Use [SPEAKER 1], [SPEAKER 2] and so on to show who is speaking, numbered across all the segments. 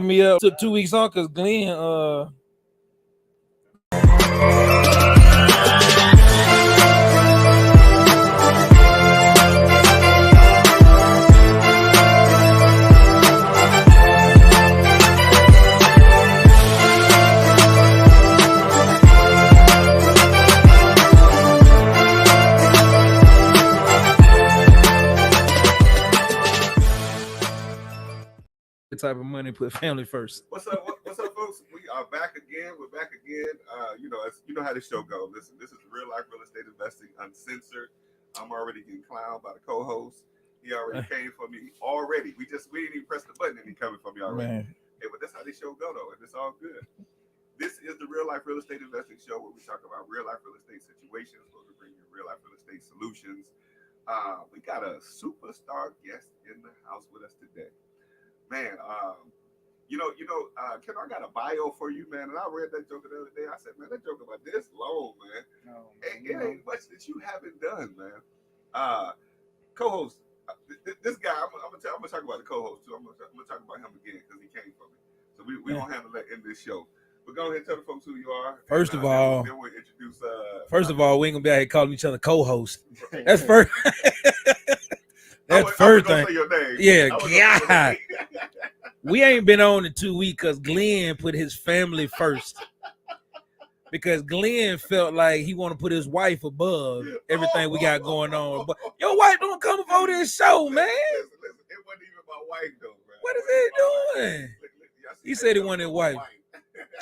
[SPEAKER 1] Me up. Took 2 weeks off because Glenn type of money put family first.
[SPEAKER 2] What's up? What's up, folks? We are back again. We're back again. You know how this show goes. Listen, this is real life real estate investing uncensored. I'm already getting clowned by the co-host. He already came for me already. We didn't even press the button and he coming for me already.
[SPEAKER 1] Man.
[SPEAKER 2] Hey, but that's how this show go though, and it's all good. This is the real life real estate investing show where we talk about real life real estate situations, where we bring you real life real estate solutions. We got a superstar guest in the house with us today. Man, Kendall, I got a bio for you, man, and I read that joke the other day. I said, man, that joke about this long, man. No, it ain't much that you haven't done, man. Co-host, this guy, I'm gonna talk about the co-host too. I'm gonna talk about him again because he came for me. So we gonna handle that in this show. But go ahead and tell the folks who you are.
[SPEAKER 1] First of all,
[SPEAKER 2] then we'll introduce.
[SPEAKER 1] We ain't gonna be out here calling each other co-host. That's first. That's first thing. Yeah, God. We ain't been on in 2 weeks because Glenn put his family first. Because Glenn felt like he want to put his wife above everything we got going on. But your wife don't come before this show, man.
[SPEAKER 2] Listen, it wasn't even my wife though, man.
[SPEAKER 1] What is he doing? He said he wanted wife.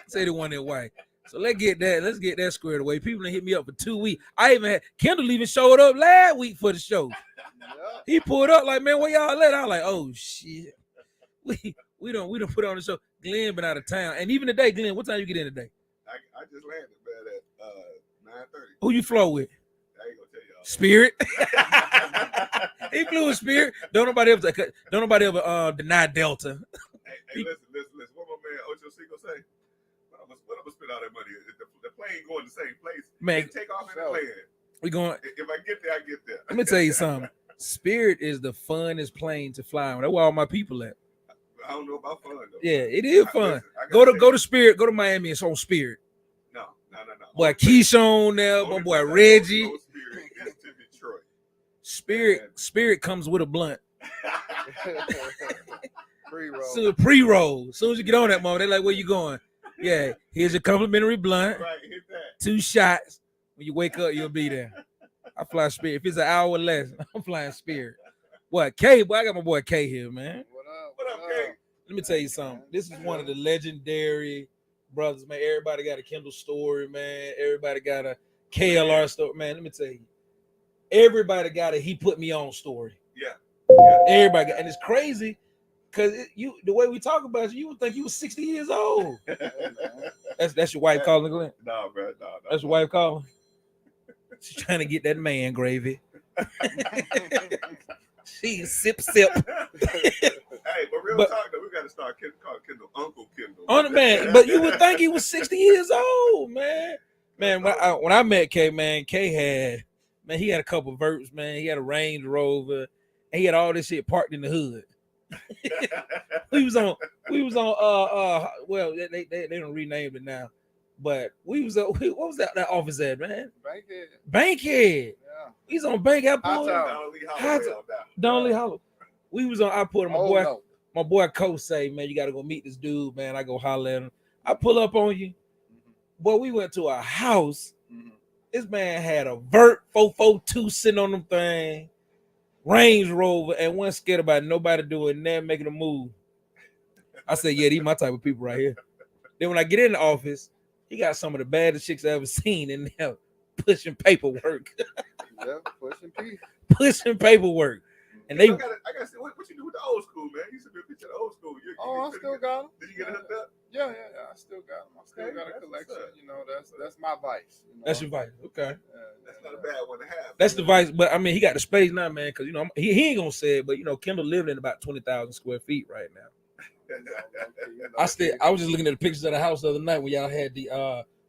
[SPEAKER 1] Said he wanted wife. So let's get that squared away. People done hit me up for 2 weeks. Kendall even showed up last week for the show. He pulled up like, man, where y'all at? I was like, oh shit. We don't put on the show. Glenn been out of town. And even today, Glenn, what time you get in today?
[SPEAKER 2] I just landed, man, at 9:30.
[SPEAKER 1] Who you flow with?
[SPEAKER 2] I ain't gonna tell y'all.
[SPEAKER 1] Spirit. He flew with Spirit. Don't nobody ever deny Delta.
[SPEAKER 2] Hey, listen. What my man Ocho Cinco say? What I'm gonna spend all that money? The plane going the same place.
[SPEAKER 1] Man,
[SPEAKER 2] take off in the plane.
[SPEAKER 1] We going.
[SPEAKER 2] If I get there, I get there.
[SPEAKER 1] Let me tell you something. Spirit is the funnest plane to fly on. That's where all my people at.
[SPEAKER 2] I don't know about fun though.
[SPEAKER 1] Yeah, it is fun. Go to Spirit. Go to Miami. It's on Spirit.
[SPEAKER 2] No.
[SPEAKER 1] Boy, Keyshawn there. My boy Reggie.
[SPEAKER 2] Spirit to Detroit.
[SPEAKER 1] Spirit comes with a blunt.
[SPEAKER 3] Pre-roll.
[SPEAKER 1] Pre-roll. As soon as you get on that moment, they're like, "Where you going?" Yeah, here's your complimentary blunt.
[SPEAKER 2] Right, hit that.
[SPEAKER 1] 2 shots. When you wake up, you'll be there. I fly Spirit. If it's an hour less, I'm flying Spirit. What K? Boy, I got my boy K here, man.
[SPEAKER 2] What up, K?
[SPEAKER 1] Let me tell you something. This is one of the legendary brothers, man. Everybody got a Kendall story, man. Everybody got a KLR story, man. Let me tell you, everybody got a he put me on story.
[SPEAKER 2] Yeah.
[SPEAKER 1] Everybody got, and it's crazy because the way we talk about you would think you was 60 years old. That's your wife calling, Glenn?
[SPEAKER 2] No, bro. No.
[SPEAKER 1] That's your wife calling? She's trying to get that man gravy. She sip.
[SPEAKER 2] Hey, but real talk though, we got to start calling Kendall Uncle Kendall.
[SPEAKER 1] On the man, but you would think he was 60 years old, man. Man, when I met K, man, he had a couple of verts, man. He had a Range Rover, and he had all this shit parked in the hood. we was on well, they don't rename it now. But we was what was that office at, man? Bankhead. Yeah. He's on Bankhead. Donnelly Hollow. We was on. I put him. My boy Coach say, man, you got to go meet this dude, man. I go holler at him. I pull up on you. Boy, we went to a house. This man had a Vert 442 sitting on them thing, Range Rover, and wasn't scared about nobody doing that, making a move. I said, yeah, these my type of people right here. Then when I get in the office, he got some of the baddest chicks I ever seen in there pushing paperwork.
[SPEAKER 3] Yeah,
[SPEAKER 1] pushing paperwork. And they
[SPEAKER 2] I gotta see what you do with the old school, man. You used to be a picture of the old school.
[SPEAKER 3] I still got them.
[SPEAKER 2] Did you get it hooked up?
[SPEAKER 3] Yeah, I still got them. I still got a collection. You know, that's my vice. You know?
[SPEAKER 1] That's your vice. Okay.
[SPEAKER 2] That's not a bad one to have.
[SPEAKER 1] That's the vice, but I mean, he got the space now, man. Because he ain't gonna say it, but Kendall living in about 20,000 square feet right now. I was just looking at the pictures of the house the other night when y'all had the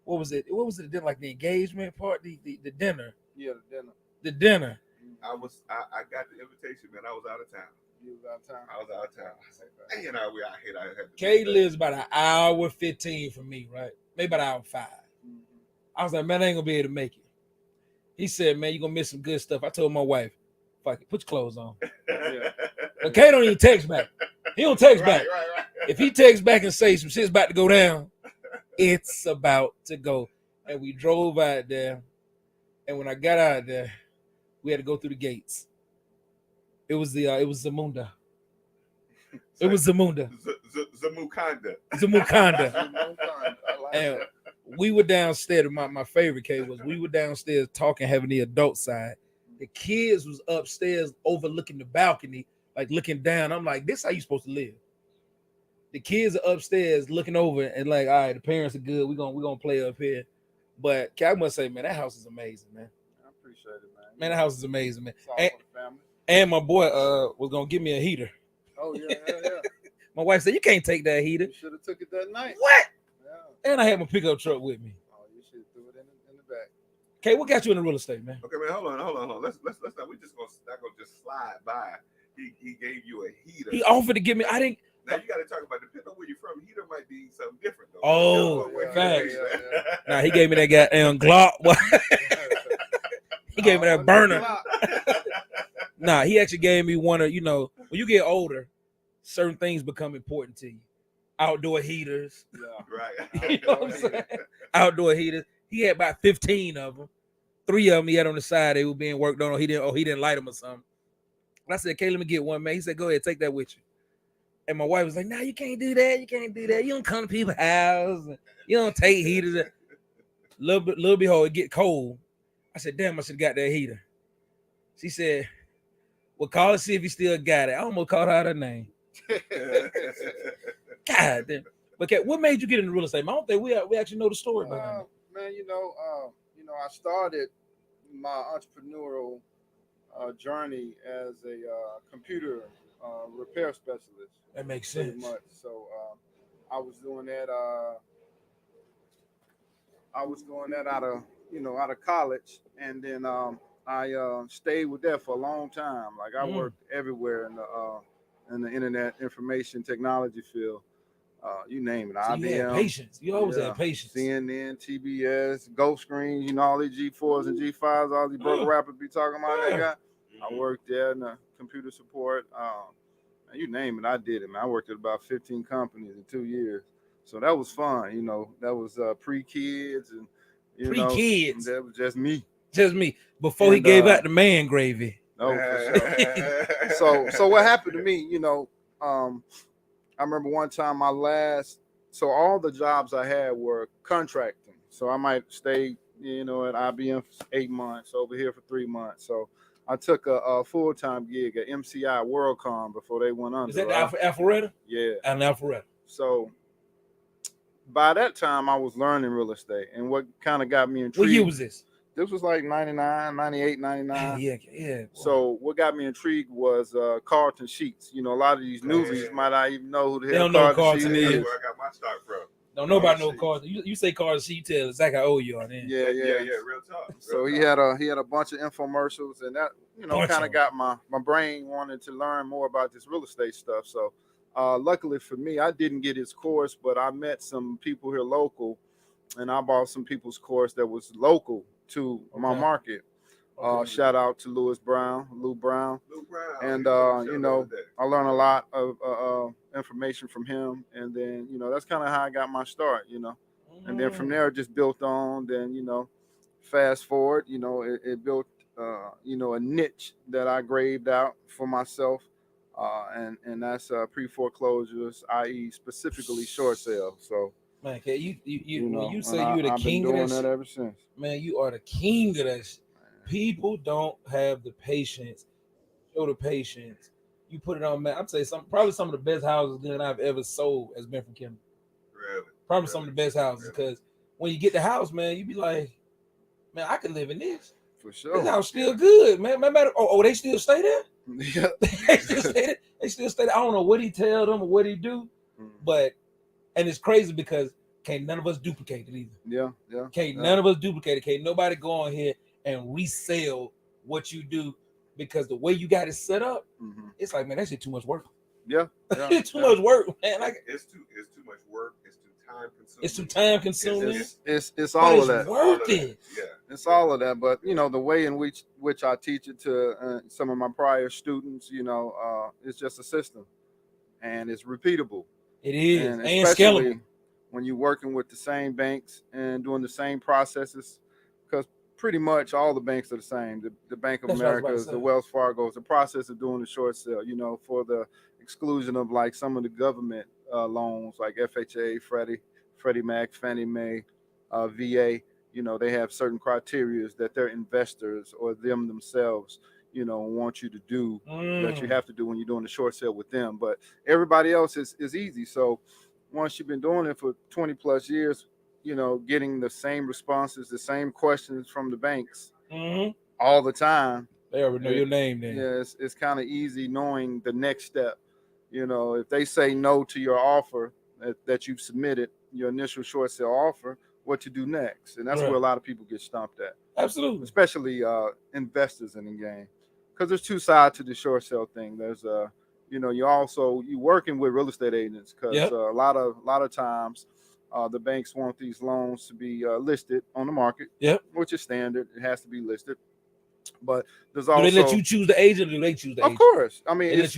[SPEAKER 1] what was it? Like the engagement part, the dinner.
[SPEAKER 3] Yeah,
[SPEAKER 1] the dinner.
[SPEAKER 2] I got the invitation, man. I was out of town.
[SPEAKER 3] You was out of town.
[SPEAKER 2] I was out of town. And I hit. I had to
[SPEAKER 1] Kay lives about an hour 15 from me, right? Maybe about an hour 5.
[SPEAKER 3] Mm-hmm.
[SPEAKER 1] I was like, man, I ain't gonna be able to make it. He said, man, you're gonna miss some good stuff. I told my wife, fuck it, put your clothes on.
[SPEAKER 3] Yeah.
[SPEAKER 1] But Kay don't even text back. He don't text back.
[SPEAKER 2] Right.
[SPEAKER 1] If he texts back and say some shit's about to go down, it's about to go. And we drove out there. And when I got out there, we had to go through the gates. It was Zamunda. It was Zamunda.
[SPEAKER 2] Zamukanda.
[SPEAKER 1] And we were downstairs. My favorite case was we were downstairs talking, having the adult side. The kids was upstairs overlooking the balcony, like looking down. I'm like, this is how you supposed to live. The kids are upstairs looking over and like, all right, the parents are good. We're gonna play up here. But I must say, man, that house is amazing, man.
[SPEAKER 3] I appreciate it, man.
[SPEAKER 1] Man, that house is amazing, man.
[SPEAKER 3] It's all for the family.
[SPEAKER 1] And my boy was gonna give me a heater.
[SPEAKER 3] Oh yeah.
[SPEAKER 1] My wife said, you can't take that heater.
[SPEAKER 3] You should have took it that night.
[SPEAKER 1] What?
[SPEAKER 3] Yeah.
[SPEAKER 1] And I had my pickup truck with me.
[SPEAKER 3] Oh, you should have threw it in the back.
[SPEAKER 1] Okay, what got you in the real estate, man?
[SPEAKER 2] Okay, man, hold on. Let's not. We just not gonna just slide by. He gave you a heater.
[SPEAKER 1] He offered to give me. I didn't.
[SPEAKER 2] Now you got to talk about depending on where you're from. Heater might be something different though.
[SPEAKER 1] Oh,
[SPEAKER 2] facts.
[SPEAKER 1] Nah, he gave me that goddamn Glock. He gave me that burner. Nah, he actually gave me one of, when you get older, certain things become important to you. Outdoor heaters.
[SPEAKER 2] Yeah, right.
[SPEAKER 1] You know what I'm saying? Outdoor heaters. He had about 15 of them. 3 of them he had on the side. They were being worked on. Or he didn't light them or something. I said, okay, let me get one, man. He said, go ahead, take that with you. And my wife was like, no, you can't do that. You can't do that. You don't come to people's house. You don't take heaters. Little behold, it get cold. I said, damn, I should have got that heater. She said, well, call and see if you still got it. I almost called out her name. God damn. Okay, what made you get into real estate? I don't think we actually know the story behind it.
[SPEAKER 3] Man, I started my entrepreneurial journey as a computer repair specialist.
[SPEAKER 1] That makes sense.
[SPEAKER 3] Much. So I was doing that. Out of college, and then I stayed with that for a long time. Like I worked everywhere in the internet information technology field. You name it.
[SPEAKER 1] So
[SPEAKER 3] IBM.
[SPEAKER 1] you had patience. You always had patience.
[SPEAKER 3] CNN, TBS, Go Screen, all these G4s and G5s, all these broker rappers be talking about that guy. I worked there in the computer support. You name it, I did it, man. I worked at about 15 companies in 2 years. So that was fun, That was pre-kids and
[SPEAKER 1] pre-kids.
[SPEAKER 3] That was just me.
[SPEAKER 1] Just me. Before he gave out the man gravy.
[SPEAKER 3] Oh, for sure. So what happened to me, I remember one time so all the jobs I had were contracting. So I might stay, at IBM for 8 months, over here for 3 months. So I took a full-time gig at MCI WorldCom before they went under.
[SPEAKER 1] Is that the Alpharetta?
[SPEAKER 3] Yeah.
[SPEAKER 1] An Alpharetta.
[SPEAKER 3] So by that time, I was learning real estate. And what kind of got me intrigued.
[SPEAKER 1] What year was this?
[SPEAKER 3] This was like 99, 98, 99.
[SPEAKER 1] Yeah.
[SPEAKER 3] So what got me intrigued was Carlton Sheets. A lot of these newbies might not even know who the hell Carlton
[SPEAKER 2] is.
[SPEAKER 3] is.
[SPEAKER 2] Where I got my start from.
[SPEAKER 1] Don't nobody know Carlton. You say Carlton Sheets, you tell us like I owe you on it.
[SPEAKER 3] Yeah.
[SPEAKER 2] Real talk.
[SPEAKER 3] So he had a bunch of infomercials, and that kind of got my brain wanted to learn more about this real estate stuff. So luckily for me, I didn't get his course, but I met some people here local, and I bought some people's course that was local to my market. Shout out to Lou Brown. And I learned a lot of information from him, and then that's kind of how I got my start. And then from there it just built on. Then fast forward, it built a niche that I graved out for myself, and that's pre-foreclosures, i.e. specifically short sale. So.
[SPEAKER 1] Man, when you say you're the king of that,
[SPEAKER 3] ever since.
[SPEAKER 1] Man, you are the king of that shit. People don't have the patience. Show the patience. You put it on, man. I'm saying probably some of the best houses that I've ever sold has been from Kendall.
[SPEAKER 2] Really?
[SPEAKER 1] Probably some of the best houses, because when you get the house, man, you be like, man, I could live in this.
[SPEAKER 3] For sure.
[SPEAKER 1] This house still good, man. No matter. They still stay there.
[SPEAKER 3] Yeah.
[SPEAKER 1] They still stay there. I don't know what he tell them or what he do, but. And it's crazy because can't none of us duplicate it either.
[SPEAKER 3] Yeah.
[SPEAKER 1] None of us duplicate it. Can't nobody go on here and resell what you do because the way you got it set up, it's like, man, that shit too much work.
[SPEAKER 3] Yeah,
[SPEAKER 1] it's too much work, man. Like
[SPEAKER 2] it's too much work. It's too time consuming.
[SPEAKER 1] It's too time consuming.
[SPEAKER 3] It's all of that.
[SPEAKER 1] It's worth it.
[SPEAKER 2] Yeah,
[SPEAKER 3] it's all of that. But you know, the way in which I teach it to some of my prior students, you know, it's just a system, and it's repeatable.
[SPEAKER 1] It is,
[SPEAKER 3] and
[SPEAKER 1] scalable.
[SPEAKER 3] When you're working with the same banks and doing the same processes, because pretty much all the banks are the same. The Bank of America, the Wells Fargo's, the process of doing the short sale, you know, for the exclusion of like some of the government loans like FHA, Freddie Mac, Fannie Mae, VA, you know, they have certain criteria that their investors or them themselves, you know, want you to do that you have to do when you're doing the short sale with them. But everybody else is easy. So once you've been doing it for 20 plus years, you know, getting the same responses, the same questions from the banks all the time.
[SPEAKER 1] They already know your name then.
[SPEAKER 3] Yeah, it's kind of easy knowing the next step. You know, if they say no to your offer that you've submitted, your initial short sale offer, what to do next. And that's where a lot of people get stumped at.
[SPEAKER 1] Absolutely.
[SPEAKER 3] Especially investors in the game. Because there's two sides to the short sale thing. There's you know, you working with real estate agents because a lot of times the banks want these loans to be listed on the market, which is standard. It has to be listed. But there's also,
[SPEAKER 1] do they let you choose the agent, or do they choose the agent?
[SPEAKER 3] Of course. I mean,
[SPEAKER 1] you
[SPEAKER 3] can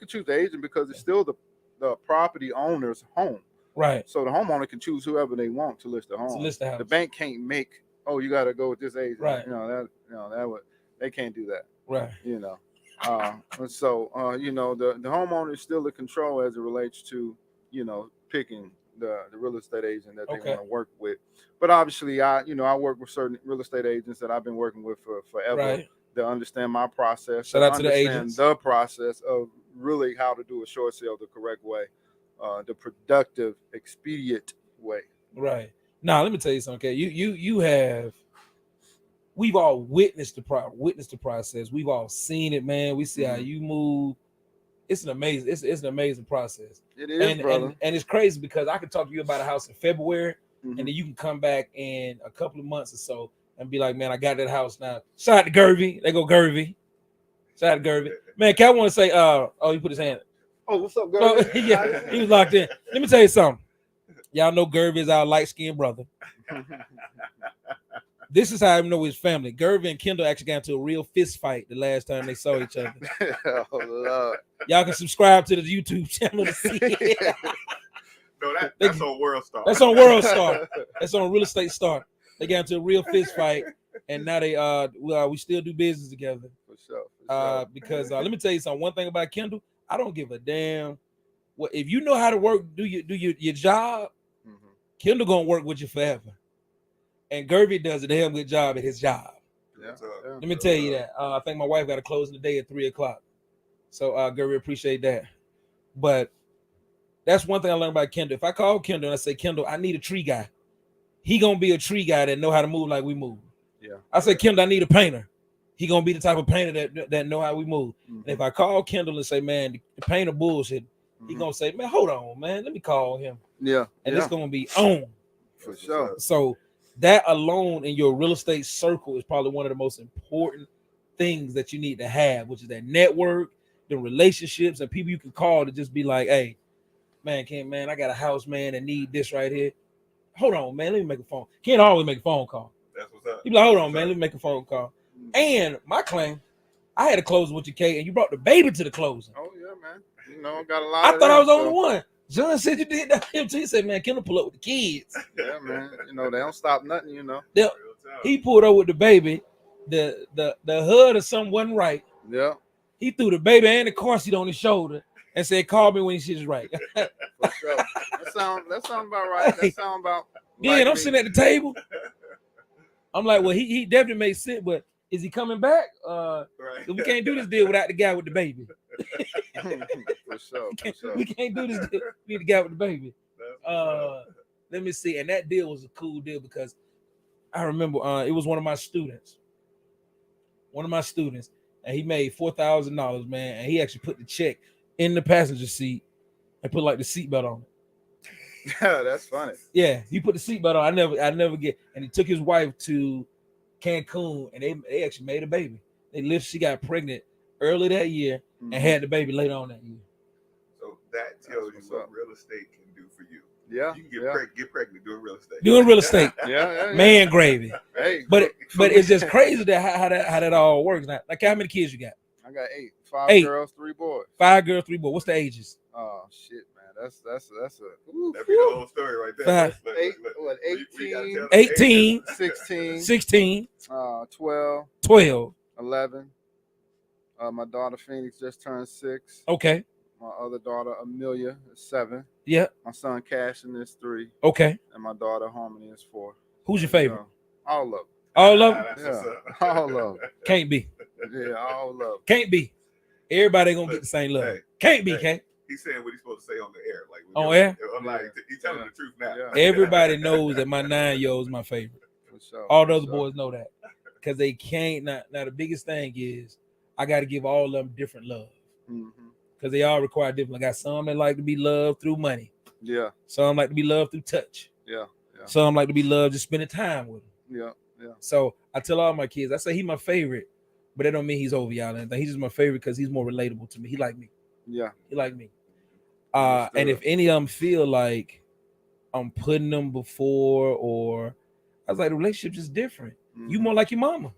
[SPEAKER 3] choose the agent because it's still the property owner's home.
[SPEAKER 1] Right.
[SPEAKER 3] So the homeowner can choose whoever they want to list the home. The bank can't make, oh, you got to go with this agent.
[SPEAKER 1] Right.
[SPEAKER 3] They can't do that.
[SPEAKER 1] Right.
[SPEAKER 3] You know. You know, the homeowner is still in control as it relates to, you know, picking the real estate agent that they want to work with. But obviously, I work with certain real estate agents that I've been working with for forever.
[SPEAKER 1] Right.
[SPEAKER 3] To understand my process.
[SPEAKER 1] Shout out to the agents.
[SPEAKER 3] The process of really how to do a short sale the correct way, the productive, expedient way.
[SPEAKER 1] Right. Now, let me tell you something. Okay, we've all witnessed the process. We've all seen it, man. We see how you move. It's an amazing process.
[SPEAKER 3] It is, brother.
[SPEAKER 1] And it's crazy because I could talk to you about a house in February, and then you can come back in a couple of months or so and be like, man, I got that house now. Shout out to Gervy. They go Gervy. Shout out to Gervy. Man, Cal want to say, he put his hand.
[SPEAKER 3] Oh, what's up, Gervy?
[SPEAKER 1] So, yeah, he was locked in. Let me tell you something. Y'all know Gervy is our light-skinned brother. This is how I know his family. Gervy and Kendall actually got into a real fist fight the last time they saw each other.
[SPEAKER 3] Oh, Lord.
[SPEAKER 1] Y'all can subscribe to the YouTube channel to see it.
[SPEAKER 2] No, that's on World Star.
[SPEAKER 1] That's on World Star. That's on Real Estate Star. They got into a real fist fight, and now we still do business together.
[SPEAKER 3] For sure.
[SPEAKER 1] Because let me tell you something. One thing about Kendall, I don't give a damn. What if you know how to work, do your job? Kendall gonna work with you forever, and Gervy does a damn good job at his job. Let me tell you that. I think my wife got a closing today at 3:00. So Gervy, appreciate that. But that's one thing I learned about Kendall. If I call Kendall and I say, Kendall, I need a tree guy, he gonna be a tree guy that know how to move like we move.
[SPEAKER 3] Yeah.
[SPEAKER 1] I say, Kendall, I need a painter. He gonna be the type of painter that know how we move. And if I call Kendall and say, man, the painter bullshit, he gonna say, man, hold on, man, let me call him.
[SPEAKER 3] Yeah.
[SPEAKER 1] And it's gonna be on.
[SPEAKER 3] For sure.
[SPEAKER 1] So that alone in your real estate circle is probably one of the most important things that you need to have, which is that network, the relationships, and people you can call to just be like, hey, man, I got a house, man, that need this right here. Hold on, man, let me make a phone. Can't always make a phone call.
[SPEAKER 2] That's what's up.
[SPEAKER 1] You be like, hold on, man, let me make a phone call. And my claim, I had a closing with your K, and you brought the baby to the closing.
[SPEAKER 3] Oh yeah, man. You know, got a lot.
[SPEAKER 1] I thought I was the only one. John said you did that. He said, man, Kendall pull up with the kids.
[SPEAKER 3] Yeah, man. You know, they don't stop nothing, you know.
[SPEAKER 1] He pulled up with the baby. The hood or something wasn't right.
[SPEAKER 3] Yeah.
[SPEAKER 1] He threw the baby and the car seat on his shoulder and said, call me when shit's right.
[SPEAKER 3] For sure. That sound about right. That sound about
[SPEAKER 1] Yeah, and I'm sitting at the table. I'm like, well, he definitely makes sense, but is he coming back? We can't do this deal without the guy with the baby.
[SPEAKER 3] For sure.
[SPEAKER 1] We can't do this deal. We need the guy with the baby. Let me see. And that deal was a cool deal because I remember it was one of my students. And he made $4,000, man. And he actually put the check in the passenger seat and put like the seatbelt on it.
[SPEAKER 3] Yeah, that's funny.
[SPEAKER 1] Yeah, he put the seatbelt on. I never get. And he took his wife to Cancun, and they actually made a baby. She got pregnant early that year and had the baby later on that year.
[SPEAKER 2] So that tells you what real estate can do for you.
[SPEAKER 3] Yeah,
[SPEAKER 2] you can get pregnant doing real estate.
[SPEAKER 1] Doing real estate,
[SPEAKER 3] yeah.
[SPEAKER 1] Man gravy.
[SPEAKER 3] Hey,
[SPEAKER 1] but it's just crazy that how that all works. Now, like, how many kids you got?
[SPEAKER 3] I got 8. 5 girls, 3 boys.
[SPEAKER 1] 5 girls, 3 boys. What's the ages?
[SPEAKER 3] Oh shit, man, that's a
[SPEAKER 2] that'd be the whole story right there.
[SPEAKER 3] 18,
[SPEAKER 1] 16,
[SPEAKER 3] 12,
[SPEAKER 1] 12,
[SPEAKER 3] 11. My daughter Phoenix just turned 6.
[SPEAKER 1] Okay.
[SPEAKER 3] My other daughter Amelia is 7.
[SPEAKER 1] Yeah.
[SPEAKER 3] My son Cashin is 3.
[SPEAKER 1] Okay.
[SPEAKER 3] And my daughter Harmony is 4.
[SPEAKER 1] Who's your favorite?
[SPEAKER 3] All of them.
[SPEAKER 1] All of them?
[SPEAKER 3] Yeah. All of them.
[SPEAKER 1] Can't be.
[SPEAKER 3] Yeah, all of them.
[SPEAKER 1] Can't be. Everybody gonna get the same love.
[SPEAKER 2] Hey,
[SPEAKER 1] can't be, can't.
[SPEAKER 2] He's saying what he's supposed to say on the air. Like
[SPEAKER 1] on air?
[SPEAKER 2] I'm like, he's telling the truth now.
[SPEAKER 3] Yeah.
[SPEAKER 1] Everybody knows that my 9-year-old is my favorite.
[SPEAKER 3] For sure.
[SPEAKER 1] All the other boys know that. Because they can't. Now, the biggest thing is I got to give all of them different love. Because they all require different. I got some that like to be loved through money.
[SPEAKER 3] Yeah.
[SPEAKER 1] Some like to be loved through touch.
[SPEAKER 3] Yeah.
[SPEAKER 1] Some like to be loved just spending time with them.
[SPEAKER 3] Yeah.
[SPEAKER 1] So I tell all my kids, I say he's my favorite, but that don't mean he's over y'all. And he's just my favorite because he's more relatable to me. He like me.
[SPEAKER 3] Yeah.
[SPEAKER 1] He like me. And if any of them feel like I'm putting them before, or I was like, the relationship is different. You more like your mama.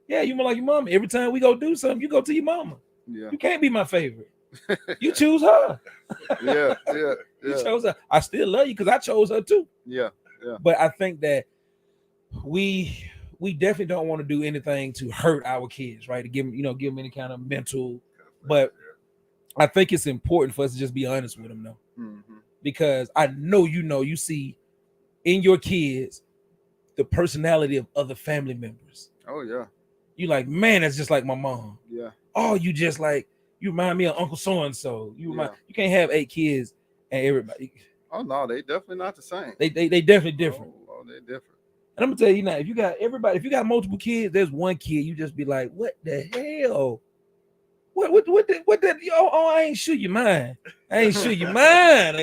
[SPEAKER 1] Yeah, you more like your mama. Every time we go do something, you go to your mama.
[SPEAKER 3] Yeah.
[SPEAKER 1] You can't be my favorite. You choose her.
[SPEAKER 3] Yeah.
[SPEAKER 1] You chose her. I still love you because I chose her too.
[SPEAKER 3] Yeah.
[SPEAKER 1] But I think that we definitely don't want to do anything to hurt our kids, right? To give them any kind of mental. But I think it's important for us to just be honest with them, though, because I know you see in your kids the personality of other family members.
[SPEAKER 3] Oh yeah.
[SPEAKER 1] You like, man, that's just like my mom.
[SPEAKER 3] Yeah.
[SPEAKER 1] Oh, you remind me of Uncle so and so. You can't have 8 kids and everybody.
[SPEAKER 3] Oh no, they definitely not the same.
[SPEAKER 1] They definitely different.
[SPEAKER 3] Oh, they different.
[SPEAKER 1] And I'm gonna tell you now, if you got multiple kids, there's one kid you just be like, what the hell? What that? Oh, I ain't sure you mind. I ain't sure you mind.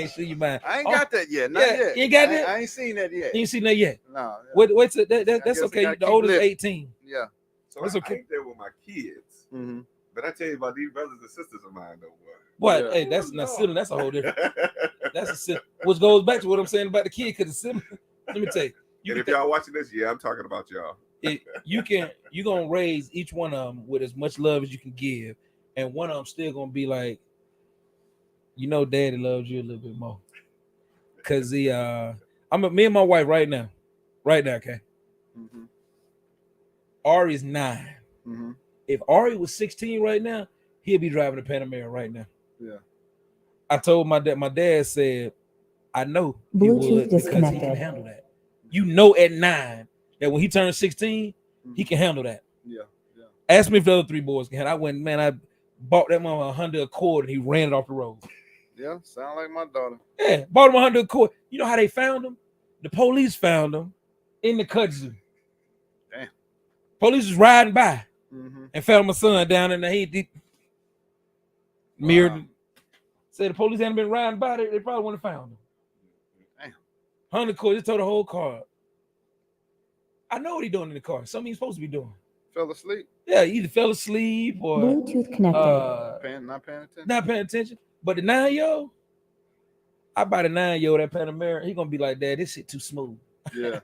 [SPEAKER 3] I ain't got that yet. Not yet.
[SPEAKER 1] You ain't got that?
[SPEAKER 3] I ain't seen that yet.
[SPEAKER 1] You ain't seen that yet?
[SPEAKER 3] No.
[SPEAKER 1] What's it? That's okay. The oldest is 18.
[SPEAKER 3] Yeah.
[SPEAKER 2] So that's okay. I ain't there with my kids. But I tell you about these brothers and sisters of mine, though.
[SPEAKER 1] What? Hey, that's not sibling. That's a whole different. That's a sibling. Which goes back to what I'm saying about the kid, because the sibling. Let me tell you.
[SPEAKER 2] And if y'all watching this, I'm talking about y'all.
[SPEAKER 1] You're gonna raise each one of them with as much love as you can give, and one of them still gonna be like, Daddy loves you a little bit more. Cause me and my wife right now, okay. Ari's 9. If Ari was 16 right now, he'll be driving a Panamera right now.
[SPEAKER 3] Yeah.
[SPEAKER 1] I told my dad said, I know he would because he can handle that. At 9 that when he turns 16, he can handle that.
[SPEAKER 3] Yeah.
[SPEAKER 1] Ask me if the other 3 boys can handle. I bought that mama a Honda Accord and he ran it off the road.
[SPEAKER 3] Yeah, sound like my daughter.
[SPEAKER 1] Yeah, bought him a Honda Accord. You know how they found him? The police found him in the kudzu.
[SPEAKER 3] Damn.
[SPEAKER 1] Police was riding by and found my son down in the he mirrored. Wow. Said the police hadn't been riding by, they probably wouldn't have found him.
[SPEAKER 3] Damn.
[SPEAKER 1] Honda Accord, just told the whole car. I know what he's doing in the car. Something he's supposed to be doing.
[SPEAKER 3] Fell asleep?
[SPEAKER 1] Yeah, either fell asleep or
[SPEAKER 4] Bluetooth connected.
[SPEAKER 3] Not paying attention.
[SPEAKER 1] But the 9-year-old, I buy the 9-year-old that Panamera, he gonna be like, Dad, this shit too smooth.
[SPEAKER 3] Yeah.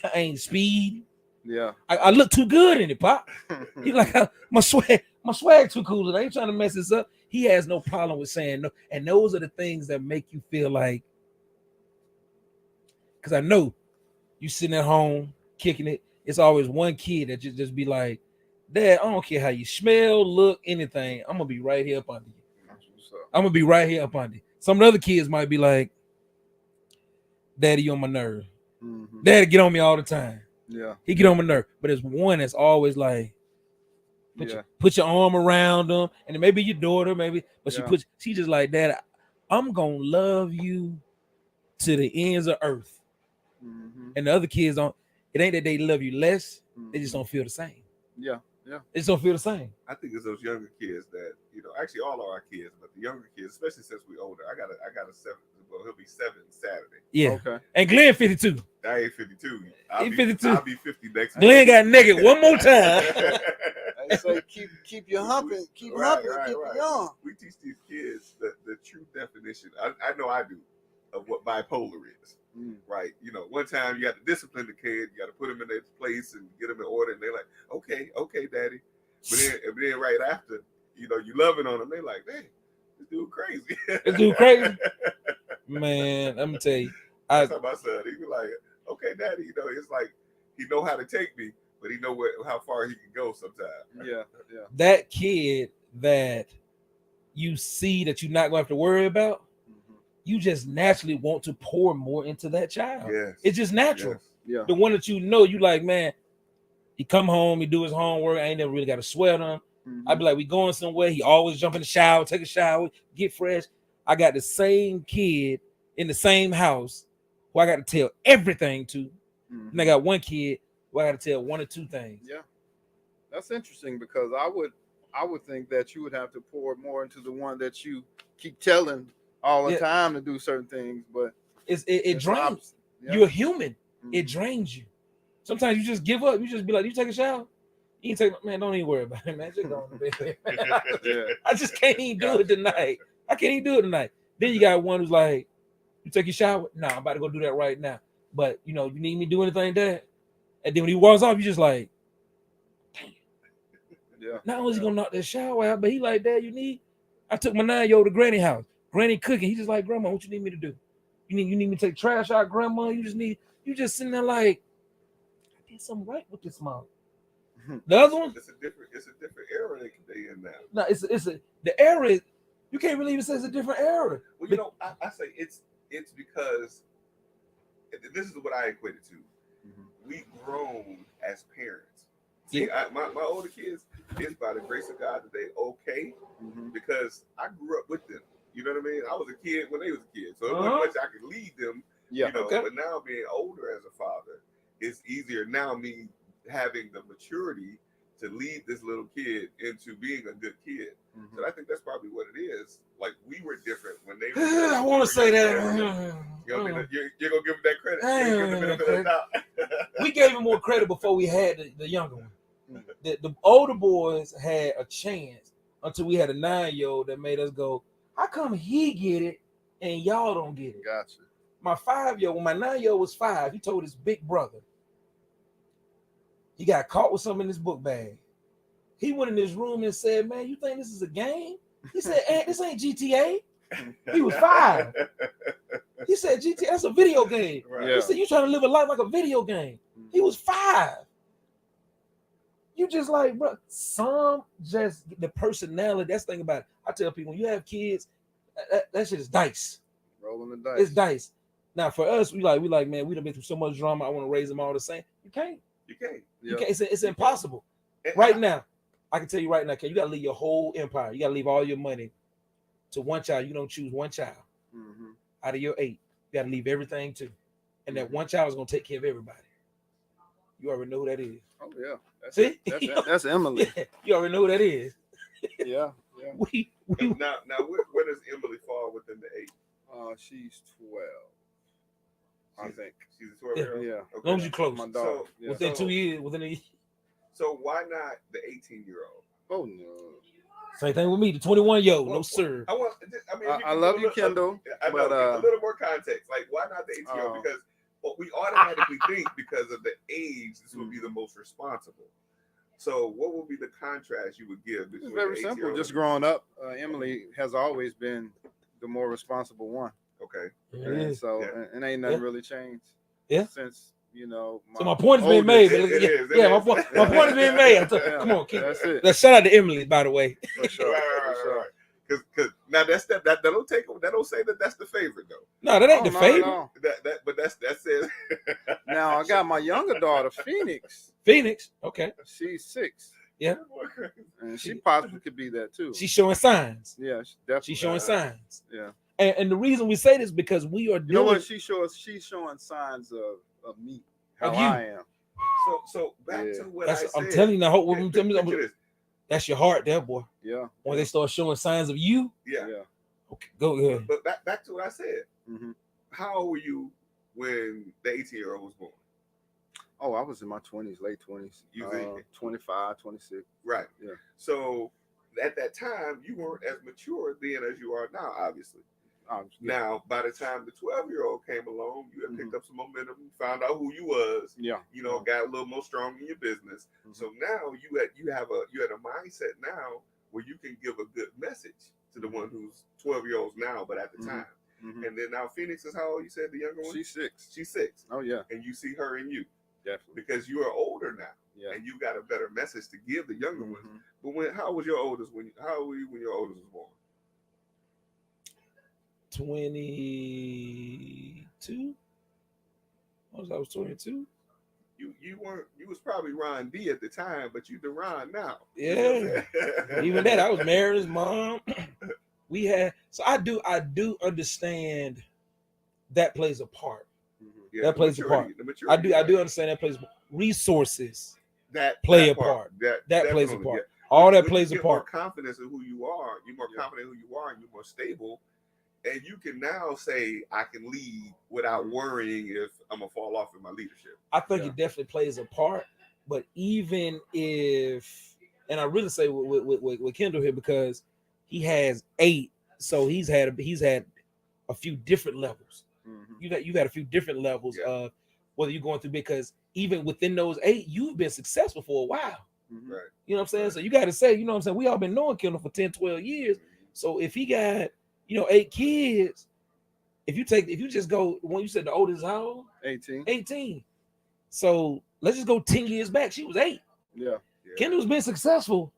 [SPEAKER 1] I ain't speed.
[SPEAKER 3] Yeah.
[SPEAKER 1] I look too good in it, Pop. He like, my swag too cool. I ain't trying to mess this up. He has no problem with saying no. And those are the things that make you feel like, because I know you sitting at home kicking it. It's always one kid that just be like, Dad, I don't care how you smell, look, anything. I'm gonna be right here up under you. I'm gonna be right here up under you. Some of the other kids might be like, Daddy, you on my nerve. Daddy get on me all the time.
[SPEAKER 3] Yeah.
[SPEAKER 1] He get on my nerve. But there's one that's always like, put your arm around them, and it may be your daughter, maybe, but she just like, Dad, I'm gonna love you to the ends of earth. And the other kids don't. It ain't that they love you less; they just don't feel the same.
[SPEAKER 3] Yeah.
[SPEAKER 1] They just don't feel the same.
[SPEAKER 2] I think it's those younger kids that actually all of our kids, but the younger kids, especially since we're older. I got a 7. Well, he'll be 7 Saturday.
[SPEAKER 1] Yeah.
[SPEAKER 3] Okay.
[SPEAKER 1] And Glenn 52.
[SPEAKER 2] I ain't 52.
[SPEAKER 1] He 52.
[SPEAKER 2] I'll be 50 next.
[SPEAKER 1] Glenn got naked one more time.
[SPEAKER 3] I say keep your humping, keep humping, keep it young.
[SPEAKER 2] We teach these kids the true definition. I know I do of what bipolar is. Right? You know, one time you got to discipline the kid, you got to put him in their place and get them in order, and they're like, okay, daddy. But then right after, you know, you loving on them, they like, man, this dude crazy.
[SPEAKER 1] This dude crazy. Man, let me tell you.
[SPEAKER 2] That's how my son, he be like, okay, daddy, you know, it's like he know how to take me, but he know how far he can go sometimes.
[SPEAKER 3] Yeah.
[SPEAKER 1] That kid that you see that you're not going to have to worry about, you just naturally want to pour more into that child.
[SPEAKER 2] Yes.
[SPEAKER 1] It's just natural.
[SPEAKER 2] Yes.
[SPEAKER 3] Yeah.
[SPEAKER 1] The one that you know, you like, man, he come home, he do his homework. I ain't never really got to sweat on him. I'd be like, we going somewhere. He always jump in the shower, take a shower, get fresh. I got the same kid in the same house who I got to tell everything to. And I got one kid who I got to tell one or two things.
[SPEAKER 3] Yeah. That's interesting because I would think that you would have to pour more into the one that you keep telling all the time to do certain things, but
[SPEAKER 1] it drains. You're human. It drains you. Sometimes you just give up. You just be like, you take a shower. You can take, man, don't even worry about it, man. Just go on to bed. I just can't even do it tonight. I can't even do it tonight. Then you got one who's like, you take your shower? Nah, I'm about to go do that right now. But you know, you need me to do anything, Dad? And then when he walks off, you just like, damn.
[SPEAKER 3] Yeah.
[SPEAKER 1] Not only is he gonna knock that shower out, but he like, Dad, you need. I took my 9-year-old to Granny house. Granny cooking. He just like, Grandma, what you need me to do? You need me to take trash out, Grandma? You just sitting there like, I did something right with this mom. The other one,
[SPEAKER 2] it's a different era they in now.
[SPEAKER 1] No, the era. You can't really even say it's a different era.
[SPEAKER 2] Well, you know, I say it's because this is what I equate it to. We grown as parents. See, my older kids, it's by the grace of God that they okay because I grew up with them. You know what I mean? I was a kid when they was a kid, so it wasn't much I could lead them.
[SPEAKER 3] Yeah.
[SPEAKER 2] You know, but now being older as a father, it's easier now. Me having the maturity to lead this little kid into being a good kid. So I think that's probably what it is. Like we were different when they were.
[SPEAKER 1] I want to say that.
[SPEAKER 2] You're gonna give them that credit. You're gonna give them the benefit of the doubt.
[SPEAKER 1] We gave him more credit before we had the younger one. The older boys had a chance until we had a 9-year-old that made us go, how come he get it and y'all don't get it?
[SPEAKER 3] Gotcha.
[SPEAKER 1] My 5-year-old, when my 9-year-old was 5, he told his big brother, he got caught with something in his book bag. He went in his room and said, man, you think this is a game? He said, this ain't GTA. He was 5. He said, GTA, that's a video game. Right. He said, you trying to live a life like a video game. He was 5. You just like, bro, some just the personality. That's the thing about it. I tell people, when you have kids, that shit is dice.
[SPEAKER 3] Rolling the dice.
[SPEAKER 1] It's dice. Now for us, we like, man, we done been through so much drama. I want to raise them all the same. You can't. You can't. It's impossible. Right now, I can tell you right now, you gotta leave your whole empire. You gotta leave all your money to one child. You don't choose one child out of your 8. You gotta leave everything to, and that one child is gonna take care of everybody. You already know who that is.
[SPEAKER 3] Oh yeah.
[SPEAKER 1] See,
[SPEAKER 3] that's Emily.
[SPEAKER 1] Yeah, you already know who that is.
[SPEAKER 3] Yeah.
[SPEAKER 1] We
[SPEAKER 2] now where does Emily fall within the 8?
[SPEAKER 3] She's 12. I think
[SPEAKER 2] she's a 12-year-old.
[SPEAKER 1] Yeah.
[SPEAKER 2] Okay.
[SPEAKER 1] As long as you close.
[SPEAKER 3] My dog.
[SPEAKER 1] So, within 2 years, within a year.
[SPEAKER 2] So why not the 18-year-old?
[SPEAKER 3] Oh no.
[SPEAKER 1] Same thing with me, the 21-year-old. No sir.
[SPEAKER 3] I love you, Kendall.
[SPEAKER 2] But a little more context. Like, why not the 18-year-old? Because we automatically think because of the age, this would be the most responsible. So what would be the contrast you would give?
[SPEAKER 3] It's very simple. Just growing up, Emily has always been the more responsible one.
[SPEAKER 2] Okay.
[SPEAKER 3] And so, and ain't nothing really changed.
[SPEAKER 1] Yeah.
[SPEAKER 3] Since, you know.
[SPEAKER 1] So my point is being made. My point is being made. Come on, kid.
[SPEAKER 3] That's it.
[SPEAKER 1] Let's shout out to Emily, by the way.
[SPEAKER 3] For sure.
[SPEAKER 2] Right. Because now that don't say that that's the favorite though.
[SPEAKER 1] No, that ain't the favorite.
[SPEAKER 2] No. But that's it.
[SPEAKER 3] Now I got my younger daughter, Phoenix.
[SPEAKER 1] Okay.
[SPEAKER 3] She's 6.
[SPEAKER 1] Yeah.
[SPEAKER 3] And she possibly could be that too.
[SPEAKER 1] She's showing signs.
[SPEAKER 3] Yeah, definitely.
[SPEAKER 1] She's showing signs.
[SPEAKER 3] Yeah.
[SPEAKER 1] And the reason we say this because we are.
[SPEAKER 3] You know what? She's showing signs of me. How I am.
[SPEAKER 2] So back to what I said.
[SPEAKER 1] I'm telling you now. That's your heart there, boy.
[SPEAKER 3] Yeah.
[SPEAKER 1] When they start showing signs of you.
[SPEAKER 2] Yeah.
[SPEAKER 1] Okay, go ahead.
[SPEAKER 2] But back to what I said. How old were you when the 18-year-old was born?
[SPEAKER 3] Oh, I was in my 20s, late 20s. 25, 26.
[SPEAKER 2] Right.
[SPEAKER 3] Yeah.
[SPEAKER 2] So at that time, you weren't as mature then as you are now, obviously.
[SPEAKER 3] Yeah.
[SPEAKER 2] Now, by the time the 12-year-old came along, you had picked up some momentum, found out who you was.
[SPEAKER 3] Yeah.
[SPEAKER 2] You know, got a little more strong in your business. So now you had a mindset now where you can give a good message to the one who's 12-year-olds now, but at the time. And then now Phoenix is how old you said the younger one?
[SPEAKER 3] She's 6.
[SPEAKER 2] She's 6.
[SPEAKER 3] Oh yeah.
[SPEAKER 2] And you see her in you.
[SPEAKER 3] Definitely.
[SPEAKER 2] Because you are older now.
[SPEAKER 3] Yeah.
[SPEAKER 2] And you got a better message to give the younger ones. But how old were you when your oldest was born?
[SPEAKER 1] 22. I was 22.
[SPEAKER 2] You was probably Ron D at the time, but you Deron now.
[SPEAKER 1] Yeah. Even that, I was married his mom. I do understand that plays a part.
[SPEAKER 2] Yeah,
[SPEAKER 1] that plays a part. I do understand that plays resources that play a part. That plays a part. Yeah. All that plays a part.
[SPEAKER 2] More confidence in who you are. You're more confident in who you are, and you're more stable. And you can now say, I can lead without worrying if I'm going to fall off in my leadership.
[SPEAKER 1] I think it definitely plays a part. But even if, and I really say with Kendall here, because he has 8, so he's had a few different levels. You've had a few different levels of whether you're going through, because even within those 8, you've been successful for a while.
[SPEAKER 2] Right.
[SPEAKER 1] You know what I'm saying? Right. So you got to say, you know what I'm saying? We all been knowing Kendall for 10, 12 years. So if he got, 8 kids, if you just go, when you said the oldest is how old? 18. So let's just go 10 years back. She was 8.
[SPEAKER 3] Yeah.
[SPEAKER 1] Kendall's been successful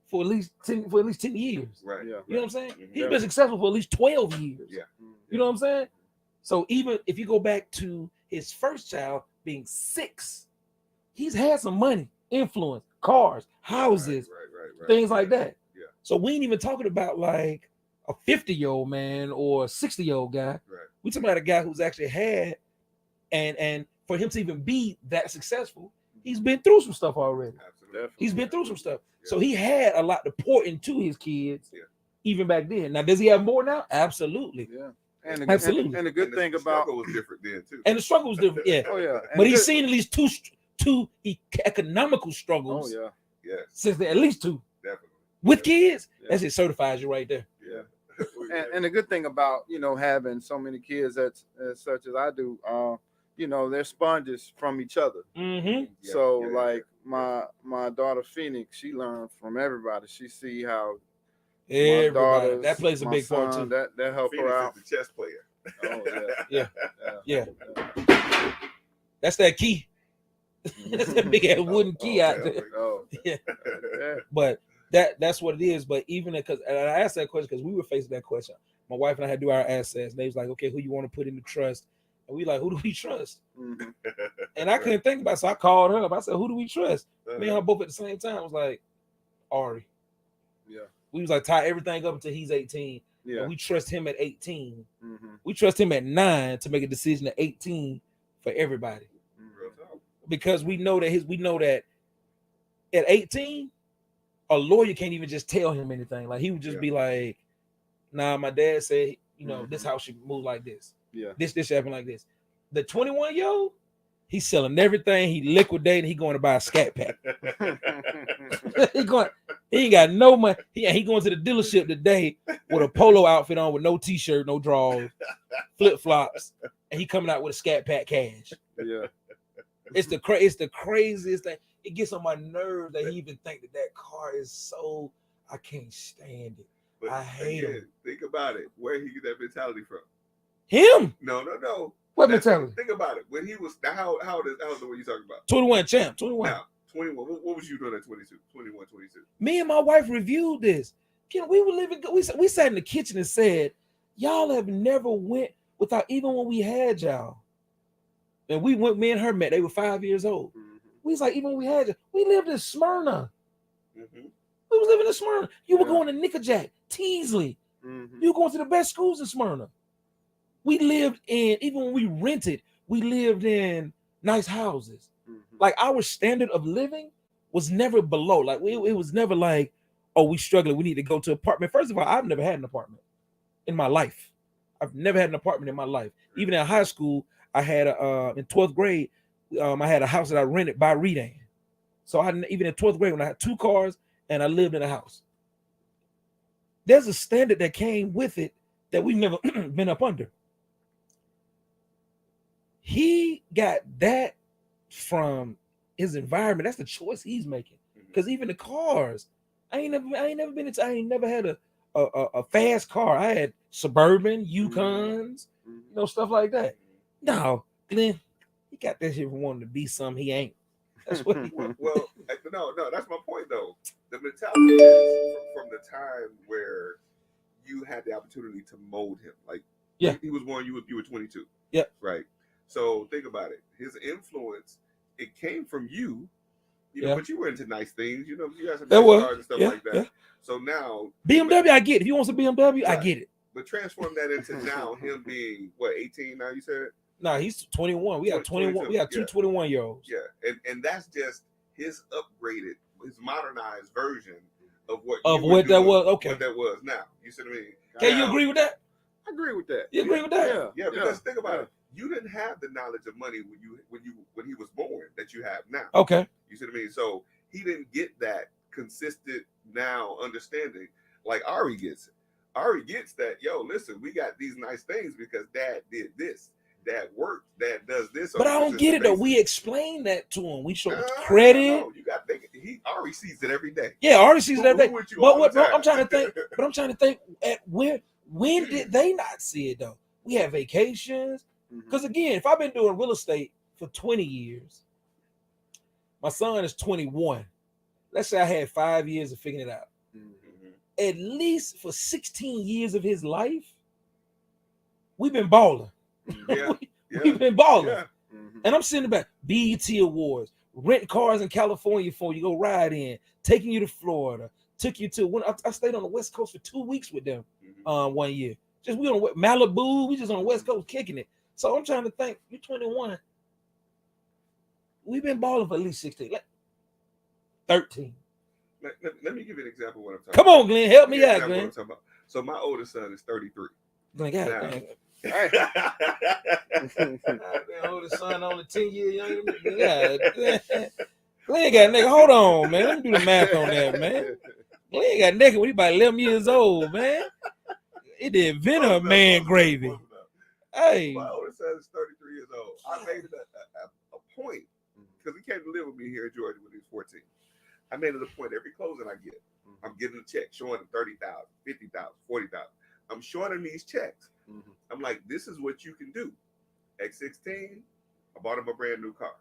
[SPEAKER 1] for at least 10 years.
[SPEAKER 2] Right.
[SPEAKER 3] Yeah.
[SPEAKER 1] You know what I'm saying? He's been successful for at least 12 years.
[SPEAKER 2] Yeah.
[SPEAKER 1] You know what I'm saying? So even if you go back to his first child being 6, he's had some money, influence, cars, houses,
[SPEAKER 2] right.
[SPEAKER 1] things like that.
[SPEAKER 2] Yeah.
[SPEAKER 1] So we ain't even talking about like a 50-year-old man or a 60-year-old guy.
[SPEAKER 2] Right.
[SPEAKER 1] We talking about a guy who's actually had, and for him to even be that successful, he's been through some stuff already.
[SPEAKER 2] Absolutely.
[SPEAKER 1] He's been through some stuff.
[SPEAKER 2] Yeah.
[SPEAKER 1] So he had a lot to pour into his kids, even back then. Now, does he have more now? Absolutely.
[SPEAKER 3] Yeah. And
[SPEAKER 1] absolutely.
[SPEAKER 3] And the good thing about
[SPEAKER 2] struggle was different then too.
[SPEAKER 1] And the struggle was different. Yeah.
[SPEAKER 3] Oh yeah.
[SPEAKER 1] But he's seen at least two economical struggles.
[SPEAKER 3] Oh yeah.
[SPEAKER 1] Since then, at least 2.
[SPEAKER 2] Definitely.
[SPEAKER 1] With kids, that's it, certifies you right there.
[SPEAKER 2] Yeah.
[SPEAKER 3] And the good thing about having so many kids as such as I do, they're sponges from each other. So like my daughter Phoenix, she learned from everybody. She see how
[SPEAKER 1] everybody that plays a big part too.
[SPEAKER 3] That helped
[SPEAKER 2] Phoenix
[SPEAKER 3] her out.
[SPEAKER 2] is the chess player.
[SPEAKER 3] Oh
[SPEAKER 1] yeah. That's that key. That's that big ass wooden key out there. Yeah. But that's what it is. But even because I asked that question because we were facing that question. My wife and I had to do our assets. And they was like, okay, who you want to put in the trust? And we like, who do we trust? And I couldn't think about it. So I called her up. I said, who do we trust? Me and her both at the same time. I was like, Ari.
[SPEAKER 3] Yeah.
[SPEAKER 1] We was like, tie everything up until he's 18.
[SPEAKER 3] Yeah.
[SPEAKER 1] And we trust him at 18. We trust him at 9 to make a decision at 18 for everybody. Because we know that at 18, a lawyer can't even just tell him anything. Like he would just be like, nah, my dad said, this house should move like this.
[SPEAKER 3] Yeah.
[SPEAKER 1] This should happen like this. The 21-year-old, he's selling everything. He liquidating. He going to buy a scat pack. He ain't got no money. He going to the dealership today with a polo outfit on with no t-shirt, no drawers, flip-flops, and he coming out with a scat pack cash.
[SPEAKER 3] Yeah.
[SPEAKER 1] It's the craziest thing. It gets on my nerves that he even think that car is so. I can't stand it.
[SPEAKER 2] But
[SPEAKER 1] I hate him.
[SPEAKER 2] Think about it. Where he get that mentality from?
[SPEAKER 1] Him?
[SPEAKER 2] No.
[SPEAKER 1] What mentality?
[SPEAKER 2] Think about it. When he was how old is the one you talking about?
[SPEAKER 1] 21 champ. 21.
[SPEAKER 2] Now, 21. What was you doing at 22? 21, 22.
[SPEAKER 1] Me and my wife reviewed this. We were living. We sat in the kitchen and said, "Y'all have never went without even when we had y'all." And we went. Me and her met. They were 5 years old. We was like, even when we had you, we lived in Smyrna. We was living in Smyrna. You were going to Nickajack, Teasley. You were going to the best schools in Smyrna. We lived in, even when we rented, we lived in nice houses. Like our standard of living was never below. Like it was never like, oh, we struggling. We need to go to an apartment. First of all, I've never had an apartment in my life. I've never had an apartment in my life. Even in high school, I had in 12th grade, I had a house that I rented by Redan. So I even in 12th grade when I had 2 cars and I lived in a house. There's a standard that came with it that we've never been up under. He got that from his environment. That's the choice he's making. Because even the cars, I ain't never had a fast car. I had Suburban, Yukons, stuff like that. No, Glenn, he got that shit from wanting to be something he ain't. That's what he
[SPEAKER 2] well, no, that's my point though. The mentality is from the time where you had the opportunity to mold him. Like, he was born, you were 22.
[SPEAKER 1] Yeah.
[SPEAKER 2] Right. So think about it. His influence, it came from you, but you were into nice things. You had some nice cars and stuff like that. Yeah. So now
[SPEAKER 1] BMW, I get it. If he wants a BMW, I get it.
[SPEAKER 2] But transform that into now him being 18 now, you said?
[SPEAKER 1] No, he's 21. We have 21. 22. We have two 21-year-olds.
[SPEAKER 2] Yeah. And that's just his upgraded, his modernized version of what
[SPEAKER 1] that was. Okay.
[SPEAKER 2] What that was now. You see what I mean?
[SPEAKER 1] Can you agree with that?
[SPEAKER 3] I agree with that.
[SPEAKER 1] You agree with that?
[SPEAKER 2] Yeah. Because think about it. You didn't have the knowledge of money when he was born that you have now.
[SPEAKER 1] Okay.
[SPEAKER 2] You see what I mean? So he didn't get that consistent now understanding like Ari gets it. Ari gets that, listen, we got these nice things because Dad did this. Dad worked. Dad does this.
[SPEAKER 1] But I don't get it though. We explain that to him. We show credit.
[SPEAKER 2] No, you got to think. Ari sees it every day.
[SPEAKER 1] Yeah, Ari sees it every day. But I'm trying to think. At when did they not see it though? We have vacations. Because again, if I've been doing real estate for 20 years, my son is 21. Let's say I had 5 years of figuring it out. At least for 16 years of his life, we've been balling. We've been balling. Yeah. And I'm sitting back, BET Awards, rent cars in California for you, go ride in, taking you to Florida, took you to, when I stayed on the West Coast for 2 weeks with them 1 year. Just we on Malibu, we just on the West Coast kicking it. So I'm trying to think, you're 21. We've been balling for at least 16, 13.
[SPEAKER 2] Let me give you an example of what I'm talking about.
[SPEAKER 1] Come on, Glenn, help me out, Glenn.
[SPEAKER 2] So my oldest son is 33.
[SPEAKER 1] Glenn, oldest son only 10 years younger than me. Glenn got nigga. Hold on, man. Let me do the math on that, man. Glenn got naked when he about 11 years old, man. It did Venom man gravy. Hey,
[SPEAKER 2] my oldest son is 33 years old. I made it a point because he came to live with me here in Georgia when he was 14. I made it a point every closing I get, I'm getting a check showing him 30,000, 50,000, 40,000. I'm showing him these checks. I'm like, this is what you can do. At 16, I bought him a brand new car.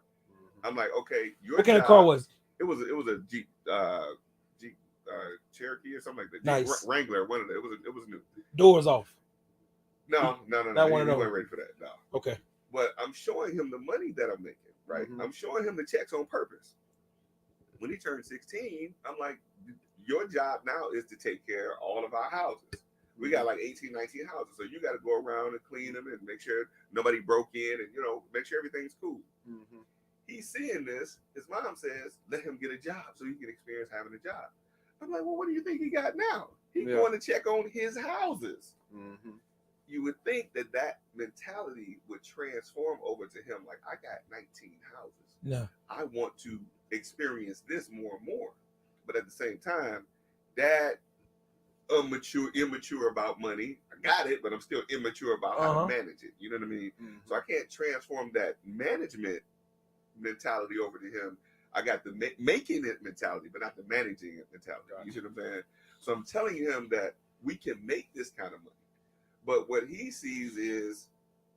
[SPEAKER 2] I'm like, okay,
[SPEAKER 1] what kind of car was
[SPEAKER 2] it? It was a Jeep Cherokee or something like that.
[SPEAKER 1] Nice.
[SPEAKER 2] Jeep Wrangler, one of them. It was new.
[SPEAKER 1] Doors off.
[SPEAKER 2] No.
[SPEAKER 1] Not one of those.
[SPEAKER 2] He wasn't ready for that. No.
[SPEAKER 1] Okay.
[SPEAKER 2] But I'm showing him the money that I'm making, right? I'm showing him the checks on purpose. When he turned 16, I'm like, your job now is to take care of all of our houses. We got like 18, 19 houses. So you got to go around and clean them and make sure nobody broke in and, make sure everything's cool. He's seeing this. His mom says, let him get a job so he can experience having a job. I'm like, well, what do you think he got now? He's going to check on his houses. You would think that mentality would transform over to him. Like, I got 19 houses.
[SPEAKER 1] No.
[SPEAKER 2] I want to experience this more and more. But at the same time, Dad, immature about money. I got it, but I'm still immature about how to manage it. You know what I mean? So I can't transform that management mentality over to him. I got the making it mentality, but not the managing it mentality. You see what I'm saying? So I'm telling him that we can make this kind of money. But what he sees is,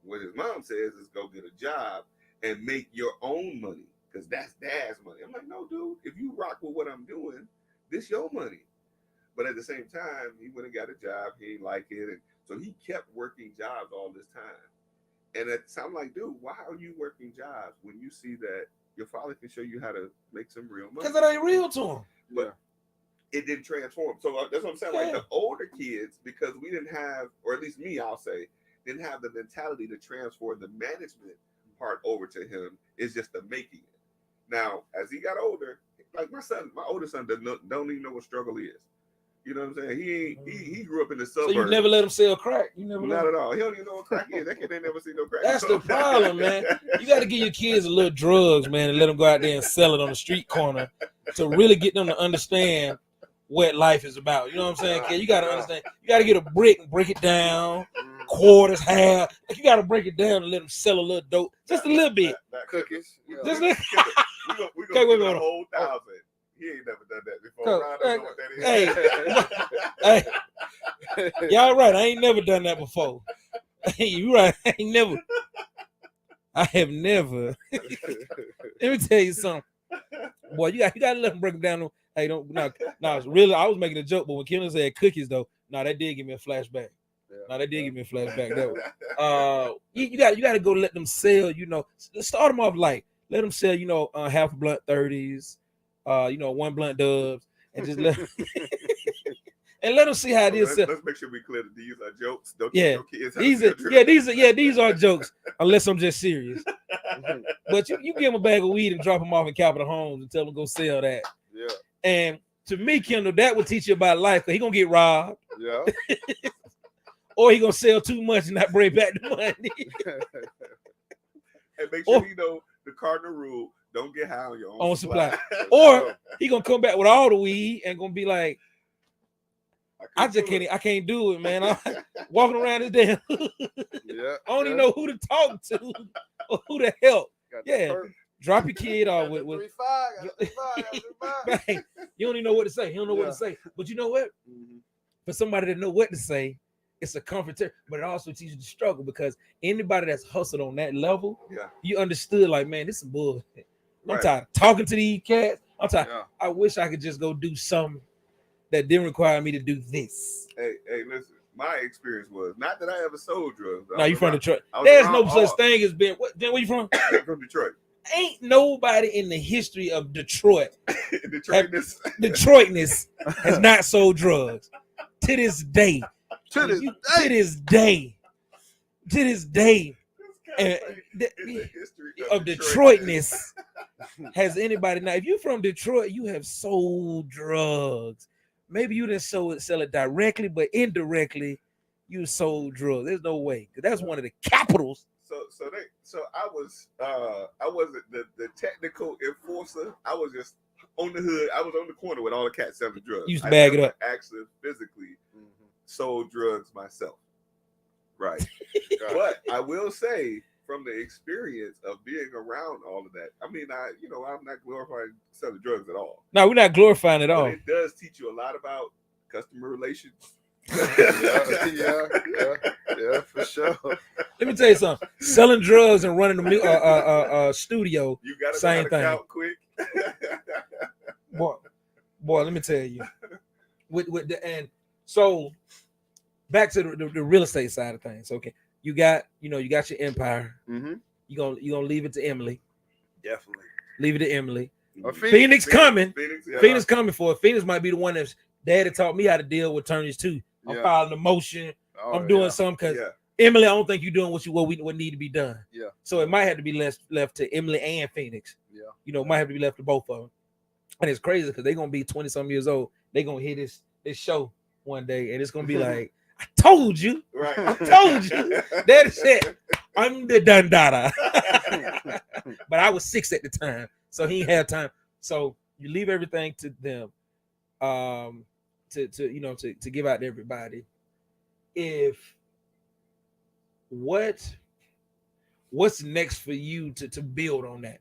[SPEAKER 2] what his mom says is go get a job and make your own money. Because that's Dad's money. I'm like, no, dude, if you rock with what I'm doing, this your money. But at the same time, he went and got a job. He didn't like it. And so he kept working jobs all this time. And I'm like, dude, why are you working jobs when you see that your father can show you how to make some real money?
[SPEAKER 1] Because it ain't real to him.
[SPEAKER 2] But it didn't transform. So that's what I'm saying. Like the older kids, because we didn't have, or at least me, I'll say, didn't have the mentality to transfer the management part over to him. It's just the making it. Now, as he got older, like my older son don't even know what struggle is. You know what I'm saying? He grew up in the suburbs.
[SPEAKER 1] So you never let him sell crack? You never
[SPEAKER 2] Not at all. He don't even know what crack is. That kid ain't never seen no crack.
[SPEAKER 1] That's the problem, man. You got to give your kids a little drugs, man, and let them go out there and sell it on the street corner to really get them to understand what life is about. You know what I'm saying, kid? You got to understand. You got to get a brick and break it down, quarters, half. Like you got to break it down and let them sell a little dope, just a little bit.
[SPEAKER 3] Cookies.
[SPEAKER 1] Just little.
[SPEAKER 2] We're going to get a whole 1,000. He ain't never done that before. I don't know what that is.
[SPEAKER 1] Hey, y'all right. I ain't never done that before. You right. I have never. Let me tell you something. Boy, you got to let them break them down. Hey, don't no. It's really. I was making a joke, but when Kendall said cookies, though, that did give me a flashback. That did give me a flashback. That you got to go let them sell. Start them off light. Let them sell. Half a blunt 30s. 1 blunt dubs, and just let and let them see how it is.
[SPEAKER 2] Let's make sure we clear that these are jokes. Don't
[SPEAKER 1] your kids these are jokes. Unless I'm just serious. But you give them a bag of weed and drop them off in Capitol Homes and tell them to go sell that.
[SPEAKER 3] Yeah. And
[SPEAKER 1] to me, Kendall, that would teach you about life. Cause he gonna get robbed.
[SPEAKER 3] Yeah.
[SPEAKER 1] Or he gonna sell too much and not bring back the money.
[SPEAKER 2] And make sure you know the cardinal rule. Don't get high on your own supply.
[SPEAKER 1] Or he gonna come back with all the weed and gonna be like, I can't do it, man. I'm walking around this damn. I don't even know who to talk to or who to help. Drop your kid off with 3-5. You don't even know what to say. He don't know what to say. But you know what? For somebody to know what to say, it's a comfort, but it also teaches you to struggle because anybody that's hustled on that level, you understood like, man, this is bullshit. I'm tired of talking to these cats. I'm tired. I wish I could just go do something that didn't require me to do this.
[SPEAKER 2] Hey, listen. My experience was not that I ever sold drugs.
[SPEAKER 1] No, you from Detroit. There's no such thing as being. Where you from?
[SPEAKER 2] From Detroit.
[SPEAKER 1] Ain't nobody in the history of Detroitness has not sold drugs to this day. To this day. Of Detroitness. Has anybody now? If you're from Detroit, you have sold drugs. Maybe you didn't sell it directly, but indirectly, you sold drugs. There's no way. That's one of the capitals.
[SPEAKER 2] So I wasn't the technical enforcer. I was just on the hood. I was on the corner with all the cats selling drugs.
[SPEAKER 1] You used to bag it up.
[SPEAKER 2] Actually, physically sold drugs myself. Right. But I will say, from the experience of being around all of that, I mean, I'm not glorifying selling drugs at all.
[SPEAKER 1] No, we're not glorifying it all.
[SPEAKER 2] But it does teach you a lot about customer relations.
[SPEAKER 3] yeah, for sure.
[SPEAKER 1] Let me tell you something. Selling drugs and running a studio,
[SPEAKER 2] you gotta
[SPEAKER 1] same thing.
[SPEAKER 2] Count quick.
[SPEAKER 1] boy, let me tell you. So back to the real estate side of things. Okay, you got your empire.
[SPEAKER 3] Mm-hmm.
[SPEAKER 1] You gonna leave it to Emily.
[SPEAKER 3] Definitely
[SPEAKER 1] leave it to Emily.
[SPEAKER 2] Phoenix
[SPEAKER 1] coming. Phoenix coming for it. Phoenix might be the one that's daddy taught me how to deal with attorneys too. I'm filing a motion. I'm doing something because Emily, I don't think you're doing what need to be done.
[SPEAKER 3] Yeah.
[SPEAKER 1] So it might have to be left to Emily and Phoenix.
[SPEAKER 3] Yeah.
[SPEAKER 1] It might have to be left to both of them. And it's crazy because they're gonna be 20-some years old. They're gonna hear this show one day, and it's gonna be like, I told you.
[SPEAKER 2] Right.
[SPEAKER 1] I told you. Daddy said, I'm the Dundada. But I was 6 at the time, so he ain't have time. So you leave everything to them, to give out to everybody. What's next for you to build on that?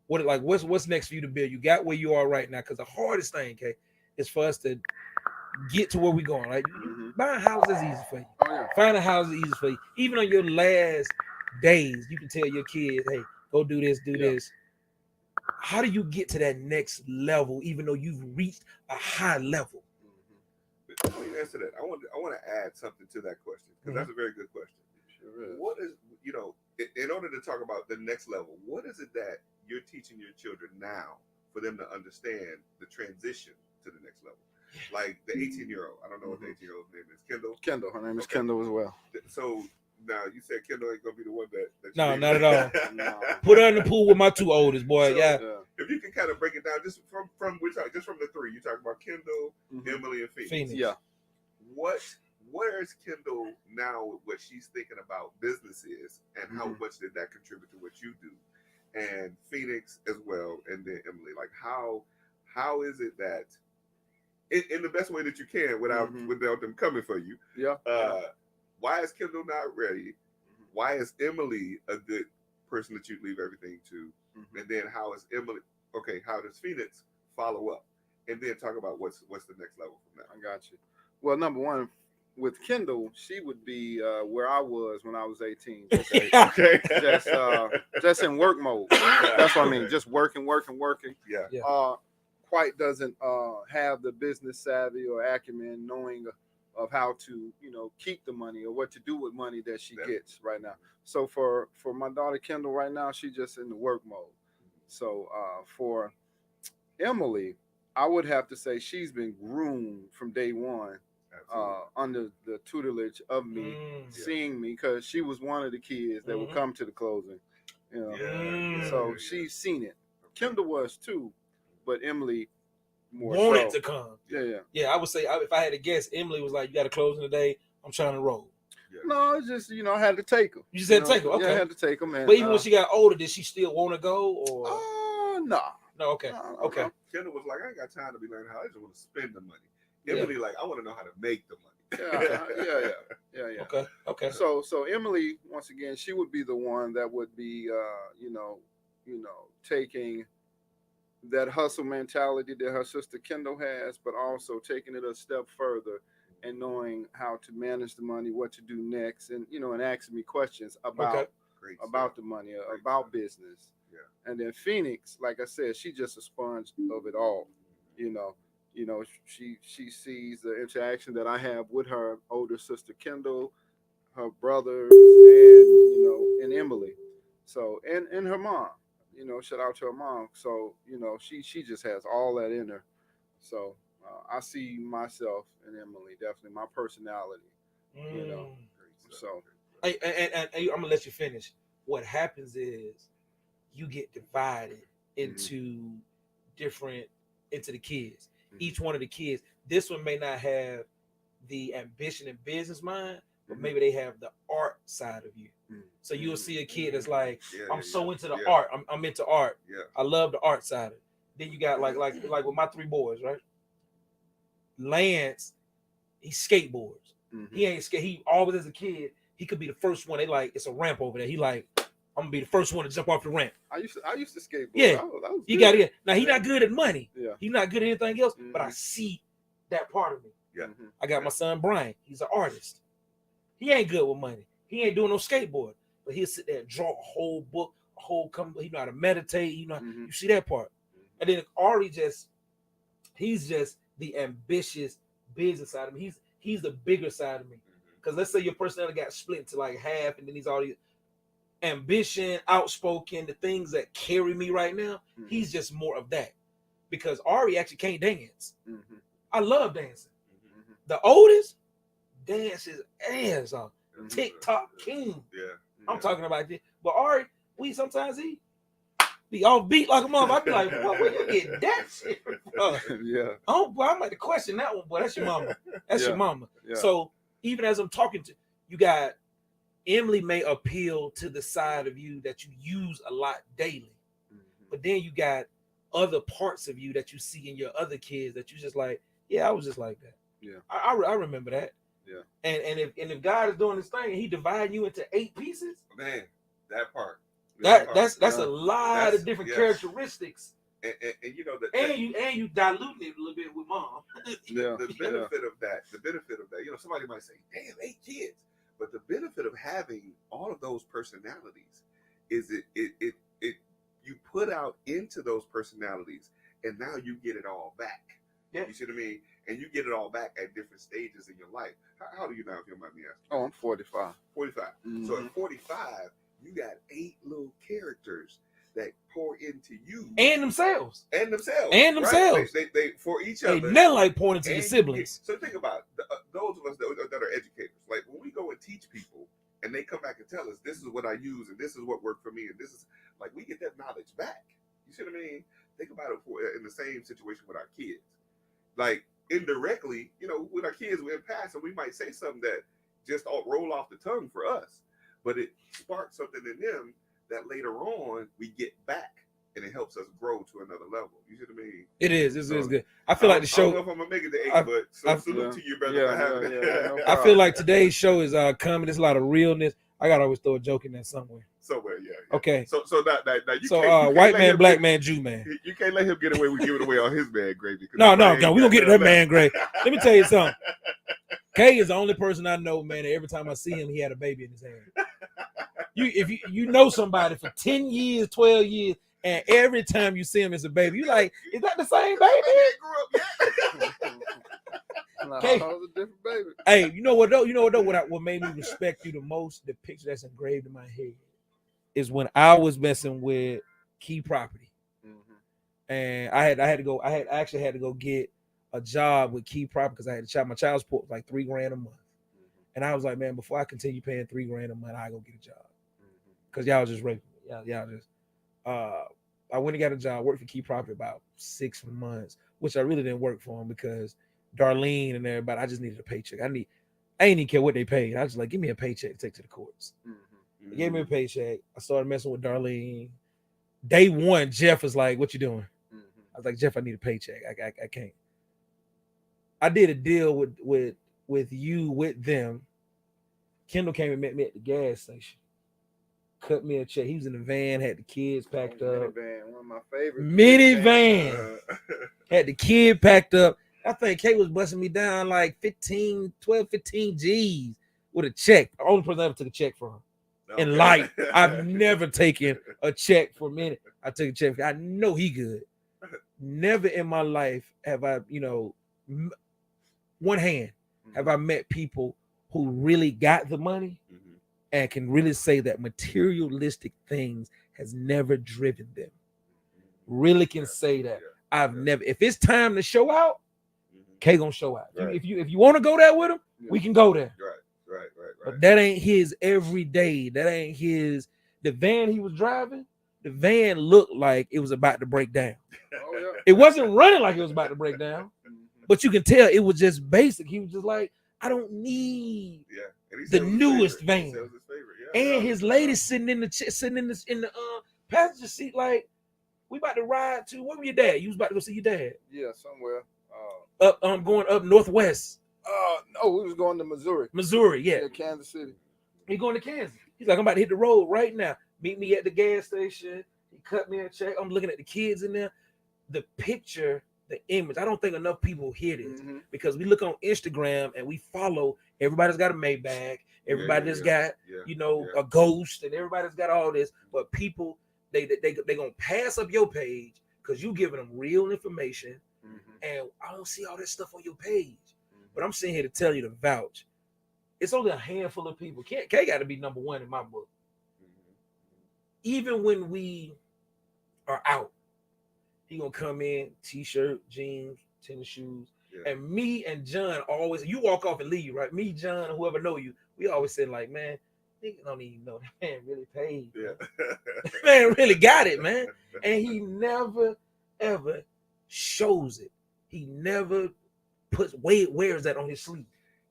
[SPEAKER 1] What's next for you to build? You got where you are right now, because the hardest thing, okay, is for us to get to where we're going. Right? Buying a house is easy for you. Finding a house is easy for you. Even on your last days, you can tell your kids, "Hey, go do this, do this." How do you get to that next level, even though you've reached a high level?
[SPEAKER 2] Let me answer that. I want to add something to that question, because that's a very good question. Sure is. What is, in order to talk about the next level, what is it that you're teaching your children now for them to understand the transition to the next level? Like the 18-year-old, I don't know what the 18-year-old's name is, Kendall.
[SPEAKER 3] Kendall, her name is Kendall as well.
[SPEAKER 2] So Now you said Kendall ain't gonna be the one that
[SPEAKER 1] no, not at all. No. Put her in the pool with my two oldest, boy.
[SPEAKER 2] So,
[SPEAKER 1] yeah.
[SPEAKER 2] If you can kind of break it down, just from the three, you talking about Kendall, Emily, and Phoenix.
[SPEAKER 3] Yeah.
[SPEAKER 2] Where is Kendall now with what she's thinking about businesses, and how much did that contribute to what you do? And Phoenix as well, and then Emily. Like how is it that in the best way that you can without them coming for you?
[SPEAKER 3] Yeah.
[SPEAKER 2] Why is Kendall not ready? Why is Emily a good person that you leave everything to? And then how is Emily? Okay, how does Phoenix follow up? And then talk about what's the next level from that.
[SPEAKER 3] I got you. Well, number one, with Kendall, she would be where I was when I was 18. Okay.
[SPEAKER 2] Okay.
[SPEAKER 3] Just in work mode. That's what I mean. Just working.
[SPEAKER 2] Yeah.
[SPEAKER 3] Quite doesn't have the business savvy or acumen, knowing of how to, keep the money or what to do with money that she gets right now. So for my daughter Kendall right now, she's just in the work mode. So for Emily, I would have to say she's been groomed from day one. Under the tutelage of me, seeing me, because she was one of the kids that would come to the closing. So she's seen it. Kendall was too, but Emily more
[SPEAKER 1] wanted
[SPEAKER 3] so.
[SPEAKER 1] to come.
[SPEAKER 3] Yeah.
[SPEAKER 1] I would say if I had to guess, Emily was like, "You got to close in today. I'm trying to roll."
[SPEAKER 2] Yeah.
[SPEAKER 3] No, it's just I had to take them.
[SPEAKER 1] You just had to take them. Okay.
[SPEAKER 3] Yeah, I had to take them.
[SPEAKER 1] But even when she got older, did she still want to go? Or
[SPEAKER 3] no.
[SPEAKER 1] No. Okay. Okay.
[SPEAKER 2] Kendall was like, "I ain't got time to be learning how. I just want to spend the money." Emily like, "I want to know how to make the money."
[SPEAKER 3] Yeah.
[SPEAKER 1] Okay.
[SPEAKER 3] So Emily, once again, she would be the one that would be, taking that hustle mentality that her sister Kendall has, but also taking it a step further and knowing how to manage the money, what to do next, and and asking me questions about the money, about business. Yeah. And then Phoenix, like I said, she's just a sponge of it all. She sees the interaction that I have with her older sister Kendall, her brothers, and Emily. So and her mom. Shout out to her mom. So she just has all that in her. So I see myself in Emily, definitely my personality. So
[SPEAKER 1] and I'm gonna let you finish. What happens is you get divided into into the kids. Each one of the kids. This one may not have the ambition and business mind, but maybe they have the art side of you. So you'll see a kid that's like, I'm so into the art. I'm into art.
[SPEAKER 2] Yeah.
[SPEAKER 1] I love the art side of it. Then you got like with my three boys, right? Lance, he skateboards. He ain't skate. He always as a kid, he could be the first one. They like, it's a ramp over there. He like, I'm gonna be the first one to jump off the ramp.
[SPEAKER 3] I used to skateboard.
[SPEAKER 1] Yeah, you got it. Now he's not good at money.
[SPEAKER 3] Yeah,
[SPEAKER 1] he's not good at anything else. But I see that part of me.
[SPEAKER 2] Yeah,
[SPEAKER 1] I got my son Brian. He's an artist. He ain't good with money. He ain't doing no skateboard. But he'll sit there and draw a whole book, he know how to meditate. You see that part. And then Ari he's just the ambitious business side of me. He's the bigger side of me. Because let's say your personality got split into like half, and then he's already ambition, outspoken, the things that carry me right now. He's just more of that. Because Ari actually can't dance. I love dancing. The oldest dances ass off. TikTok king.
[SPEAKER 2] Yeah.
[SPEAKER 1] I'm talking about this. But Ari, sometimes he be off beat like a mom. I be like, where you get that shit from?
[SPEAKER 3] Yeah.
[SPEAKER 1] Oh, boy, I might have question that one, boy. That's your mama. That's your mama.
[SPEAKER 3] Yeah.
[SPEAKER 1] So even as I'm talking to you, got Emily may appeal to the side of you that you use a lot daily, but then you got other parts of you that you see in your other kids that you just like, I was just like that.
[SPEAKER 3] Yeah,
[SPEAKER 1] I remember that.
[SPEAKER 3] Yeah,
[SPEAKER 1] and if God is doing this thing and He dividing you into 8 pieces,
[SPEAKER 2] man, that part.
[SPEAKER 1] That's a lot of different characteristics.
[SPEAKER 2] And
[SPEAKER 1] you diluting it a little bit with mom.
[SPEAKER 2] The benefit of that, somebody might say, damn, 8 kids. But the benefit of having all of those personalities is it you put out into those personalities, and now you get it all back. Yeah. You see what I mean? And you get it all back at different stages in your life. How old are you now, if you don't mind me asking?
[SPEAKER 3] Oh, I'm 45.
[SPEAKER 2] 45. So at 45, you got 8 little characters that pour into you
[SPEAKER 1] and themselves.
[SPEAKER 2] Right? They for each other.
[SPEAKER 1] They never like pointing to your siblings.
[SPEAKER 2] So think about those of us that are educators. Like when we go and teach people, and they come back and tell us this is what I use and this is what worked for me, and this is like we get that knowledge back. You see what I mean? Think about it in the same situation with our kids. Like indirectly, you know, with our kids, we're in passing, we might say something that just roll off the tongue for us, but it sparks something in them that later on we get back, and it helps us grow to another level. You see what I mean?
[SPEAKER 1] It is. It's good. I feel like the show.
[SPEAKER 2] I don't know if I'm gonna make it to 8, but salute to you, brother.
[SPEAKER 3] No
[SPEAKER 1] I feel like today's show is coming. There's a lot of realness. I gotta always throw a joke in there somewhere.
[SPEAKER 2] Somewhere, yeah.
[SPEAKER 1] Okay.
[SPEAKER 2] So now you
[SPEAKER 1] so
[SPEAKER 2] can't,
[SPEAKER 1] white man, black man, Jew man.
[SPEAKER 2] You can't let him get away with giving away on his man grave.
[SPEAKER 1] No. We gonna get to that man grave. Let me tell you something. K is the only person I know, man, that every time I see him, he had a baby in his hand. If you know somebody for 10 years, 12 years, and every time you see him as a baby, you like, is that the same baby?
[SPEAKER 3] Okay. No, a different baby.
[SPEAKER 1] Hey, you know what though? What made me respect you the most? The picture that's engraved in my head is when I was messing with Key Property, and I actually had to go get a job with Key Property because I had to charge my child support like $3,000 a month, and I was like, man, before I continue paying $3,000 a month, I go get a job because y'all just raping me. Y'all just. I went and got a job, worked for Key Property about 6 months, which I really didn't work for them because Darlene and everybody, I just needed a paycheck. I ain't even care what they paid. I was just like, give me a paycheck to take to the courts. They gave me a paycheck. I started messing with Darlene. Day one, Jeff was like, what you doing? I was like, Jeff, I need a paycheck. I can't. I did a deal with you, with them. Kendall came and met me at the gas station. Cut me a check. He was in the van, had the kids packed up.
[SPEAKER 3] Minivan, one of my favorites.
[SPEAKER 1] Minivan. Had the kid packed up. I think Kate was busting me down like 15 G's with a check. The only person I ever took a check from in life. I've never taken a check for a minute. I took a check. I know he good. Never in my life have I, one hand, have I met people who really got the money and can really say that materialistic things has never driven them. Really can say that. I've never. If it's time to show out, K gonna show out. Right. If you want to go there with him, we can go there.
[SPEAKER 2] Right.
[SPEAKER 1] But that ain't his every day. That ain't his. The van he was driving, the van looked like it was about to break down.
[SPEAKER 3] Oh, yeah.
[SPEAKER 1] It wasn't running like it was about to break down, but you can tell it was just basic. He was just like, I don't need the newest van. And his lady sitting in the passenger seat, like, we about to ride to, where were your dad? You was about to go see your dad?
[SPEAKER 3] Yeah, somewhere.
[SPEAKER 1] Going up northwest.
[SPEAKER 3] No, we was going to Missouri.
[SPEAKER 1] Missouri, yeah.
[SPEAKER 3] Kansas City.
[SPEAKER 1] He going to Kansas. He's like, I'm about to hit the road right now. Meet me at the gas station. He cut me a check. I'm looking at the kids in there. The picture, the image. I don't think enough people hear this because we look on Instagram and we follow. Everybody's got a Maybach. Everybody's got, a Ghost, and everybody's got all this. But people, they gonna pass up your page because you giving them real information. And I don't see all that stuff on your page. But I'm sitting here to tell you to vouch. It's only a handful of people. K got to be number one in my book. Even when we are out, he gonna come in, t-shirt, jeans, tennis shoes. And me and John always, you walk off and leave, right? Me, John, and whoever know you, we always say like, man, niggas don't even know that man really paid. Man really got it, man. And he never, ever shows it. He never wears that on his sleeve.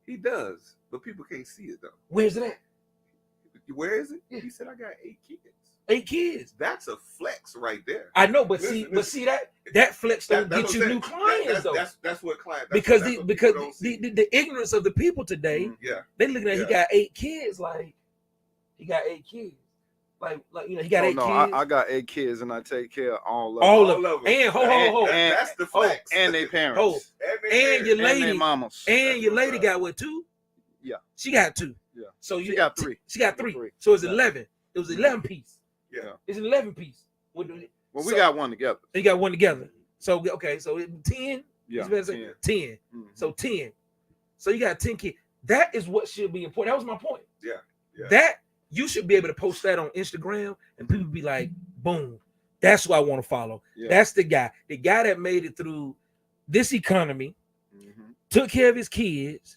[SPEAKER 2] He does, but people can't see it though.
[SPEAKER 1] Where's it at?
[SPEAKER 2] Where is it? He said, I got 8 kids.
[SPEAKER 1] 8 kids.
[SPEAKER 2] That's a flex right there.
[SPEAKER 1] I know, but see that flex don't get you new clients though.
[SPEAKER 2] That's what clients.
[SPEAKER 1] Because the ignorance of the people today, they looking at he got 8 kids, like he got 8 kids. Like he got 8 kids.
[SPEAKER 3] I got 8 kids and I take care of all
[SPEAKER 1] of them. And hold.
[SPEAKER 2] That's the flex.
[SPEAKER 3] And their parents.
[SPEAKER 1] And your lady.
[SPEAKER 3] And their mamas.
[SPEAKER 1] And your lady got what, 2?
[SPEAKER 3] Yeah.
[SPEAKER 1] She got 2.
[SPEAKER 3] Yeah.
[SPEAKER 1] So
[SPEAKER 3] she got 3.
[SPEAKER 1] She got 3. So it's 11. It was 11 piece.
[SPEAKER 2] Yeah.
[SPEAKER 1] It's an 11 piece.
[SPEAKER 3] Well, we got one together.
[SPEAKER 1] You got one together. So okay, so 10.
[SPEAKER 3] Yeah.
[SPEAKER 1] 10. So 10. So you got 10 kids. That is what should be important. That was my point.
[SPEAKER 2] Yeah.
[SPEAKER 1] That you should be able to post that on Instagram and people be like, boom, that's who I want to follow. Yeah. That's the guy that made it through this economy, took care of his kids,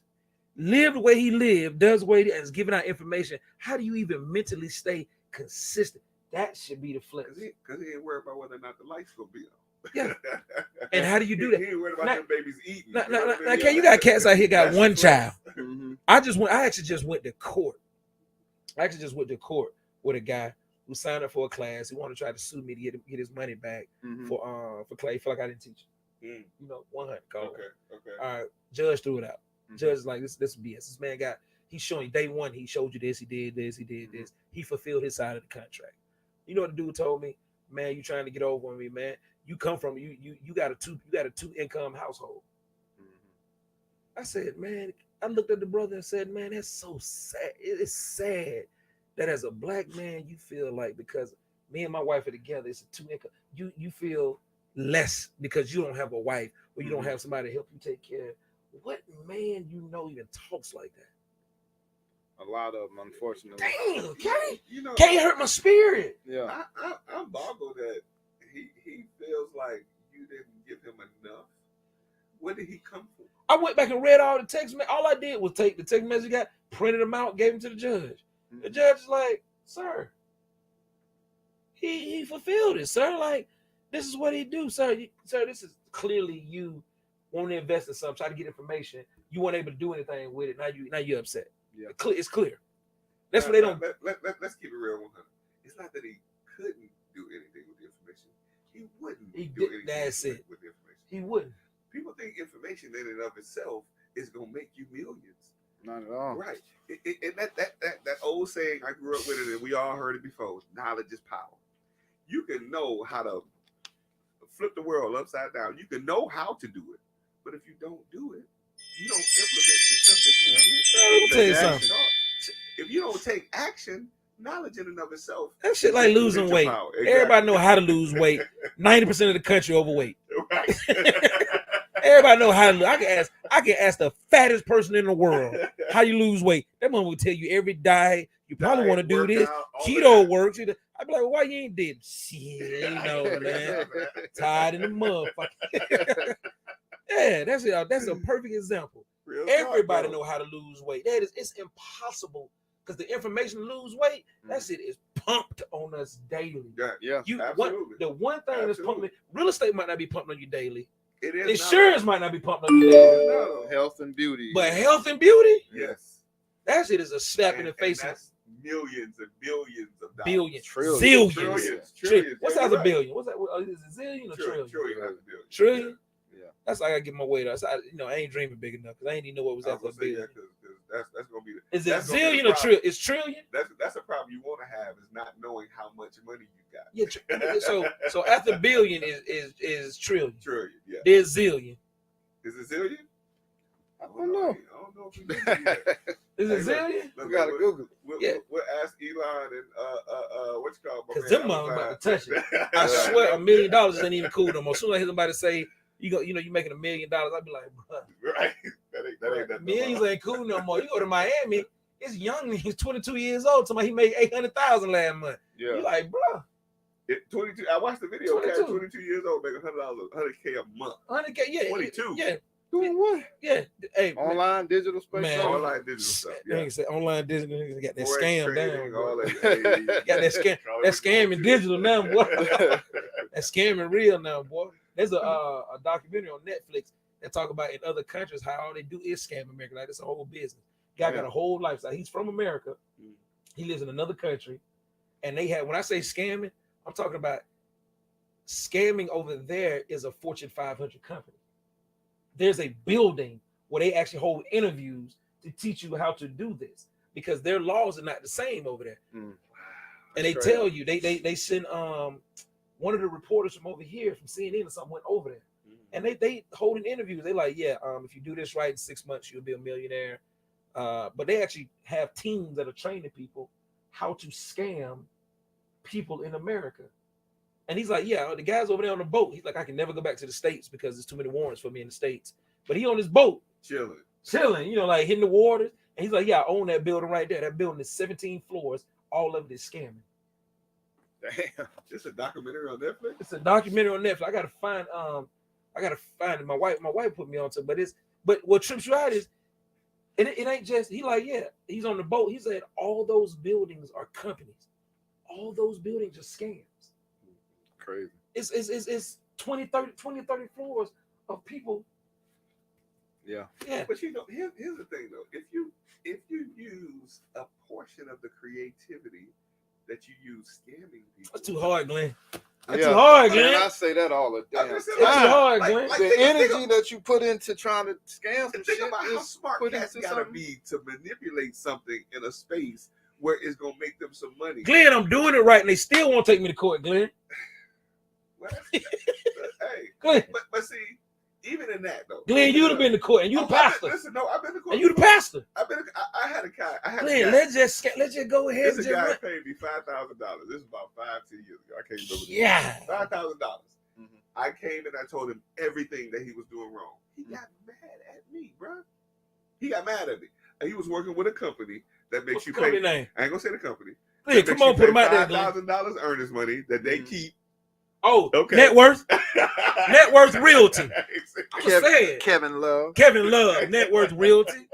[SPEAKER 1] live the way he lived, does the way he is giving out information, how do you even mentally stay consistent? That should be the flex.
[SPEAKER 2] Because he ain't worried about whether or not the lights will be on.
[SPEAKER 1] Yeah. And how do you do that?
[SPEAKER 2] He ain't worried about them babies eating.
[SPEAKER 1] Now, you got cats out here got one child. I actually just went to court. With a guy who signed up for a class. He wanted to try to sue me to get his money back for clay. He felt like I didn't teach him. 100. Okay. All right. Judge threw it out. Judge is like, this BS. This man he's showing you day one, he showed you this, he did this, he did this. He fulfilled his side of the contract. You know what the dude told me? Man, you trying to get over on me, man. You come from you got a two income household. I said, man, I looked at the brother and said, man, that's so sad. It's sad that as a black man, you feel like because me and my wife are together, it's a two income. You feel less because you don't have a wife or you don't have somebody to help you take care of. What man even talks like that?
[SPEAKER 3] A lot of them, unfortunately.
[SPEAKER 1] Damn, can't hurt my spirit.
[SPEAKER 2] Yeah, I'm boggled that he feels like you didn't give him enough. Where did he come from?
[SPEAKER 1] I went back and read all the text. All I did was take the text message he got, printed them out, gave them to the judge. The judge is like, sir, he fulfilled it, sir. Like, this is what he do, sir. Sir, this is clearly you want to invest in something, try to get information. You weren't able to do anything with it. Now you're upset. Yeah, it's clear. That's what they don't.
[SPEAKER 2] Let's keep it real 100. It's not that he couldn't do anything with the information. He wouldn't do anything with the information.
[SPEAKER 1] He wouldn't.
[SPEAKER 2] People think information in and of itself is gonna make you millions.
[SPEAKER 3] Not at all.
[SPEAKER 2] Right. And that old saying, I grew up with it, and we all heard it before. Knowledge is power. You can know how to flip the world upside down. You can know how to do it, but if you don't do it, you don't implement the stuff that you
[SPEAKER 1] do. Let me tell you something.
[SPEAKER 2] If you don't take action, knowledge in and of itself.
[SPEAKER 1] That shit like losing weight. Exactly. Everybody know how to lose weight. 90% of the country overweight. Right. Everybody know how to lose. I can ask the fattest person in the world how you lose weight. That one will tell you every diet. You probably want to do this. Keto works. I'd be like, well, why you ain't did shit? Man. Tired in the motherfucker. Yeah, that's it. That's a perfect example. Everybody know how to lose weight. It's impossible because the information to lose weight, that shit is pumped on us daily.
[SPEAKER 2] Yeah.
[SPEAKER 1] The one thing that's pumping, real estate might not be pumped on you daily.
[SPEAKER 2] It is.
[SPEAKER 1] Insurance might not be pumped on you daily.
[SPEAKER 2] No.
[SPEAKER 3] Health and beauty.
[SPEAKER 1] But health and beauty,
[SPEAKER 2] yes.
[SPEAKER 1] That shit is a slap in the face.
[SPEAKER 2] That's millions and billions of dollars.
[SPEAKER 1] Billions.
[SPEAKER 2] Trillions.
[SPEAKER 1] What's that a billion? What's that? Is it zillion or trillion? Trillion? Yeah. That's like I get my weight up. I ain't dreaming big enough because I ain't even know what was after a billion. That's gonna be. Is it zillion or trillion? It's trillion.
[SPEAKER 2] That's a problem you want to have is not knowing how much money you got.
[SPEAKER 1] Yeah. So after billion is trillion.
[SPEAKER 2] Trillion. Yeah.
[SPEAKER 1] There's zillion.
[SPEAKER 2] Is it zillion?
[SPEAKER 3] I don't know.
[SPEAKER 2] If you know
[SPEAKER 1] is it zillion?
[SPEAKER 3] We gotta Google.
[SPEAKER 2] We'll ask Elon and what you call
[SPEAKER 1] because them mom about to touch it. I swear $1 million ain't even cool no more. As soon as I hear somebody say you making $1 million, I'd be like, bro.
[SPEAKER 2] Right. That ain't that.
[SPEAKER 1] Millions ain't cool no more. You go to Miami, it's young. He's 22 years old. Somebody he made $800,000 last month. Yeah. You like, bro.
[SPEAKER 2] 22. I watched the video. 22 years old, making $100, $100K a month.
[SPEAKER 1] 100K, yeah.
[SPEAKER 2] 22.
[SPEAKER 1] Yeah.
[SPEAKER 3] Doing what?
[SPEAKER 1] Yeah. Hey,
[SPEAKER 3] online digital space.
[SPEAKER 1] Man,
[SPEAKER 2] online digital stuff. Yeah.
[SPEAKER 1] Say online digital. Got that scam down.
[SPEAKER 2] All that.
[SPEAKER 1] Got that scam. That scamming digital now, boy. That scamming real now, boy. There's a documentary on Netflix that talk about in other countries how all they do is scam America. Like it's a whole business. Guy got a whole lifestyle. He's from America. He lives in another country, and they have. When I say scamming, I'm talking about scamming over there is a Fortune 500 company. There's a building where they actually hold interviews to teach you how to do this because their laws are not the same over there. And they tell you they send one of the reporters from over here from CNN or something went over there. And they holding interviews. They like, if you do this right in 6 months, you'll be a millionaire. But they actually have teams that are training people how to scam people in America. And he's like, the guy's over there on the boat. He's like, I can never go back to the States because there's too many warrants for me in the States. But he on his boat. Chilling, like hitting the waters. And he's like, I own that building right there. That building is 17 floors. All of it is scamming.
[SPEAKER 2] Damn. It's a documentary on Netflix?
[SPEAKER 1] It's a documentary on Netflix. I gotta find it. My wife put me onto it. But what trips you out is And it ain't just, he like, yeah, he's on the boat. He said all those buildings are companies. All those buildings are scams.
[SPEAKER 3] Crazy.
[SPEAKER 1] It's 20, 30 floors of people.
[SPEAKER 3] Yeah.
[SPEAKER 2] But here's the thing though. If you use a portion of the creativity that you use scamming people.
[SPEAKER 1] That's too hard, Glenn. That's too hard, Glenn.
[SPEAKER 3] And I say that all the damn time.
[SPEAKER 1] That's too hard, Glenn.
[SPEAKER 3] The energy that you put into trying to scam some
[SPEAKER 2] think
[SPEAKER 3] shit
[SPEAKER 2] about how smart cats gotta be to manipulate something in a space where it's gonna make them some money.
[SPEAKER 1] Glenn, I'm doing it right, and they still won't take me to court, Glenn.
[SPEAKER 2] Well, hey,
[SPEAKER 1] Glenn.
[SPEAKER 2] But see, even in that though,
[SPEAKER 1] Glenn, you'd have been to court, and you the pastor.
[SPEAKER 2] I've been to court.
[SPEAKER 1] And you the pastor.
[SPEAKER 2] I had a guy.
[SPEAKER 1] Glenn, let's just go ahead.
[SPEAKER 2] This guy paid me $5,000. This is about 5-10 years ago. I can't remember.
[SPEAKER 1] Yeah.
[SPEAKER 2] $5,000. I came and I told him everything that he was doing wrong. He got mad at me, bro. He got mad at me. And he was working with a company that makes you pay.
[SPEAKER 1] Name?
[SPEAKER 2] I ain't gonna say the company.
[SPEAKER 1] Glenn, come on, put him out there.
[SPEAKER 2] $5,000 earnest money that they keep.
[SPEAKER 1] Oh,
[SPEAKER 2] okay.
[SPEAKER 1] Net Worth. Net Worth Realty.
[SPEAKER 3] Kevin Love.
[SPEAKER 1] Kevin Love. Net Worth Realty.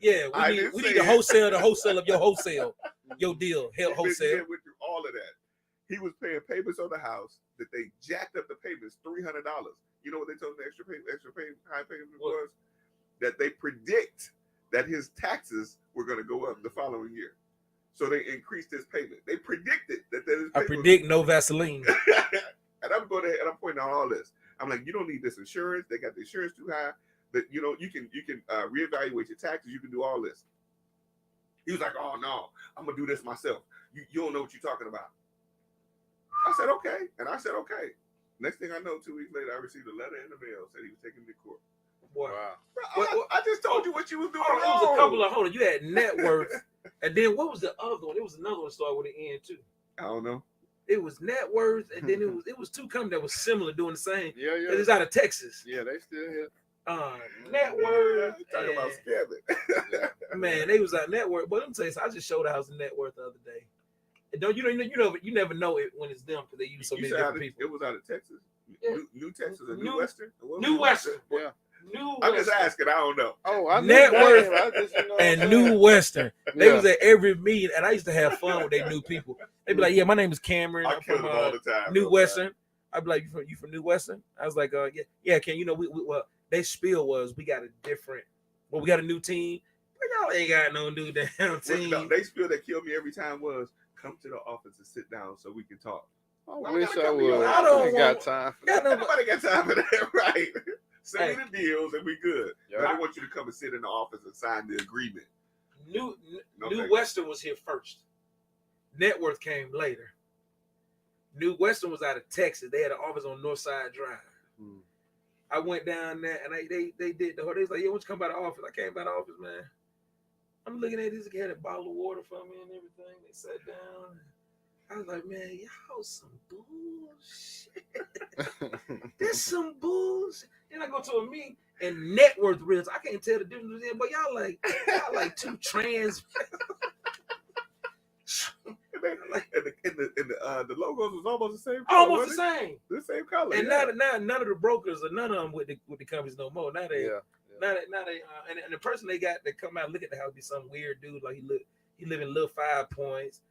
[SPEAKER 1] Yeah, we need the wholesale of your wholesale, your deal, wholesale.
[SPEAKER 2] Went through all of that. He was paying payments on the house that they jacked up the payments $300. You know what they told him the high payment was? That they predict that his taxes were going to go up the following year. So they increased his payment. They predicted that
[SPEAKER 1] I predict no Vaseline.
[SPEAKER 2] And I'm going ahead and I'm pointing out all this. I'm like, you don't need this insurance. They got the insurance too high. That you can reevaluate your taxes. You can do all this. He was like, oh no, I'm gonna do this myself. You don't know what you're talking about. I said okay, and I said okay. Next thing I know, 2 weeks later, I received a letter in the mail said he was taking me to court.
[SPEAKER 1] Wow.
[SPEAKER 2] Bro, I just told you what you was doing wrong.
[SPEAKER 1] It was a couple of, hold on, you had Net Worth, and then what was the other one? It was another one started with an N too.
[SPEAKER 2] I don't know.
[SPEAKER 1] It was Net Worth, and then it was two companies that was similar doing the same.
[SPEAKER 3] Yeah.
[SPEAKER 1] It's out of Texas.
[SPEAKER 3] Yeah, they still here.
[SPEAKER 1] Net Worth.
[SPEAKER 2] Talking about scamming.
[SPEAKER 1] Man, they was out Net Worth. But let me tell you, I just showed a house in Net Worth the other day. And you never know it when it's them because they use so many different people.
[SPEAKER 2] It was out of Texas.
[SPEAKER 1] Yeah.
[SPEAKER 2] New Texas or New Western?
[SPEAKER 1] New Western.
[SPEAKER 3] Yeah.
[SPEAKER 2] I'm just asking. I don't know.
[SPEAKER 3] Oh, I
[SPEAKER 1] Net Worth
[SPEAKER 3] and
[SPEAKER 1] New Western. They was at every meeting, and I used to have fun with their new people. They'd be like, "Yeah, my name is Cameron. I'm from
[SPEAKER 2] all the time,
[SPEAKER 1] New Western." I'd be like, "You from New Western?" I was like, yeah, Ken. Well, their spiel was we got a new team. But y'all ain't got no new damn team.
[SPEAKER 2] No, they spiel that killed me every time was come to the office and sit down so we can talk.
[SPEAKER 3] I wish I would.
[SPEAKER 1] I don't
[SPEAKER 3] got time for that.
[SPEAKER 2] Nobody got time for that, right? Send me
[SPEAKER 1] Hey.
[SPEAKER 2] the deals and we good.
[SPEAKER 3] Yeah.
[SPEAKER 2] But I want you to come and sit in the office and sign the agreement.
[SPEAKER 1] New Western was here first. Net Worth came later. New Western was out of Texas. They had an office on Northside Drive. I went down there and they did the whole. They was like, "Yeah, why don't you come by the office?" I came by the office, man. I'm looking at this. He had a bottle of water for me and everything. They sat down. I was like, "Man, y'all some bullshit. This some bullshit." Then I go to a meeting and Net Worth Reels. I can't tell the difference between them, but y'all like two trans.
[SPEAKER 2] And the logos was almost the same.
[SPEAKER 1] Almost the same.
[SPEAKER 2] The same color.
[SPEAKER 1] And now none of the brokers or none of them with the companies no more. Now they and the person they got that come out and look at the house be some weird dude like he live in little 5 Points,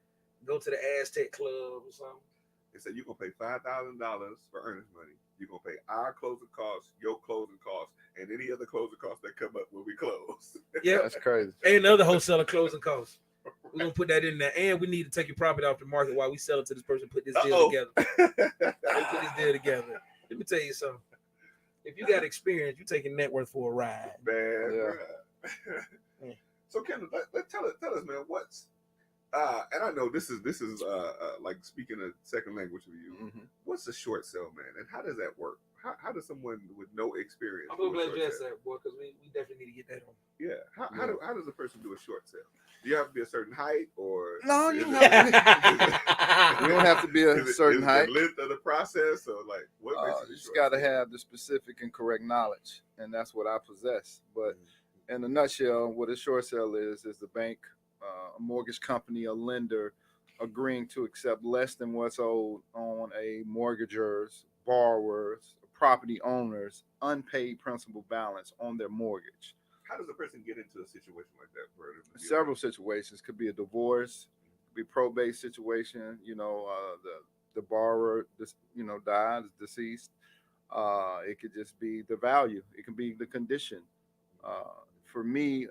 [SPEAKER 1] go to the Aztec Club or something.
[SPEAKER 2] They said you're gonna pay $5,000 for earnest money. You're gonna pay our closing costs, your closing costs, and any other closing costs that come up when we close.
[SPEAKER 1] Yeah,
[SPEAKER 3] that's crazy.
[SPEAKER 1] And the other wholesaler closing costs. We're gonna put that in there, and we need to take your property off the market while we sell it to this person. Put this deal together. Put this deal together. Let me tell you something. If you got experience, you're taking Net Worth for a ride,
[SPEAKER 2] man. Yeah. So Kendall, tell us, man, what's and I know this is like speaking a second language for you. Mm-hmm. What's a short sale, man, and how does that work? How does someone with no experience?
[SPEAKER 1] I'm glad you asked that, boy, because we definitely need to get that on.
[SPEAKER 2] Yeah. How does a person do a short sale? Do you have to be a certain height or
[SPEAKER 3] no? You don't have to be a certain height.
[SPEAKER 2] The length of the process, or like what makes it?
[SPEAKER 3] You just got to have the specific and correct knowledge, and that's what I possess. But in a nutshell, what a short sale is the bank, a mortgage company, a lender agreeing to accept less than what's owed on a mortgager's, borrower's, property owner's unpaid principal balance on their mortgage.
[SPEAKER 2] how does a person get into a situation like that?
[SPEAKER 3] Several situations. Could be a divorce, could be probate situation. The borrower, died, is deceased. It could just be the value. It can be the condition. For me,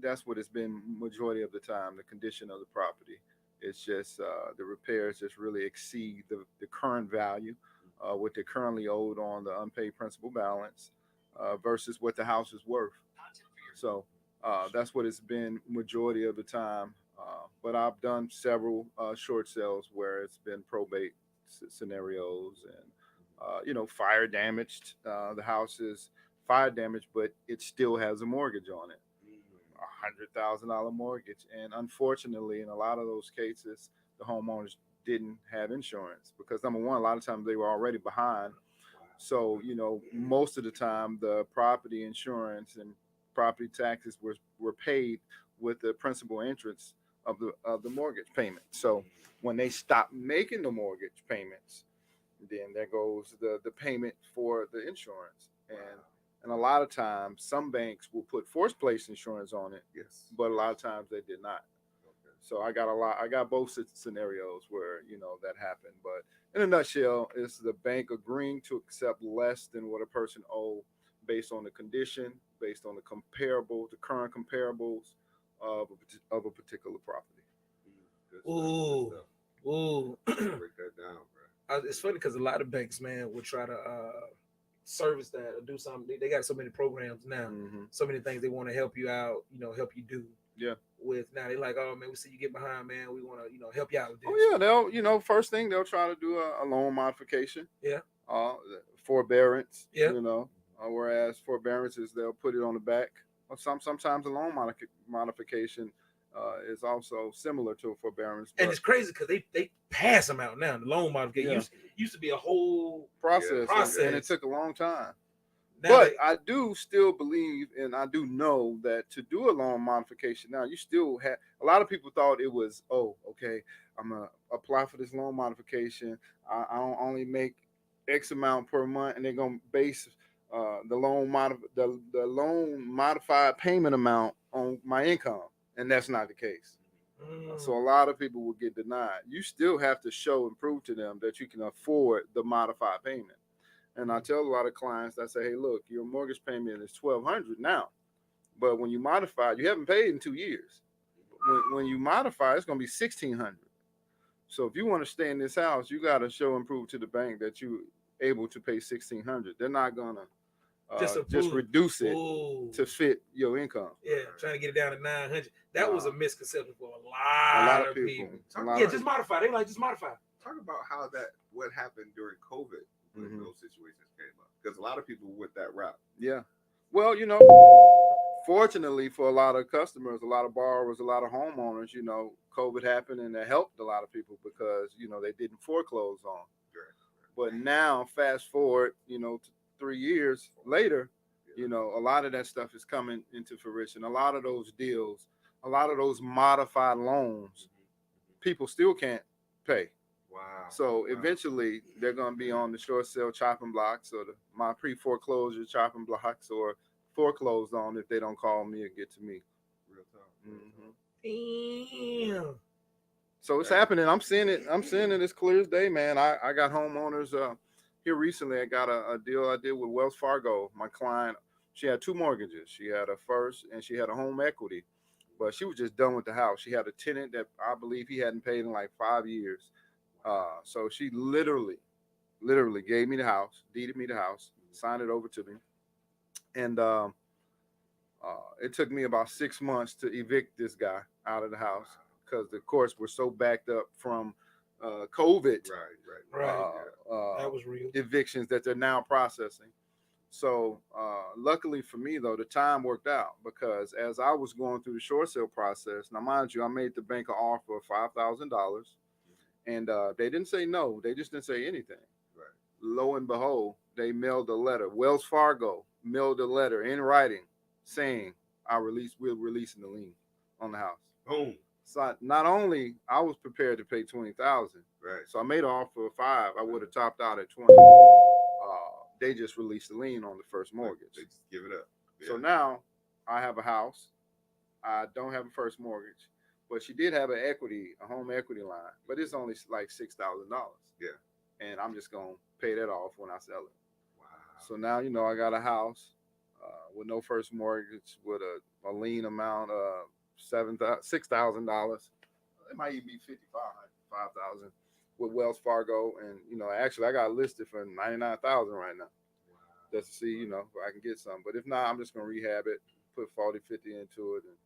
[SPEAKER 3] that's what it's been majority of the time. The condition of the property. It's just the repairs just really exceed the current value, what they're currently owed on the unpaid principal balance versus what the house is worth. So that's what it's been majority of the time. But I've done several short sales where it's been probate scenarios and fire damaged. The house is fire damaged, but it still has a mortgage on it, $100,000 mortgage. And unfortunately, in a lot of those cases, the homeowners didn't have insurance because number one, a lot of times they were already behind. So, most of the time the property insurance and property taxes were paid with the principal interest of the mortgage payment. So when they stop making the mortgage payments, then there goes the payment for the insurance. And a lot of times some banks will put forced place insurance on it.
[SPEAKER 2] Yes.
[SPEAKER 3] But a lot of times they did not. Okay. So I got both scenarios where, that happened. But in a nutshell, it's the bank agreeing to accept less than what a person owed based on the condition, based on the current comparables of a particular property.
[SPEAKER 1] Ooh.
[SPEAKER 2] Break that down, bro.
[SPEAKER 1] It's funny because a lot of banks, man, will try to service that or do something. They got so many programs now, so many things they want to help you out, help you do.
[SPEAKER 3] Yeah.
[SPEAKER 1] With now they like, oh man, we see you get behind, man. We want to, help you out with this.
[SPEAKER 3] Oh yeah, they'll first thing they'll try to do a loan modification.
[SPEAKER 1] Yeah.
[SPEAKER 3] Forbearance.
[SPEAKER 1] Yeah.
[SPEAKER 3] Whereas forbearances they'll put it on the back. Or sometimes a loan modification is also similar to a forbearance.
[SPEAKER 1] And it's crazy because they pass them out now. The loan modification used to be a whole
[SPEAKER 3] process. And it took a long time. Now but I do still believe and I do know that to do a loan modification now, you still have a lot of people thought it was, okay, I'm gonna apply for this loan modification. I don't only make X amount per month, and they're gonna base the loan modified payment amount on my income, and that's not the case. So a lot of people will get denied. You still have to show and prove to them that you can afford the modified payment. And I tell a lot of clients, I say, hey, look, your mortgage payment is $1,200 now, but when you modify, you haven't paid in 2 years. When you modify, it's going to be $1,600. So if you want to stay in this house, you got to show and prove to the bank that you're able to pay $1,600. They're not going to just reduce it to fit your income.
[SPEAKER 1] Yeah, trying to get it down to $900. That was a misconception for a lot of people. Just modify. They like just modify.
[SPEAKER 2] Talk about what happened during COVID. When those situations came up, because a lot of people went that route.
[SPEAKER 3] Yeah. Well, fortunately for a lot of customers, a lot of borrowers, a lot of homeowners, COVID happened and that helped a lot of people because, they didn't foreclose on.
[SPEAKER 2] Right.
[SPEAKER 3] But now, fast forward, to 3 years later, a lot of that stuff is coming into fruition. A lot of those deals, a lot of those modified loans, people still can't pay.
[SPEAKER 2] Wow.
[SPEAKER 3] So eventually they're going to be on the short sale chopping blocks or my pre-foreclosure chopping blocks or foreclosed on if they don't call me or get to me.
[SPEAKER 2] Real
[SPEAKER 1] time. Damn.
[SPEAKER 3] So it's happening. I'm seeing it as clear as day, man. I got homeowners here recently. I got a deal I did with Wells Fargo. My client, she had 2 mortgages. She had a first and she had a home equity, but she was just done with the house. She had a tenant that I believe he hadn't paid in like 5 years. So she literally gave me the house, deeded me the house, signed it over to me. And it took me about 6 months to evict this guy out of the house because the courts were so backed up from COVID.
[SPEAKER 1] Right. That was real.
[SPEAKER 3] Evictions that they're now processing. So luckily for me, though, the time worked out because as I was going through the short sale process, now mind you, I made the bank an offer of $5,000. And they didn't say no. They just didn't say anything.
[SPEAKER 2] Right.
[SPEAKER 3] Lo and behold, they mailed a letter. Wells Fargo mailed a letter in writing saying, we're releasing the lien on the house.
[SPEAKER 2] Boom.
[SPEAKER 3] So not only I was prepared to pay $20,000.
[SPEAKER 2] Right.
[SPEAKER 3] So I made an offer of $5,000. I would have topped out at $20,000. They just released the lien on the first mortgage.
[SPEAKER 2] They just give it up.
[SPEAKER 3] Yeah. So now I have a house. I don't have a first mortgage, but she did have a home equity line, but it's only like $6,000.
[SPEAKER 2] Yeah. And
[SPEAKER 3] I'm just gonna pay that off when I sell it.
[SPEAKER 2] Wow.
[SPEAKER 3] So now I got a house with no first mortgage, with a lien amount of $6,000. It might even be $5,000 with Wells Fargo, and actually I got it listed for $99,000 right now.
[SPEAKER 2] Wow.
[SPEAKER 3] Just to see if I can get some. But if not, I'm just gonna rehab it, put 40, 50 into it, and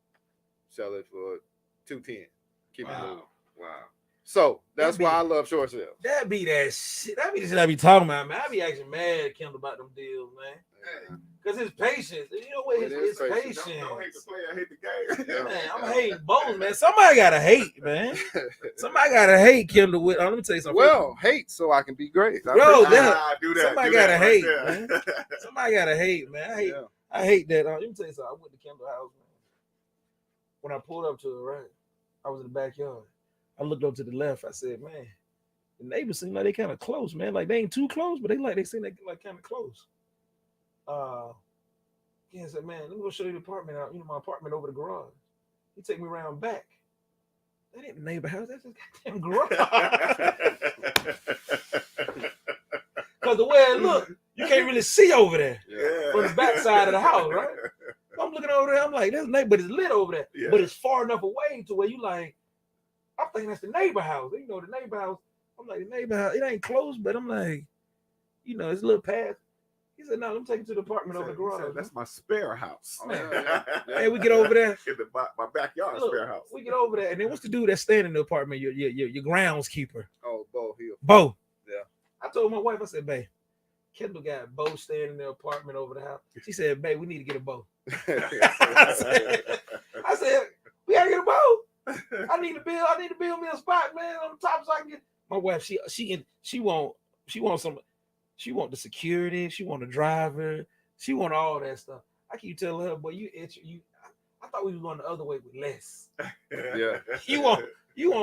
[SPEAKER 3] sell it for $210. Keep it moving.
[SPEAKER 2] Wow.
[SPEAKER 3] So that's why I love short sales.
[SPEAKER 1] That be that shit. That be the shit I be talking about, man. I be actually mad at Kendall about them deals, man. Because his patience. You know what? His patience.
[SPEAKER 2] Don't hate the player, hate the game.
[SPEAKER 1] Man, I'm hating both, man. Somebody gotta hate, man. Somebody gotta hate Kendall with. Let me tell you something.
[SPEAKER 3] Well, hate so I can be great.
[SPEAKER 1] Bro,
[SPEAKER 2] do that.
[SPEAKER 1] Somebody gotta hate, man. Somebody gotta hate, man. I hate that. Let me tell you something. I went to Kendall's house, man. When I pulled up to it, right, I was in the backyard. I looked up to the left. I said, man, the neighbors seem like they kind of close, man. Like they ain't too close, but they seem like kind of close. I said, man, let me go show you the apartment out. My apartment over the garage. He take me around back. That ain't the neighbor house. That's his goddamn garage. Because the way it look, you can't really see over there from the back side of the house, right? I'm looking over there. I'm like, there's a neighbor, but it's lit over there. Yeah. But it's far enough away to where you like, I'm thinking that's the neighbor house. The neighbor house. I'm like, the neighbor house. It ain't close, but I'm like, it's a little past. He said, no, let me take you to the apartment over the garage.
[SPEAKER 2] That's my spare house.
[SPEAKER 1] Hey, we get over there.
[SPEAKER 2] In my backyard spare house.
[SPEAKER 1] We get over there. And then what's the dude that's staying in the apartment? Your groundskeeper.
[SPEAKER 3] Oh, Bo.
[SPEAKER 1] Bo.
[SPEAKER 3] Yeah.
[SPEAKER 1] I told my wife, I said, babe, Kendall got Bo staying in the apartment over the house. She said, babe, we need to get a Bo. I said, we gotta get a Bo. I need to build me a spot, man, on the top so I can get. My wife, she want the security, she want the driver, she want all that stuff. I keep telling her, boy, I thought we were going the other way with less.
[SPEAKER 3] Yeah.
[SPEAKER 1] You want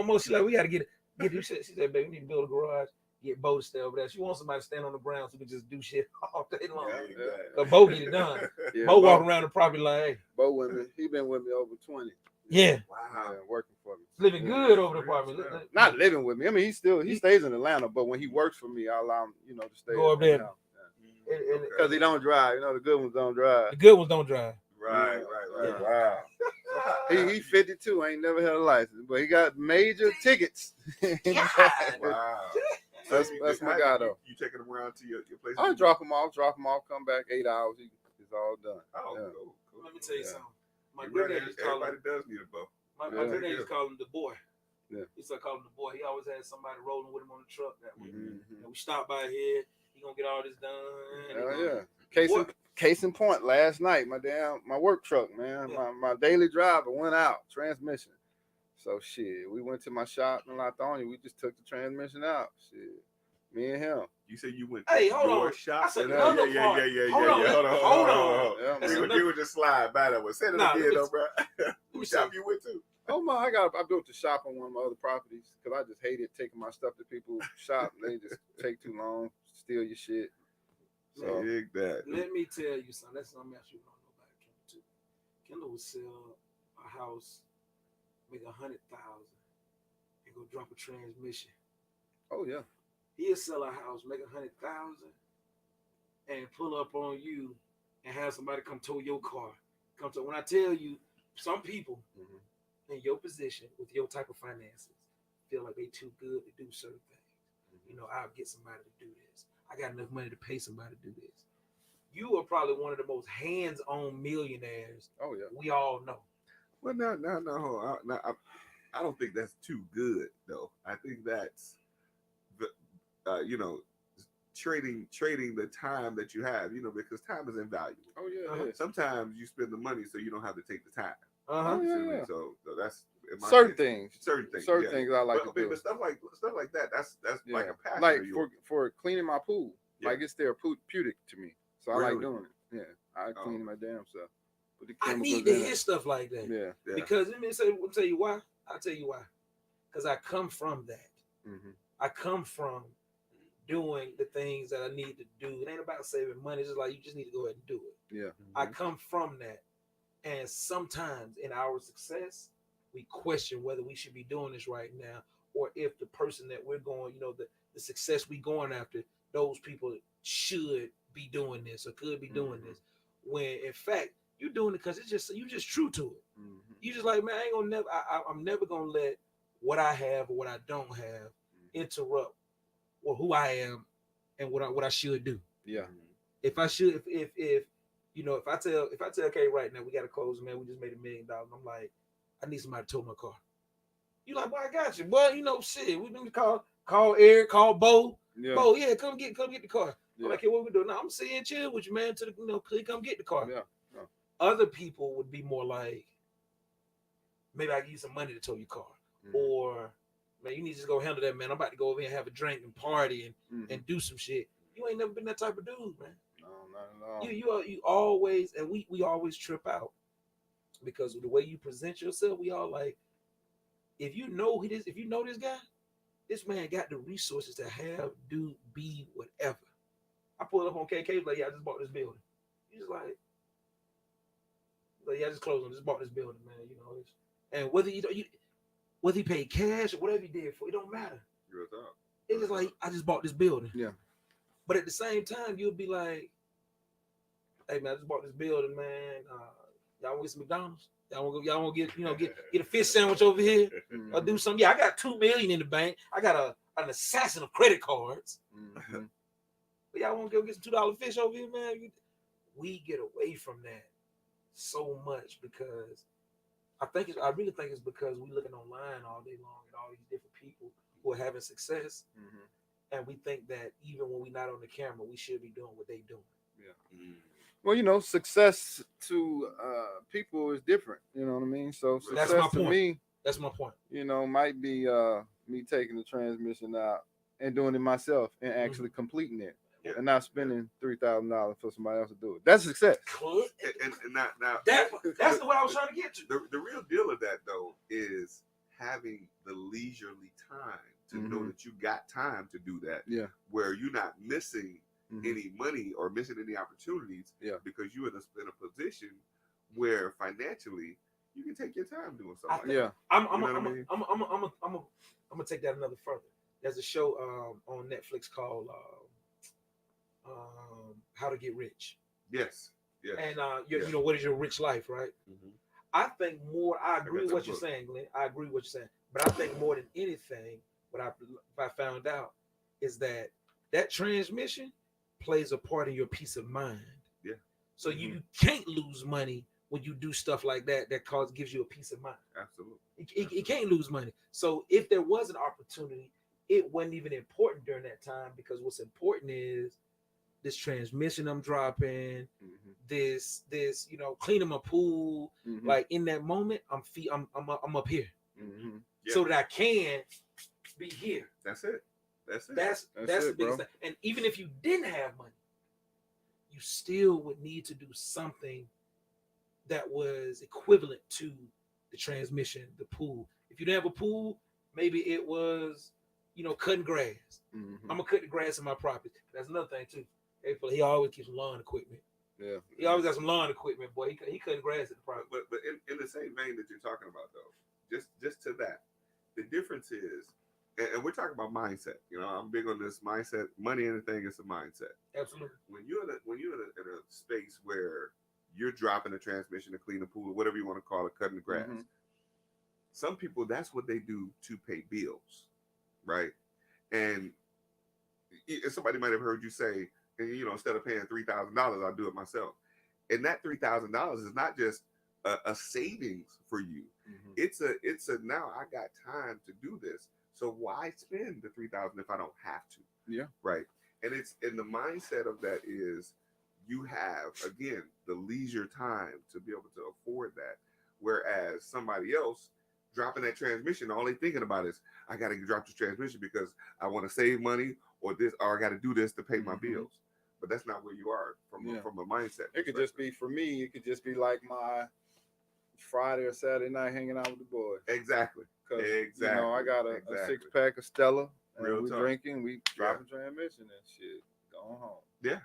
[SPEAKER 1] more. She's like, we gotta get this shit. She said, baby, we need to build a garage, get Bo to stay over there. She wants somebody to stand on the ground so we can just do shit all day long. But Bo get it done. Yeah, Bo walking around the property like, hey.
[SPEAKER 3] Bo with me. He been with me over 20.
[SPEAKER 1] Yeah.
[SPEAKER 3] Wow. Working for me.
[SPEAKER 1] Living good over the apartment.
[SPEAKER 3] Not living with me. I mean, he stays in Atlanta, but when he works for me, I allow him, to stay.
[SPEAKER 1] Go up there.
[SPEAKER 3] Because he don't drive. The good ones don't drive.
[SPEAKER 1] The good ones don't drive.
[SPEAKER 2] Right.
[SPEAKER 1] Yeah.
[SPEAKER 2] Wow.
[SPEAKER 3] He's 52. Ain't never had a license, but he got major tickets.
[SPEAKER 2] Wow.
[SPEAKER 3] That's my guy, though.
[SPEAKER 2] You taking him around to your place?
[SPEAKER 3] I'll drop him off, come back 8 hours. He's all done.
[SPEAKER 2] Oh,
[SPEAKER 3] yeah.
[SPEAKER 2] Cool.
[SPEAKER 1] Let me tell you something. My granddad used to call him.
[SPEAKER 2] Everybody does need a Bo.
[SPEAKER 1] My granddad used to call him the boy.
[SPEAKER 3] Yeah.
[SPEAKER 1] He used to call him the boy. He always had somebody rolling with him on the truck that way. Mm-hmm. And we stopped by here. He gonna get all this done.
[SPEAKER 3] Hell yeah. Case in point, last night, my work truck, man, my daily driver went out, transmission. So shit, we went to my shop in Lithonia. We just took the transmission out. Shit, me and him.
[SPEAKER 2] You said you went
[SPEAKER 1] to
[SPEAKER 2] your shop?
[SPEAKER 1] I said
[SPEAKER 2] yeah. Hold on. We were just slide by that one. Say it again, though, bro. Whose shop you went to?
[SPEAKER 3] Oh my, I built a shop on one of my other properties because I just hated taking my stuff to people's shop. They just take too long, steal your shit.
[SPEAKER 2] So that.
[SPEAKER 1] Let me tell you something. That's something else you don't know about Kendall too. Kendall will sell a house, make $100,000, and go drop a transmission.
[SPEAKER 3] Oh yeah.
[SPEAKER 1] He'll sell a house, make $100,000, and pull up on you and have somebody come tow your car. When I tell you, some people in your position with your type of finances feel like they too good to do certain things. I'll get somebody to do this. I got enough money to pay somebody to do this. You are probably one of the most hands-on millionaires.
[SPEAKER 3] Oh yeah,
[SPEAKER 1] we all know.
[SPEAKER 2] Well, no. I don't think that's too good though. I think that's trading the time that you have, because time is invaluable.
[SPEAKER 3] Oh yeah.
[SPEAKER 2] Sometimes you spend the money so you don't have to take the time.
[SPEAKER 3] Oh yeah.
[SPEAKER 2] So that's
[SPEAKER 3] certain things I like to do.
[SPEAKER 2] But stuff like that. That's like a passion.
[SPEAKER 3] Like for cleaning my pool, like it's therapeutic to me. So I like doing it. Yeah, I clean my damn stuff.
[SPEAKER 1] I need to hear stuff like that.
[SPEAKER 3] Yeah.
[SPEAKER 1] Because I'll tell you why. Because I come from that.
[SPEAKER 3] Mm-hmm.
[SPEAKER 1] I come from doing the things that I need to do. It ain't about saving money. It's just like you just need to go ahead and do it.
[SPEAKER 3] Yeah.
[SPEAKER 1] I come from that. And sometimes in our success, we question whether we should be doing this right now, or if the person that we're going, the success we going after, those people should be doing this or could be doing this. When in fact you're doing it because you're just true to it. You just like, man, I ain't gonna never. I'm never gonna let what I have or what I don't have interrupt or who I am and what I should do.
[SPEAKER 3] Yeah.
[SPEAKER 1] If I should, if I tell Kay right now we got to close, man, we just made $1 million. I'm like, I need somebody to tow my car. You like, boy, I got you. Boy, shit. We need to call Eric, call Bo. Yeah. Bo, yeah, come get the car. Yeah. I'm like, hey, what we doing? No, I'm sitting chill with you, man. Come get the car. Yeah. Yeah. Other people would be more like, maybe I give you some money to tow your car, or man, you need to just go handle that, man. I'm about to go over here and have a drink and party and do some shit. You ain't never been that type of dude, man.
[SPEAKER 3] No, not at all.
[SPEAKER 1] You always, and we always trip out because of the way you present yourself. We all like, if you know this guy, this man got the resources to have, do, be, whatever. I pulled up on KK, like, yeah, I just bought this building. He's like, yeah, I just closed on, just bought this building, man. And whether he paid cash or whatever he did for, it don't matter. It's just like, I just bought this building.
[SPEAKER 3] Yeah.
[SPEAKER 1] But at the same time, you'll be like, hey man, I just bought this building, man. Y'all want to get some McDonald's? Y'all want to get a fish sandwich over here or do something? Yeah, I got $2 million in the bank. I got an assassin of credit cards. But y'all want to go get some $2 fish over here, man? We get away from that so much because I really think it's because we're looking online all day long at all these different people who are having success, and we think that even when we're not on the camera, we should be doing what they're doing.
[SPEAKER 3] Yeah. Well, success to people is different. You know what I mean? So success to me,
[SPEAKER 1] that's my point.
[SPEAKER 3] Might be me taking the transmission out and doing it myself and actually completing it. Yeah. And not spending $3,000 for somebody else to do it. That's success.
[SPEAKER 2] And now
[SPEAKER 1] that's what I was trying to get to.
[SPEAKER 2] The real deal of that though is having the leisurely time to know that you got time to do that.
[SPEAKER 3] Yeah.
[SPEAKER 2] Where you're not missing any money or missing any opportunities. Yeah. Because you're in a position where financially you can take your time doing something.
[SPEAKER 1] I'm gonna take that another further. There's a show on Netflix called How to Get Rich.
[SPEAKER 2] Yes. Yeah.
[SPEAKER 1] And what is your rich life, right? I think more. I agree with what you're saying, Glenn. I agree with what you're saying. But I think more than anything, what I found out is that transmission plays a part in your peace of mind.
[SPEAKER 2] Yeah.
[SPEAKER 1] So you can't lose money when you do stuff like that gives you a peace of mind.
[SPEAKER 2] Absolutely.
[SPEAKER 1] It can't lose money. So if there was an opportunity, it wasn't even important during that time, because what's important is this transmission I'm dropping, this cleaning my pool. Like in that moment, I'm up here, so that I can be here.
[SPEAKER 2] That's it.
[SPEAKER 1] That's the biggest thing. And even if you didn't have money, you still would need to do something that was equivalent to the transmission, the pool. If you didn't have a pool, maybe it was, cutting grass. I'm gonna cut the grass in my property. That's another thing too. He always keeps lawn equipment.
[SPEAKER 2] Yeah.
[SPEAKER 1] He always got some lawn equipment, boy. He cutting grass in the property.
[SPEAKER 2] But in the same vein that you're talking about though, just to that, the difference is, and we're talking about mindset. I'm big on this mindset. Money and anything is a mindset.
[SPEAKER 1] Absolutely.
[SPEAKER 2] When you're in a space where you're dropping a transmission to clean the pool, whatever you want to call it, cutting the grass. Some people, that's what they do to pay bills, right? And somebody might have heard you say, instead of paying $3,000, I'll do it myself. And that $3,000 is not just a savings for you. It's a now I got time to do this. So why spend the $3,000 if I don't have to?
[SPEAKER 3] Yeah.
[SPEAKER 2] Right. And the mindset of that is you have, again, the leisure time to be able to afford that. Whereas somebody else dropping that transmission, all they thinking about is, I got to drop this transmission because I want to save money, or I got to do this to pay my bills. But that's not where you are from a mindset.
[SPEAKER 3] It could just be, for me, it could just be like my Friday or Saturday night hanging out with the boys.
[SPEAKER 2] Exactly.
[SPEAKER 3] Exactly. I got a 6-pack of Stella, and we're drinking, we dropping transmission and shit, going home.
[SPEAKER 2] Yeah.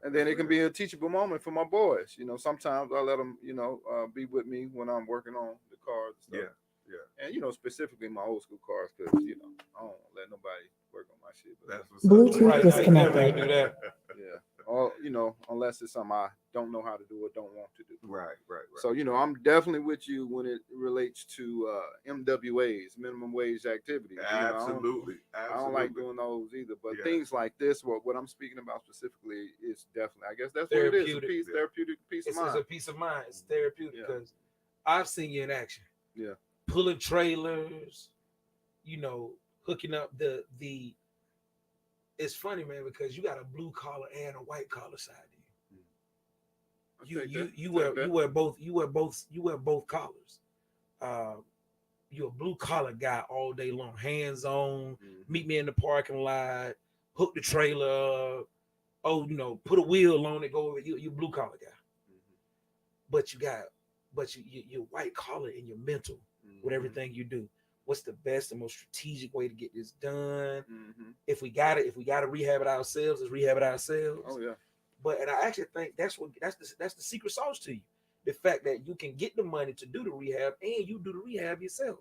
[SPEAKER 3] And then it can be a teachable moment for my boys. You know, sometimes I let them, you know, be with me when I'm working on the cars and stuff. Yeah. And, you know, specifically my old school cars, because, you know, I don't let nobody work on my shit. But
[SPEAKER 2] that's what's
[SPEAKER 4] Bluetooth disconnected.
[SPEAKER 1] Do that.
[SPEAKER 3] Yeah. Or, you know, unless it's something I don't know how to do or don't want to do.
[SPEAKER 2] Right.
[SPEAKER 3] So, you know, I'm definitely with you when it relates to MWAs, minimum wage activities.
[SPEAKER 2] Absolutely.
[SPEAKER 3] I don't like doing those either. But things like this, what I'm speaking about specifically is definitely, I guess that's what it is. Therapeutic peace of mind.
[SPEAKER 1] It's a peace of mind. It's therapeutic because I've seen you in action.
[SPEAKER 3] Yeah.
[SPEAKER 1] Pulling trailers, you know, hooking up the it's funny, man, because you got a blue collar and a white collar side of you. You wear both collars. You're a blue collar guy all day long, hands on. Meet me in the parking lot, hook the trailer. Oh, you know, put a wheel on it. Go over. You're blue collar guy, but you're white collar in your mental with everything you do. What's the best and most strategic way to get this done? If we got to rehab it ourselves, let's rehab it ourselves.
[SPEAKER 3] Oh yeah.
[SPEAKER 1] And I actually think that's the secret sauce to you. The fact that you can get the money to do the rehab and you do the rehab yourself.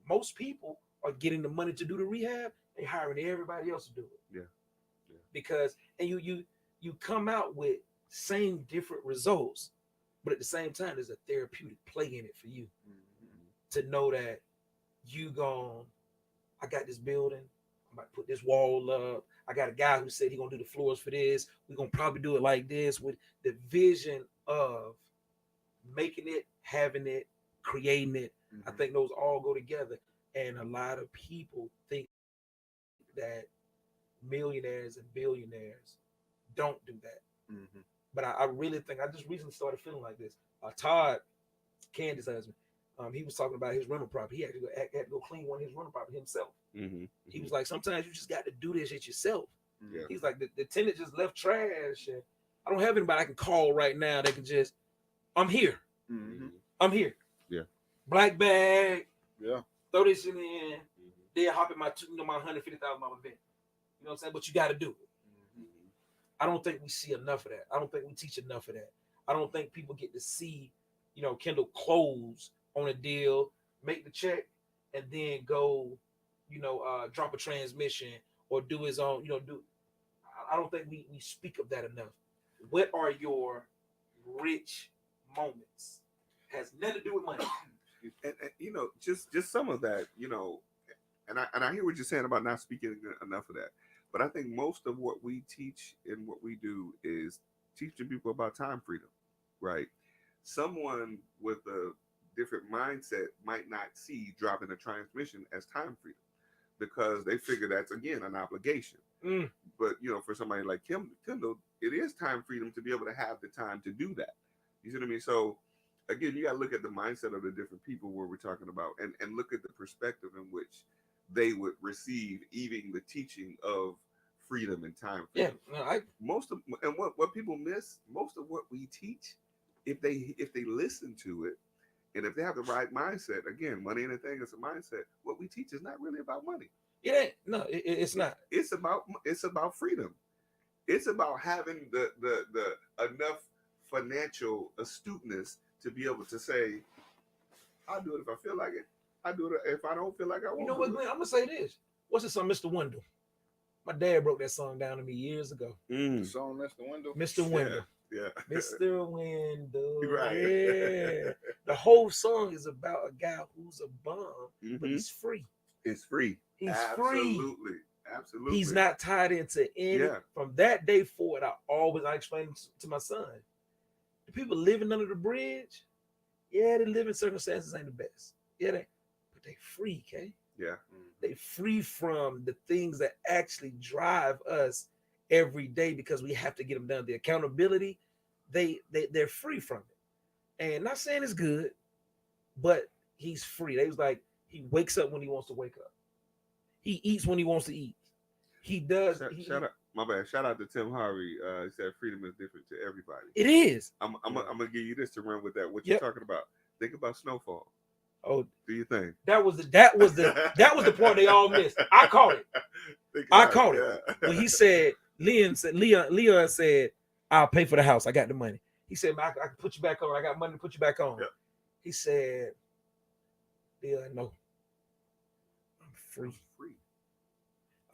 [SPEAKER 1] Most people are getting the money to do the rehab and hiring everybody else to do it.
[SPEAKER 2] Yeah.
[SPEAKER 1] Because and you come out with same different results, but at the same time, there's a therapeutic play in it for you to know that I got this building, I'm about to put this wall up. I got a guy who said he's gonna do the floors for this. We're gonna probably do it like this, with the vision of making it, having it, creating it. I think those all go together. And a lot of people think that millionaires and billionaires don't do that. But I really think, I just recently started feeling like this. Todd, Candace's husband, he was talking about his rental property. He had to go clean one of his rental property himself. He was like, sometimes you just got to do this shit yourself. He's like, the tenant just left trash. And I don't have anybody I can call right now. They can just, I'm here. I'm here.
[SPEAKER 2] Yeah.
[SPEAKER 1] Black bag.
[SPEAKER 3] Yeah.
[SPEAKER 1] Throw this in. Then hop in my $150,000 event. You know what I'm saying? But you got to do it. I don't think we see enough of that. I don't think we teach enough of that. I don't think people get to see, you know, Kendall close on a deal, make the check, and then go, you know, drop a transmission or do his own, you know, I don't think we speak of that enough. What are your rich moments? Has nothing to do with money.
[SPEAKER 2] And you know, just some of that, you know, and I hear what you're saying about not speaking enough of that. But I think most of what we teach and what we do is teaching people about time freedom, right? Someone with a different mindset might not see dropping a transmission as time freedom because they figure that's, again, an obligation. But, you know, for somebody like Kendall, it is time freedom to be able to have the time to do that. You see what I mean? So, again, you got to look at the mindset of the different people where we're talking about and look at the perspective in which they would receive even the teaching of freedom and time freedom. What people miss, most of what we teach, if they listen to it, and if they have the right mindset, again, money and a thing is a mindset. What we teach is not really about money.
[SPEAKER 1] It ain't. No, it's not.
[SPEAKER 2] It's about freedom. It's about having the enough financial astuteness to be able to say, I'll do it if I feel like it. I do it if I don't feel like I want.
[SPEAKER 1] You know what, Glenn? I'm gonna say this. What's the song, Mr. Wendell? My dad broke that song down to me years ago.
[SPEAKER 3] The song Mr. Wendell?
[SPEAKER 1] Mr. Wendell.
[SPEAKER 2] Yeah.
[SPEAKER 1] Mr. Wendell.
[SPEAKER 2] Right.
[SPEAKER 1] Yeah. The whole song is about a guy who's a bum, but he's free.
[SPEAKER 2] It's free.
[SPEAKER 1] He's
[SPEAKER 2] Absolutely.
[SPEAKER 1] free.
[SPEAKER 2] Absolutely.
[SPEAKER 1] He's not tied into any.
[SPEAKER 2] Yeah.
[SPEAKER 1] From that day forward, I explain to my son, the people living under the bridge, yeah, they live in circumstances ain't the best. Yeah, but they free, okay?
[SPEAKER 2] Yeah.
[SPEAKER 1] They free from the things that actually drive us every day because we have to get them done. The accountability, they're free from it. And not saying it's good, but he's free. They was like, he wakes up when he wants to wake up. He eats when he wants to eat. He does.
[SPEAKER 2] Shout out, my bad. Shout out to Tim Harvey. He said freedom is different to everybody.
[SPEAKER 1] It is.
[SPEAKER 2] I'm gonna give you this to run with that. What you're talking about? Think about snowfall.
[SPEAKER 1] Oh,
[SPEAKER 2] do you think
[SPEAKER 1] that was the part they all missed? I caught it. When he said Leon said, I'll pay for the house. I got the money. He said, I can put you back on. I got money to put you back on.
[SPEAKER 2] Yep.
[SPEAKER 1] He said, Leon, no. I'm free.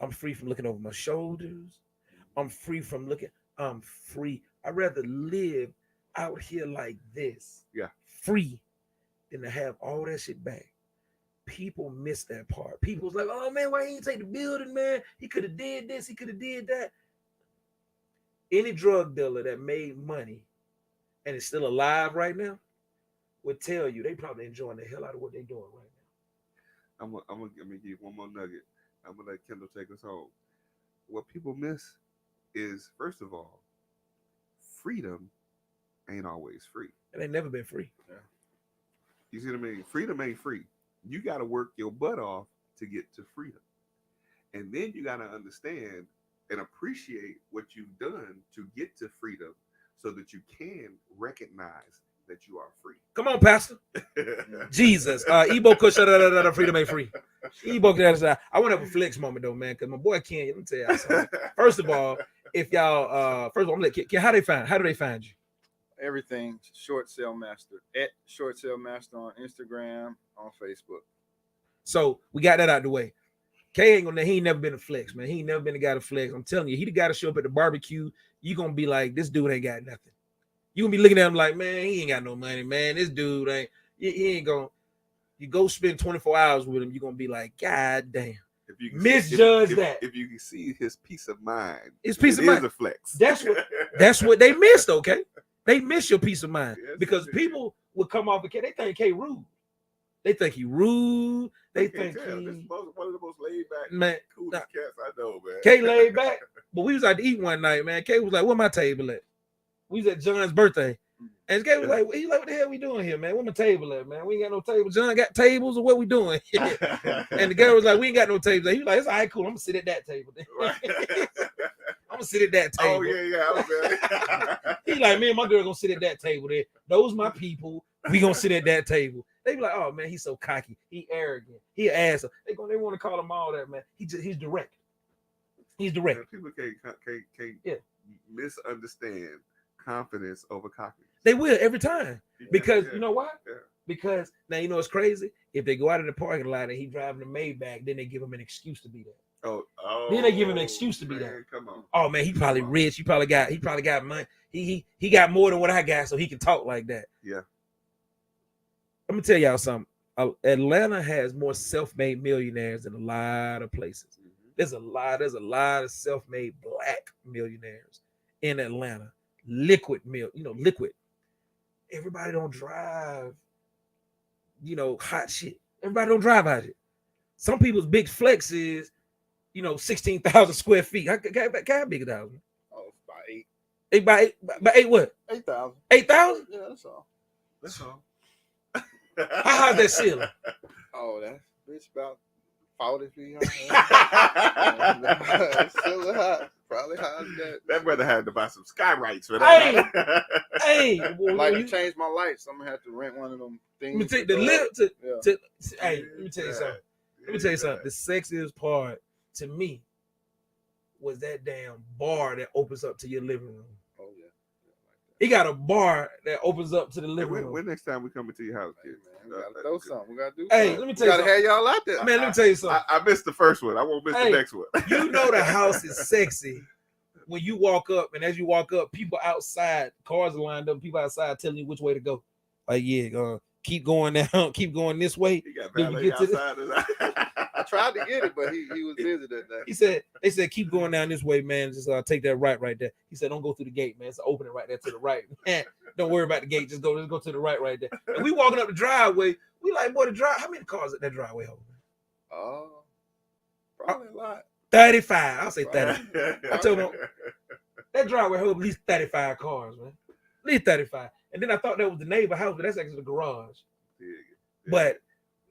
[SPEAKER 1] I'm free from looking over my shoulders. I'm free from looking. I'm free. I'd rather live out here like this.
[SPEAKER 2] Yeah.
[SPEAKER 1] Free than to have all that shit back. People miss that part. People's like, oh man, why he didn't take the building, man? He could have did this, he could have did that. Any drug dealer that made money and is still alive right now would tell you they probably enjoying the hell out of what they're doing right now.
[SPEAKER 2] I'm gonna give you one more nugget. I'm gonna let Kendall take us home. What people miss is, first of all, freedom ain't always free.
[SPEAKER 1] It ain't never been free.
[SPEAKER 2] Yeah. You see what I mean? Freedom ain't free. You got to work your butt off to get to freedom. And then you got to understand and appreciate what you've done to get to freedom so that you can recognize that you are free.
[SPEAKER 1] Come on, Pastor. Jesus. Ebo Kush, freedom ain't free. Ebo, I want to have a flex moment though, man, because my boy Ken, let me tell y'all something. First of all, if y'all, first of all, I'm gonna let Ken, how do they find you?
[SPEAKER 3] Everything Shortsale Master at Shortsale Master on Instagram, on Facebook.
[SPEAKER 1] So we got that out the way. K he ain't never been a flex, man. He ain't never been a guy to flex. I'm telling you, he the guy to show up at the barbecue. You gonna be like, this dude ain't got nothing. You gonna be looking at him like, man, he ain't got no money, man. This dude ain't. He ain't gonna. You go spend 24 hours with him, you're gonna be like, God damn.
[SPEAKER 2] If you
[SPEAKER 1] misjudge that.
[SPEAKER 2] If you can see his peace of mind,
[SPEAKER 1] his peace of mind
[SPEAKER 2] is a flex.
[SPEAKER 1] That's what they missed. Okay, they miss your peace of mind,
[SPEAKER 2] yes,
[SPEAKER 1] because people will come off the K. They think K rude. They think he rude. They think
[SPEAKER 2] this is one of the most laid back,
[SPEAKER 1] man,
[SPEAKER 2] coolest cats I know, man.
[SPEAKER 1] K laid back, but we was out to eat one night, man. K was like, "Where my table at?" We was at John's birthday, and K was like, "He's like, what the hell we doing here, man? Where my table at, man? We ain't got no table. John got tables, or what we doing?" And the girl was like, "We ain't got no tables." He was like, "It's all right, cool. I'm gonna sit at that table.
[SPEAKER 2] Right.
[SPEAKER 1] I'm gonna sit at that table."
[SPEAKER 2] Oh yeah.
[SPEAKER 1] He like, me and my girl gonna sit at that table there. Those my people. We gonna sit at that table. They be like, "Oh man, he's so cocky. He arrogant. He an asshole." They want to call him all that, man. He's direct. He's direct.
[SPEAKER 2] Man, people can't misunderstand confidence over cockiness.
[SPEAKER 1] They will every time, because you know why?
[SPEAKER 2] Yeah.
[SPEAKER 1] Because now you know it's crazy. If they go out of the parking lot and he driving the Maybach, then they give him an excuse to be there.
[SPEAKER 2] Oh,
[SPEAKER 1] then they give him an excuse to be
[SPEAKER 2] man,
[SPEAKER 1] there.
[SPEAKER 2] Come on.
[SPEAKER 1] Oh man, he probably rich. He probably got money. He got more than what I got, so he can talk like that.
[SPEAKER 2] Yeah.
[SPEAKER 1] Let me tell y'all something. Atlanta has more self-made millionaires than a lot of places. Mm-hmm. There's a lot of self-made black millionaires in Atlanta. Liquid. Everybody don't drive, hot shit. Everybody don't drive hot shit. Some people's big flex is, 16,000 square feet. How big is that?
[SPEAKER 3] Oh, about 8.
[SPEAKER 1] 8 by 8 what?
[SPEAKER 3] 8,000.
[SPEAKER 1] 8,000?
[SPEAKER 3] Yeah, that's all.
[SPEAKER 2] That's all.
[SPEAKER 1] How high that ceiling?
[SPEAKER 3] Oh, that bitch about 40 feet high. Still high. Probably high as that.
[SPEAKER 2] That brother had to buy some skylights for that.
[SPEAKER 1] Hey,
[SPEAKER 3] to change my lights, I'm gonna have to rent one of them things.
[SPEAKER 1] Let me take the lip to hey, let me tell you something. Let me tell you something. The sexiest part to me was that damn bar that opens up to your living room.
[SPEAKER 3] Oh yeah.
[SPEAKER 1] He got a bar that opens up to the living room.
[SPEAKER 2] When next time we come into your house, kids?
[SPEAKER 3] We gotta throw something. We gotta do
[SPEAKER 1] hey,
[SPEAKER 3] something.
[SPEAKER 1] Let me tell you something.
[SPEAKER 3] Gotta have y'all out there.
[SPEAKER 1] Man, let me tell you something.
[SPEAKER 2] I missed the first one. I won't miss the next one.
[SPEAKER 1] You know the house is sexy when you walk up, and as you walk up, people outside, cars are lined up, people outside telling you which way to go. Like, keep going down, keep going this way.
[SPEAKER 2] He got
[SPEAKER 1] then you get
[SPEAKER 2] outside.
[SPEAKER 3] I tried to get it, but he was busy that day.
[SPEAKER 1] They said, keep going down this way, man. Just take that right there. He said, don't go through the gate, man. It's opening right there to the right. Man, don't worry about the gate. Just go to the right there. And we walking up the driveway. We like, boy, the drive. How many cars at that driveway hold?
[SPEAKER 3] Probably a lot.
[SPEAKER 1] 35. I'll say 30. I told him that driveway hold at least 35 cars, man. At least 35. And then I thought that was the neighbor house, but that's actually the garage. Yeah. But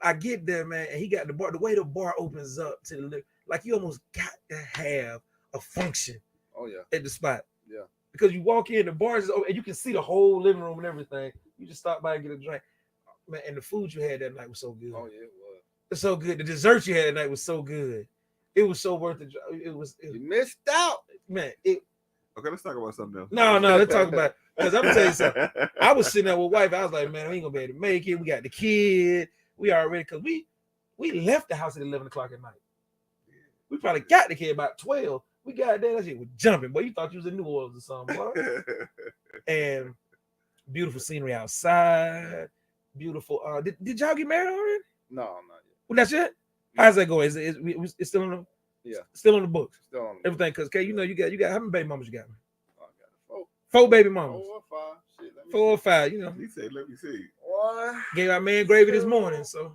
[SPEAKER 1] I get there, man, and he got the bar. The way the bar opens up to the like you almost got to have a function.
[SPEAKER 3] Oh yeah.
[SPEAKER 1] At the spot.
[SPEAKER 3] Yeah. Because
[SPEAKER 1] you walk in, the bar is open, and you can see the whole living room and everything. You just stop by and get a drink, man. And the food you had that night was so good.
[SPEAKER 3] Oh yeah, it was.
[SPEAKER 1] It's so good. The dessert you had that night was so good. It was so worth it. You
[SPEAKER 3] missed out.
[SPEAKER 1] man.
[SPEAKER 2] Okay, let's talk about something else.
[SPEAKER 1] No, let's talk about because I'm gonna tell you something. I was sitting there with wife. I was like, man, we ain't gonna be able to make it. We got the kid. We already because we left the house at 11 o'clock at night. We probably got the kid about 12. We got there. That shit was jumping. Boy, you thought you was in New Orleans or something, boy. And beautiful scenery outside. Beautiful. Did y'all get married already?
[SPEAKER 3] No, I'm not yet.
[SPEAKER 1] Well, that's it. How's that going? It's still on the still on the books.
[SPEAKER 3] Still on the
[SPEAKER 1] everything because you know you got how many baby mamas you got?
[SPEAKER 3] Oh, I got
[SPEAKER 1] 4 baby mamas.
[SPEAKER 3] 4 or 5. Shit,
[SPEAKER 1] 4 or 5. You know.
[SPEAKER 2] He said, "Let me see."
[SPEAKER 3] 1.
[SPEAKER 1] Gave our man gravy this morning. So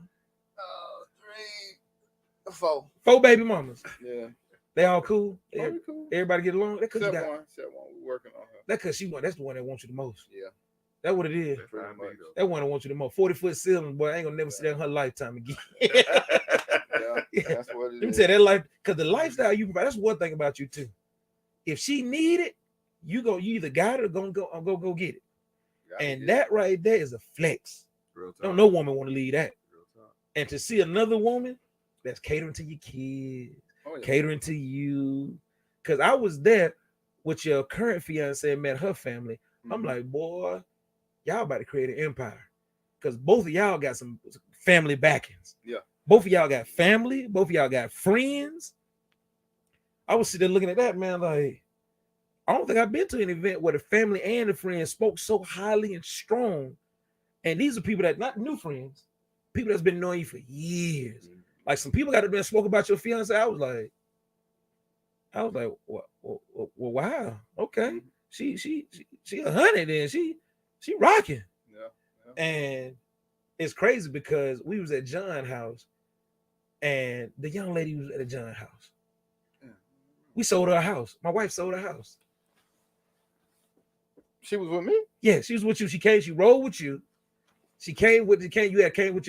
[SPEAKER 3] 3, 4.
[SPEAKER 1] 4 baby mamas.
[SPEAKER 3] Yeah.
[SPEAKER 1] They all cool.
[SPEAKER 3] Cool.
[SPEAKER 1] Everybody get along. That cause
[SPEAKER 3] Except one. We working on her.
[SPEAKER 1] That cause that's the one that wants you the most.
[SPEAKER 3] Yeah.
[SPEAKER 1] That's what it is. That one that wants you the most. 40-foot ceiling, boy. I ain't gonna never see that in her lifetime again.
[SPEAKER 3] Yeah, that's what it is.
[SPEAKER 1] Let me tell you that life, because the lifestyle you provide, that's one thing about you too. If she need it, you either got it or go get it. And that right there is a flex. Don't no woman want to leave that. And to see another woman that's catering to your kids, catering to you. Because I was there with your current fiance and met her family. I'm like, boy, y'all about to create an empire. Because both of y'all got some family backings.
[SPEAKER 3] Yeah.
[SPEAKER 1] Both of y'all got family. Both of y'all got friends. I was sitting there looking at that, man, like, I don't think I've been to an event where the family and the friends spoke so highly and strong. And these are people that not new friends, people that's been knowing you for years. Like some people got to been spoke about your fiance. I was like, well, wow, okay. She 100 then. She rocking. Yeah. And it's crazy because we was at John's house, and the young lady was at John's house. Yeah. We sold her a house. My wife sold her house.
[SPEAKER 3] She was with me?
[SPEAKER 1] Yeah, she was with you. She came, she rolled with you. She came with your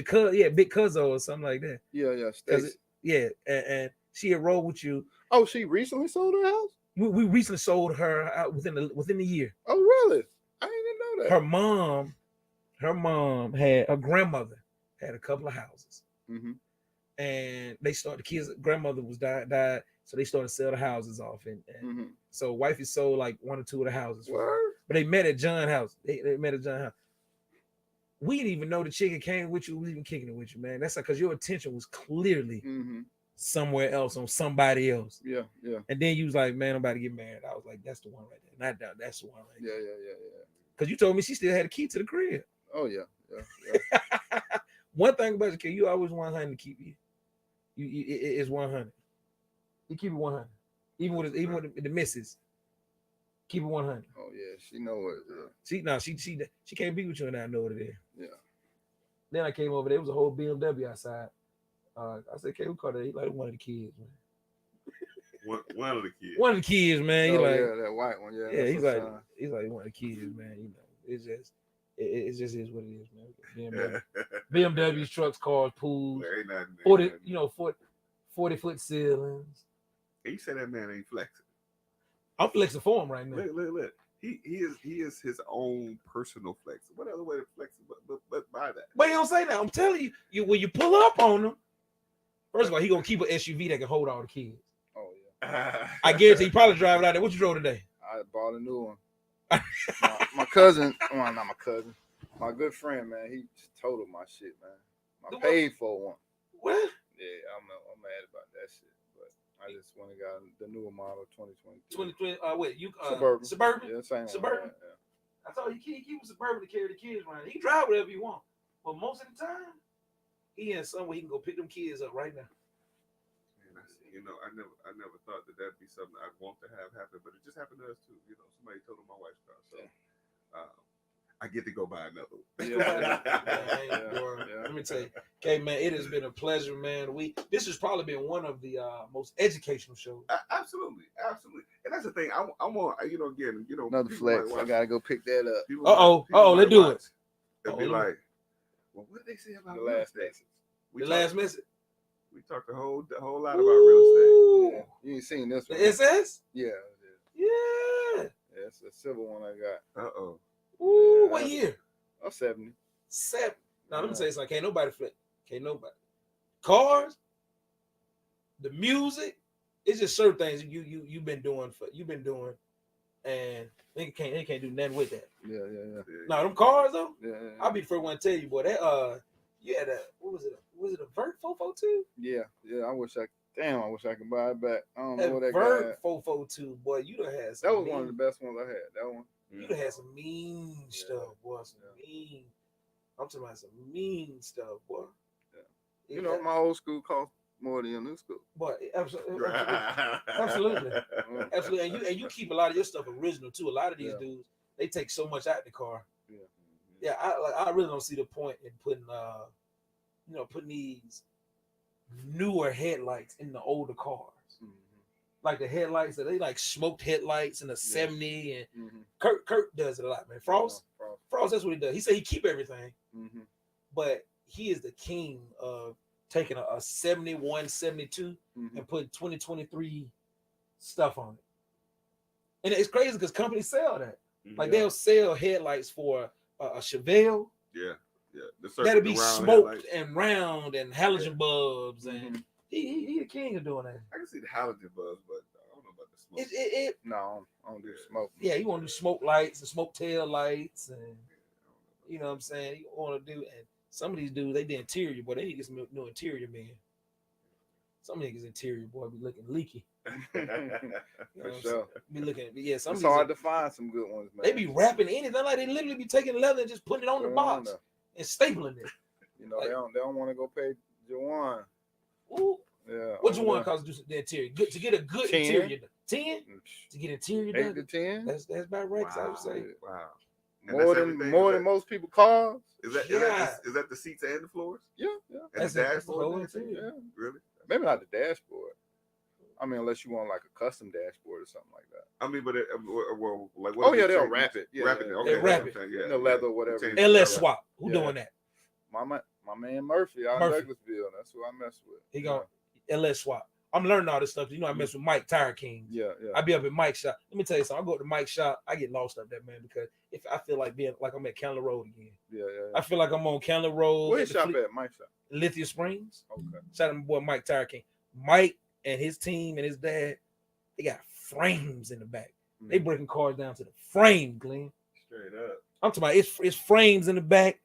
[SPEAKER 1] cousin, big cousin or something like that.
[SPEAKER 3] Yeah, Stacey.
[SPEAKER 1] Yeah, and she had rolled with you.
[SPEAKER 3] Oh, she recently sold her house?
[SPEAKER 1] We recently sold her out within the year.
[SPEAKER 3] Oh, really? I didn't know that.
[SPEAKER 1] Her grandmother had a couple of houses. Mm-hmm. And they started, the kids' grandmother was died, so they started to sell the houses off. And mm-hmm. So wifey sold like 1 or 2 of the houses. But they met at John's house. They met at John's house. We didn't even know the chick that came with you was even kicking it with you, man. That's like because your attention was clearly somewhere else on somebody else.
[SPEAKER 3] Yeah.
[SPEAKER 1] And then you was like, man, I'm about to get married. I was like, that's the one right there. Not that, that's the one right there.
[SPEAKER 3] Yeah.
[SPEAKER 1] Because you told me she still had a key to the crib.
[SPEAKER 3] Oh, yeah.
[SPEAKER 1] One thing about the kid, you always want her to keep you. It's 100. You keep it 100. Even with the misses. Keep it 100.
[SPEAKER 3] Oh yeah, she know what it is.
[SPEAKER 1] She can't be with you and I know what it is.
[SPEAKER 3] Yeah.
[SPEAKER 1] Then I came over there. It was a whole BMW outside. I said, "Okay, we call that." He like one of the kids, man.
[SPEAKER 2] One of the kids.
[SPEAKER 1] One of the kids, man.
[SPEAKER 3] That white one. Yeah.
[SPEAKER 1] He's like one of the kids, man. You know, it just is what it is, man. BMWs, trucks, cars, pools. 40-foot ceilings.
[SPEAKER 2] You say that man ain't flexing.
[SPEAKER 1] I'm flexing for him right now.
[SPEAKER 2] Look. He is his own personal flex. What other way to flex but by that?
[SPEAKER 1] But he don't say that. I'm telling you, when you pull up on him, first of all, he gonna keep an SUV that can hold all the kids.
[SPEAKER 3] Oh yeah.
[SPEAKER 1] I guarantee he probably drive it out there. What you drove today?
[SPEAKER 3] I bought a new one. my cousin, well, not my cousin, my good friend, man. He totaled my shit, man. I paid for one.
[SPEAKER 1] What?
[SPEAKER 3] Yeah, I'm mad about that shit. I just went and got the newer model 2022.
[SPEAKER 1] 2020. Suburban?
[SPEAKER 3] Yeah, same
[SPEAKER 1] Suburban.
[SPEAKER 3] Yeah.
[SPEAKER 1] I told you he was Suburban to carry the kids around. He can drive whatever you want, but most of the time, he in somewhere he can go pick them kids up right now.
[SPEAKER 2] Man, I never thought that'd be something I'd want to have happen, but it just happened to us too. You know, somebody totaled my wife's car, so I get to go buy another one.
[SPEAKER 1] Yeah. Let me tell you, okay, man, it has been a pleasure, man. This has probably been one of the most educational shows.
[SPEAKER 2] Absolutely, and that's the thing. I want, again,
[SPEAKER 3] another flex. I gotta go pick that up.
[SPEAKER 1] Let's do it.
[SPEAKER 2] They'll be like, well, what did they say about
[SPEAKER 3] the last message?
[SPEAKER 1] The last message.
[SPEAKER 2] We talked a whole lot about real estate.
[SPEAKER 3] Yeah. You ain't seen this one?
[SPEAKER 1] The SS?
[SPEAKER 3] Yeah.
[SPEAKER 1] Yeah.
[SPEAKER 3] It's a civil one I got.
[SPEAKER 1] Ooh, what year?
[SPEAKER 3] 70.
[SPEAKER 1] 7. Now let me tell you something. Can't nobody flip. Can't nobody. Cars, the music, it's just certain things you've been doing, and they can't do nothing with that.
[SPEAKER 3] Yeah.
[SPEAKER 1] Now them cars though,
[SPEAKER 3] Yeah.
[SPEAKER 1] I'll be the first one to tell you, boy. That you had a what was it? Was it a Vert 442?
[SPEAKER 3] Yeah. I wish I could buy it back. I don't know
[SPEAKER 1] That
[SPEAKER 3] what that
[SPEAKER 1] Vert
[SPEAKER 3] guy.
[SPEAKER 1] 442, boy. You done had some.
[SPEAKER 3] That was one of the best ones I had. That one.
[SPEAKER 1] You done had some mean stuff, boy. Mean. I'm talking about some mean stuff, boy.
[SPEAKER 3] Yeah. You know, my old school cost more than your new school.
[SPEAKER 1] Boy, absolutely. And you keep a lot of your stuff original too. A lot of these dudes, they take so much out the car. Yeah. I really don't see the point in putting putting these newer headlights in the older cars. Like the headlights that they like smoked headlights in the 70 and Kurt does it a lot, man. Frost, that's what he does. He said he keep everything, but he is the king of taking a 71, 72 and putting 2023 stuff on it. And it's crazy because companies sell that. Like they'll sell headlights for a Chevelle.
[SPEAKER 2] Yeah.
[SPEAKER 1] That'll be smoked and round and halogen bulbs, and he the king of doing that.
[SPEAKER 2] I can see the halogen bulbs, but I don't know about the smoke.
[SPEAKER 3] No, I don't do smoke.
[SPEAKER 1] Yeah, you want to do smoke lights and smoke tail lights, and you know what I'm saying. You want to do, and some of these dudes they the interior, boy. They need to get some new interior man. Some niggas interior boy be looking leaky.
[SPEAKER 3] For sure.
[SPEAKER 1] Be looking, yeah. Some
[SPEAKER 3] it's hard to find some good ones, man.
[SPEAKER 1] They be wrapping anything like they literally be taking leather and just putting it on the box and stapling it.
[SPEAKER 3] You know, like, they don't want to go pay Jawan.
[SPEAKER 1] Ooh.
[SPEAKER 3] Yeah.
[SPEAKER 1] What you want cost to do the interior? Good to get a good 10? Interior. 10 to get interior
[SPEAKER 3] 8 to 10.
[SPEAKER 1] That's about right. Wow. I would say.
[SPEAKER 2] Wow.
[SPEAKER 3] More than most people cars.
[SPEAKER 2] Is that the seats and the floors?
[SPEAKER 3] Yeah.
[SPEAKER 2] And the dashboard too?
[SPEAKER 3] Yeah.
[SPEAKER 2] Really?
[SPEAKER 3] Maybe not the dashboard. I mean, unless you want like a custom dashboard or something like that.
[SPEAKER 2] I mean, but like
[SPEAKER 3] what? Oh yeah, they'll wrap it. Yeah,
[SPEAKER 2] wrap it. Okay,
[SPEAKER 1] they wrap it.
[SPEAKER 3] Yeah, the leather, or whatever.
[SPEAKER 1] LS swap. Who doing that?
[SPEAKER 3] My man Murphy out in Douglasville. That's who I mess with.
[SPEAKER 1] He go LS swap. I'm learning all this stuff. You know, I mess with Mike Tire King.
[SPEAKER 3] Yeah.
[SPEAKER 1] I be up at Mike's shop. Let me tell you something. I go to Mike's shop. I get lost up there, man, because if I feel like being like I'm at Kendall Road again.
[SPEAKER 3] Yeah.
[SPEAKER 1] I feel like I'm on Kendall Road.
[SPEAKER 3] Where you shop at? Mike's shop.
[SPEAKER 1] Lithia Springs.
[SPEAKER 3] Okay.
[SPEAKER 1] Shout out to my boy Mike Tire King. Mike and his team and his dad, they got frames in the back. They breaking cars down to the frame, Glenn.
[SPEAKER 2] Straight up.
[SPEAKER 1] I'm talking about it's frames in the back.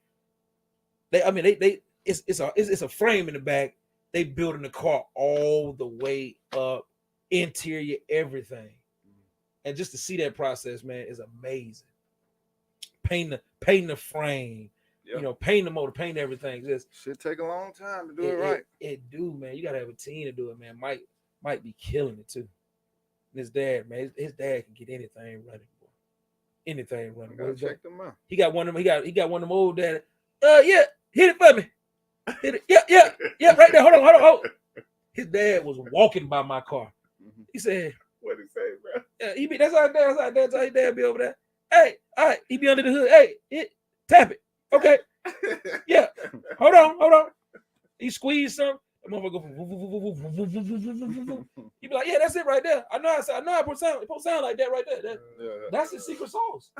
[SPEAKER 1] It's a frame in the back. They building the car all the way up, interior, everything. And just to see that process, man, is amazing. Painting the frame, painting the motor, painting everything. Just
[SPEAKER 3] should take a long time to do it right.
[SPEAKER 1] It do, man. You gotta have a team to do it, man. Might be killing it too. And his dad, man, his dad can get anything running, boy. Anything running.
[SPEAKER 3] Gotta check them out.
[SPEAKER 1] He got one of them. He got one of them old dad. Yeah, hit it for me. Hit it. Yeah, right there. Hold on. His dad was walking by my car. He said,
[SPEAKER 2] "What he say, bro?"
[SPEAKER 1] Yeah, that's our dad. That's how his dad be over there. Hey, all right, he be under the hood. Hey, tap it. Okay. Yeah. Hold on. He squeezed some. The motherfucker go. He be like, yeah, that's it right there. I know it supposed to sound like that right there. That's his secret sauce.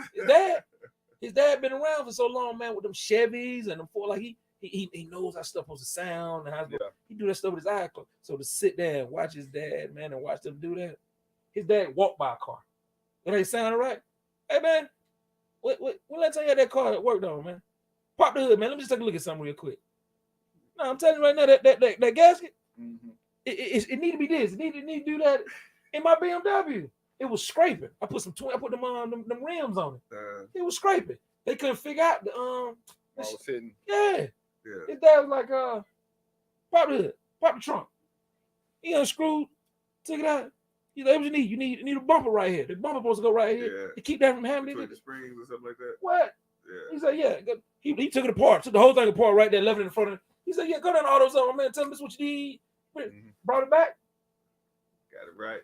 [SPEAKER 1] His dad been around for so long, man, with them Chevys and them Ford. Like he knows how stuff supposed to sound and how he do that stuff with his eyes closed. So to sit there and watch his dad, man, and watch them do that. His dad walked by a car. And they sounded right. Hey man, when last time you had that car that worked on, man? Pop the hood, man. Let me just take a look at something real quick. No, I'm telling you right now, that gasket, it need to be this. It need to do that. In my BMW, it was scraping. I put them rims on it. It was scraping. They couldn't figure out the
[SPEAKER 3] was hitting.
[SPEAKER 1] Yeah. His dad was like, pop the hood, pop the trunk. He unscrewed, took it out. He's like, what you need? You need a bumper right here. The bumper supposed to go right here to keep that from happening.
[SPEAKER 2] The springs or something like that.
[SPEAKER 1] What?
[SPEAKER 2] Yeah.
[SPEAKER 1] He said, yeah. He took it apart, took the whole thing apart right there, left it in front of him. He said, yeah, go down to AutoZone, man. Tell me this what you need. Brought it back.
[SPEAKER 2] Got it right.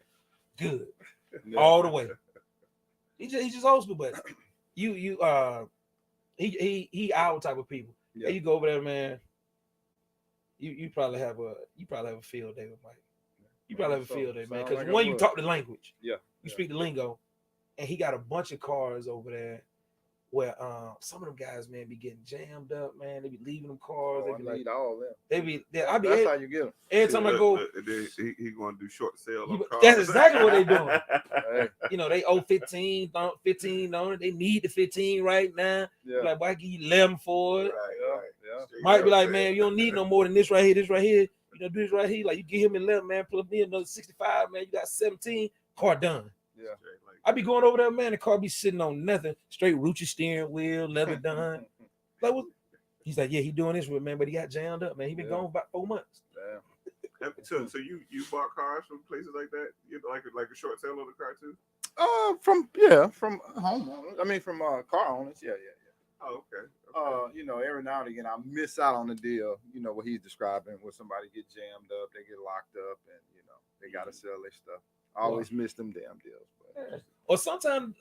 [SPEAKER 1] Good. All the way. He just old school, but he our type of people. Yeah. You go over there, man. You probably have a field day with Mike. You probably have a field day, man. Because when you talk the language, you speak the lingo, and he got a bunch of cars over there where some of them guys, man, be getting jammed up, man. They be leaving them cars. They be like,
[SPEAKER 3] all them.
[SPEAKER 1] That's
[SPEAKER 3] how you get them.
[SPEAKER 1] Every time I go,
[SPEAKER 2] he going to do short sale on cars.
[SPEAKER 1] That's exactly what they doing. Hey. You know, they owe 15 on it. They need the 15 right now. Yeah. Like, boy, I give you 11 for it. Right. Might be like, man, you don't need no more than this right here. This right here. You know, do this right here. Like, you give him 11, man. Plus me another 65, man. You got 17. Car done. Yeah. I be going over there, man. The car be sitting on nothing. Straight Rucci steering wheel, leather done. Like, what? He's like, yeah, he doing this with, man, but he got jammed up, man. He been gone about 4 months.
[SPEAKER 2] Damn. So you bought cars from places like that? You know, like a short sale on the car too?
[SPEAKER 3] From homeowners. I mean, from car owners. Yeah.
[SPEAKER 2] Oh, okay.
[SPEAKER 3] You know, every now and again I miss out on the deal. You know what he's describing, where somebody get jammed up, they get locked up, and you know they gotta sell their stuff. I always miss them damn deals. But.
[SPEAKER 1] Or sometimes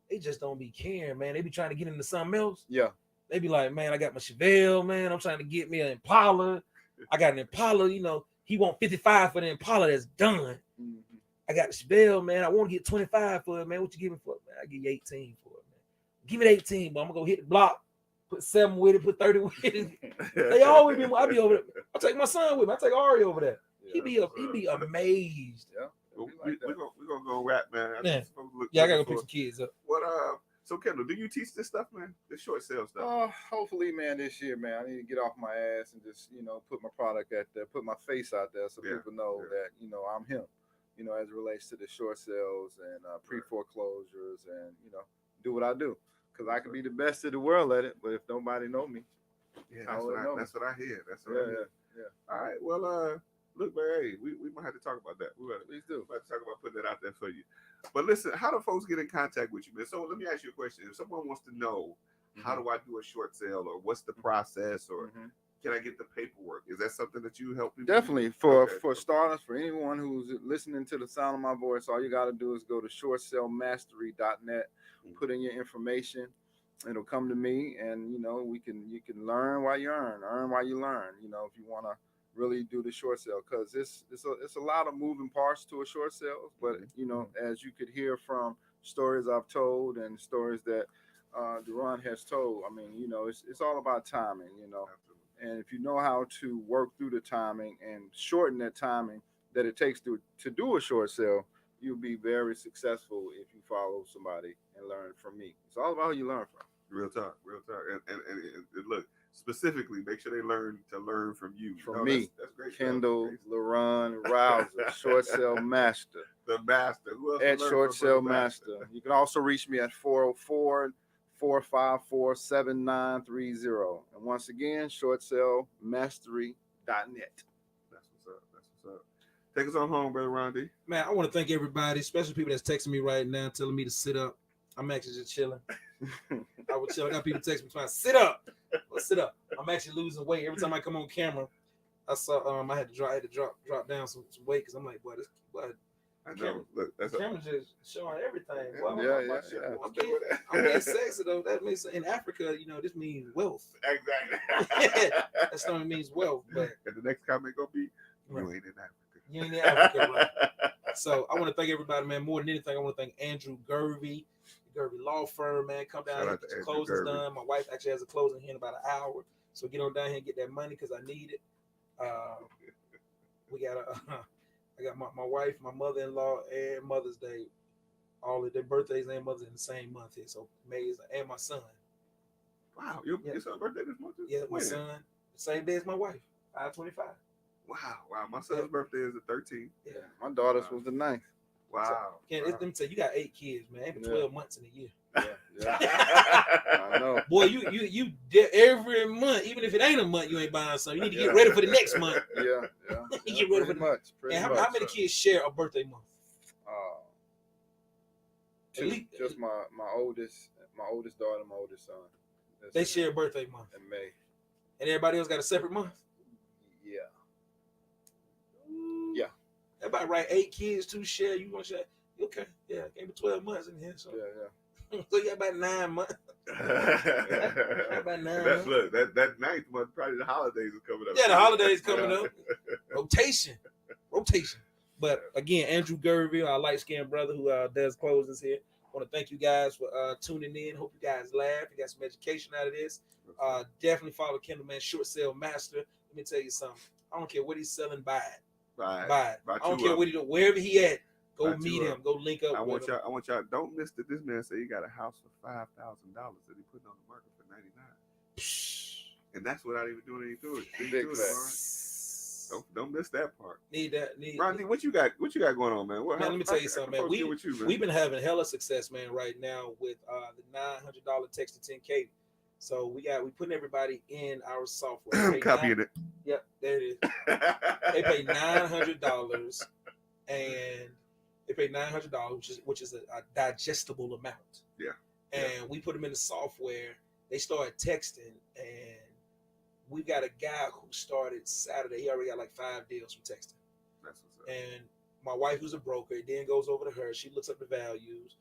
[SPEAKER 1] they just don't be caring, man. They be trying to get into something else.
[SPEAKER 3] Yeah. They
[SPEAKER 1] be like, man, I got my Chevelle, man. I'm trying to get me an Impala. I got an Impala, you know. He want 55 for the Impala that's done. Mm-hmm. I got the Chevelle, man. I want to get 25 for it, man. What you give me for it, man? I give you 18 for it, man. Give it 18, but I'm gonna go hit the block, put 7 with it, put 30 with it. They always be. I be over there. I take my son with me. I take Ari over there. Yeah, he be amazed.
[SPEAKER 2] Yeah. We're gonna go rap, man.
[SPEAKER 1] I gotta go pick some kids up.
[SPEAKER 2] What so Kendall, do you teach this stuff, man? The short sale stuff?
[SPEAKER 3] Hopefully, man, this year, man. I need to get off my ass and just, you know, put my product out there, put my face out there so people know that, you know, I'm him. You know, as it relates to the short sales and pre-foreclosures and, you know, do what I do. Because I can be the best of the world at it, but if nobody know me,
[SPEAKER 2] that's what I hear. That's what I hear. Yeah. All right. Well, look, man, hey, we might have to talk about that. Please do. We might have to talk about putting that out there for you. But listen, how do folks get in contact with you, man? So let me ask you a question. If someone wants to know, how do I do a short sale, or what's the process, or can I get the paperwork? Is that something that you help people?
[SPEAKER 3] Definitely. For starters, for anyone who's listening to the sound of my voice, all you got to do is go to shortsalemastery.net, put in your information. It'll come to me, and you know you can learn while you earn while you learn. You know, if you want to really do the short sale, because it's a lot of moving parts to a short sale. But you know, as you could hear from stories I've told and stories that Luron has told, I mean, you know, it's all about timing. You know, and if you know how to work through the timing and shorten that timing that it takes to do a short sale, you'll be very successful if you follow somebody and learn from me. It's all about who you learn from.
[SPEAKER 2] Real talk. And look, specifically, make sure they learn from you.
[SPEAKER 3] From me, that's great. Kendall, Luron, Rouser, Shortsale Master.
[SPEAKER 2] The master. Who else
[SPEAKER 3] at Shortsale Master. You can also reach me at 404-454-7930. And once again, shortsalemastery.net.
[SPEAKER 2] That's what's up. Take us on home, brother Ron D.
[SPEAKER 1] Man, I want to thank everybody, especially people that's texting me right now, telling me to sit up. I'm actually just chilling. I would chill. I got people texting me trying to sit up. Let's sit up. I'm actually losing weight every time I come on camera. I saw I had to drop down some weight because I'm like, boy, this
[SPEAKER 2] I know. Look, that's
[SPEAKER 1] camera just showing everything. Boy,
[SPEAKER 3] Yeah.
[SPEAKER 1] I'm being sexy though. That means in Africa, you know, this means wealth.
[SPEAKER 2] Exactly.
[SPEAKER 1] That's what it means, wealth. But
[SPEAKER 2] and the next comment gonna be, you ain't in Africa.
[SPEAKER 1] You ain't in Africa, right? So I want to thank everybody, man. More than anything, I want to thank Andrew Gervey Law Firm, man. Come down here, get your closings done. My wife actually has a closing here in about an hour, so get on down here and get that money because I need it. We got I got my wife, my mother-in-law, and Mother's Day, all of their birthdays and mothers in the same month here. So May is, and my son.
[SPEAKER 2] Wow, your son's birthday this month?
[SPEAKER 1] Yeah, my son, same day as my wife, 5/25.
[SPEAKER 2] Wow. My son's birthday is the 13th.
[SPEAKER 3] Yeah, my daughter's was the 9th.
[SPEAKER 2] Wow.
[SPEAKER 1] So, let me tell you, you got 8 kids, man. Ain't been 12 months in a year.
[SPEAKER 3] Yeah. I know.
[SPEAKER 1] Boy, you every month, even if it ain't a month, you ain't buying something. You need to get ready for the next month.
[SPEAKER 3] Yeah.
[SPEAKER 1] You get ready for the
[SPEAKER 3] much.
[SPEAKER 1] And how many kids share a birthday month?
[SPEAKER 3] 2. Just my oldest daughter, and my oldest son.
[SPEAKER 1] They share a birthday month
[SPEAKER 3] in May. And
[SPEAKER 1] everybody else got a separate month.
[SPEAKER 3] Yeah.
[SPEAKER 1] About right. 8 kids, 2 share. You want to share? Okay. Yeah. Gave me 12 months in here. So
[SPEAKER 3] yeah.
[SPEAKER 1] So you got about 9 months. About 9 months.
[SPEAKER 2] Look, that 9th month, probably the holidays are coming up.
[SPEAKER 1] Yeah, the holidays coming up. Rotation. But again, Andrew Gervey, our light skinned brother who does closings here. Want to thank you guys for tuning in. Hope you guys laugh. You got some education out of this. Definitely follow Kendall, man. Shortsale Master. Let me tell you something. I don't care what he's selling. Buy it. Buy it. I don't care what he do. Wherever he at, go meet him. Go link up.
[SPEAKER 2] I want y'all. Don't miss that. This man said he got a house for $5,000 that he put on the market for $99,000, and that's without even doing anything. Don't miss that part.
[SPEAKER 1] Need
[SPEAKER 2] Ron D, what you got going on, man?
[SPEAKER 1] Let me tell you something, man. We've been having hella success, man, right now with the $900 text to 10K. So we putting everybody in our software.
[SPEAKER 2] Copying it.
[SPEAKER 1] Yep, there it is. They pay $900, and they pay $900, which is a digestible amount.
[SPEAKER 2] Yeah.
[SPEAKER 1] And we put them in the software. They started texting, and we got a guy who started Saturday. He already got like 5 deals from texting.
[SPEAKER 2] That's what's up.
[SPEAKER 1] And my wife, who's a broker, it then goes over to her. She looks up the values.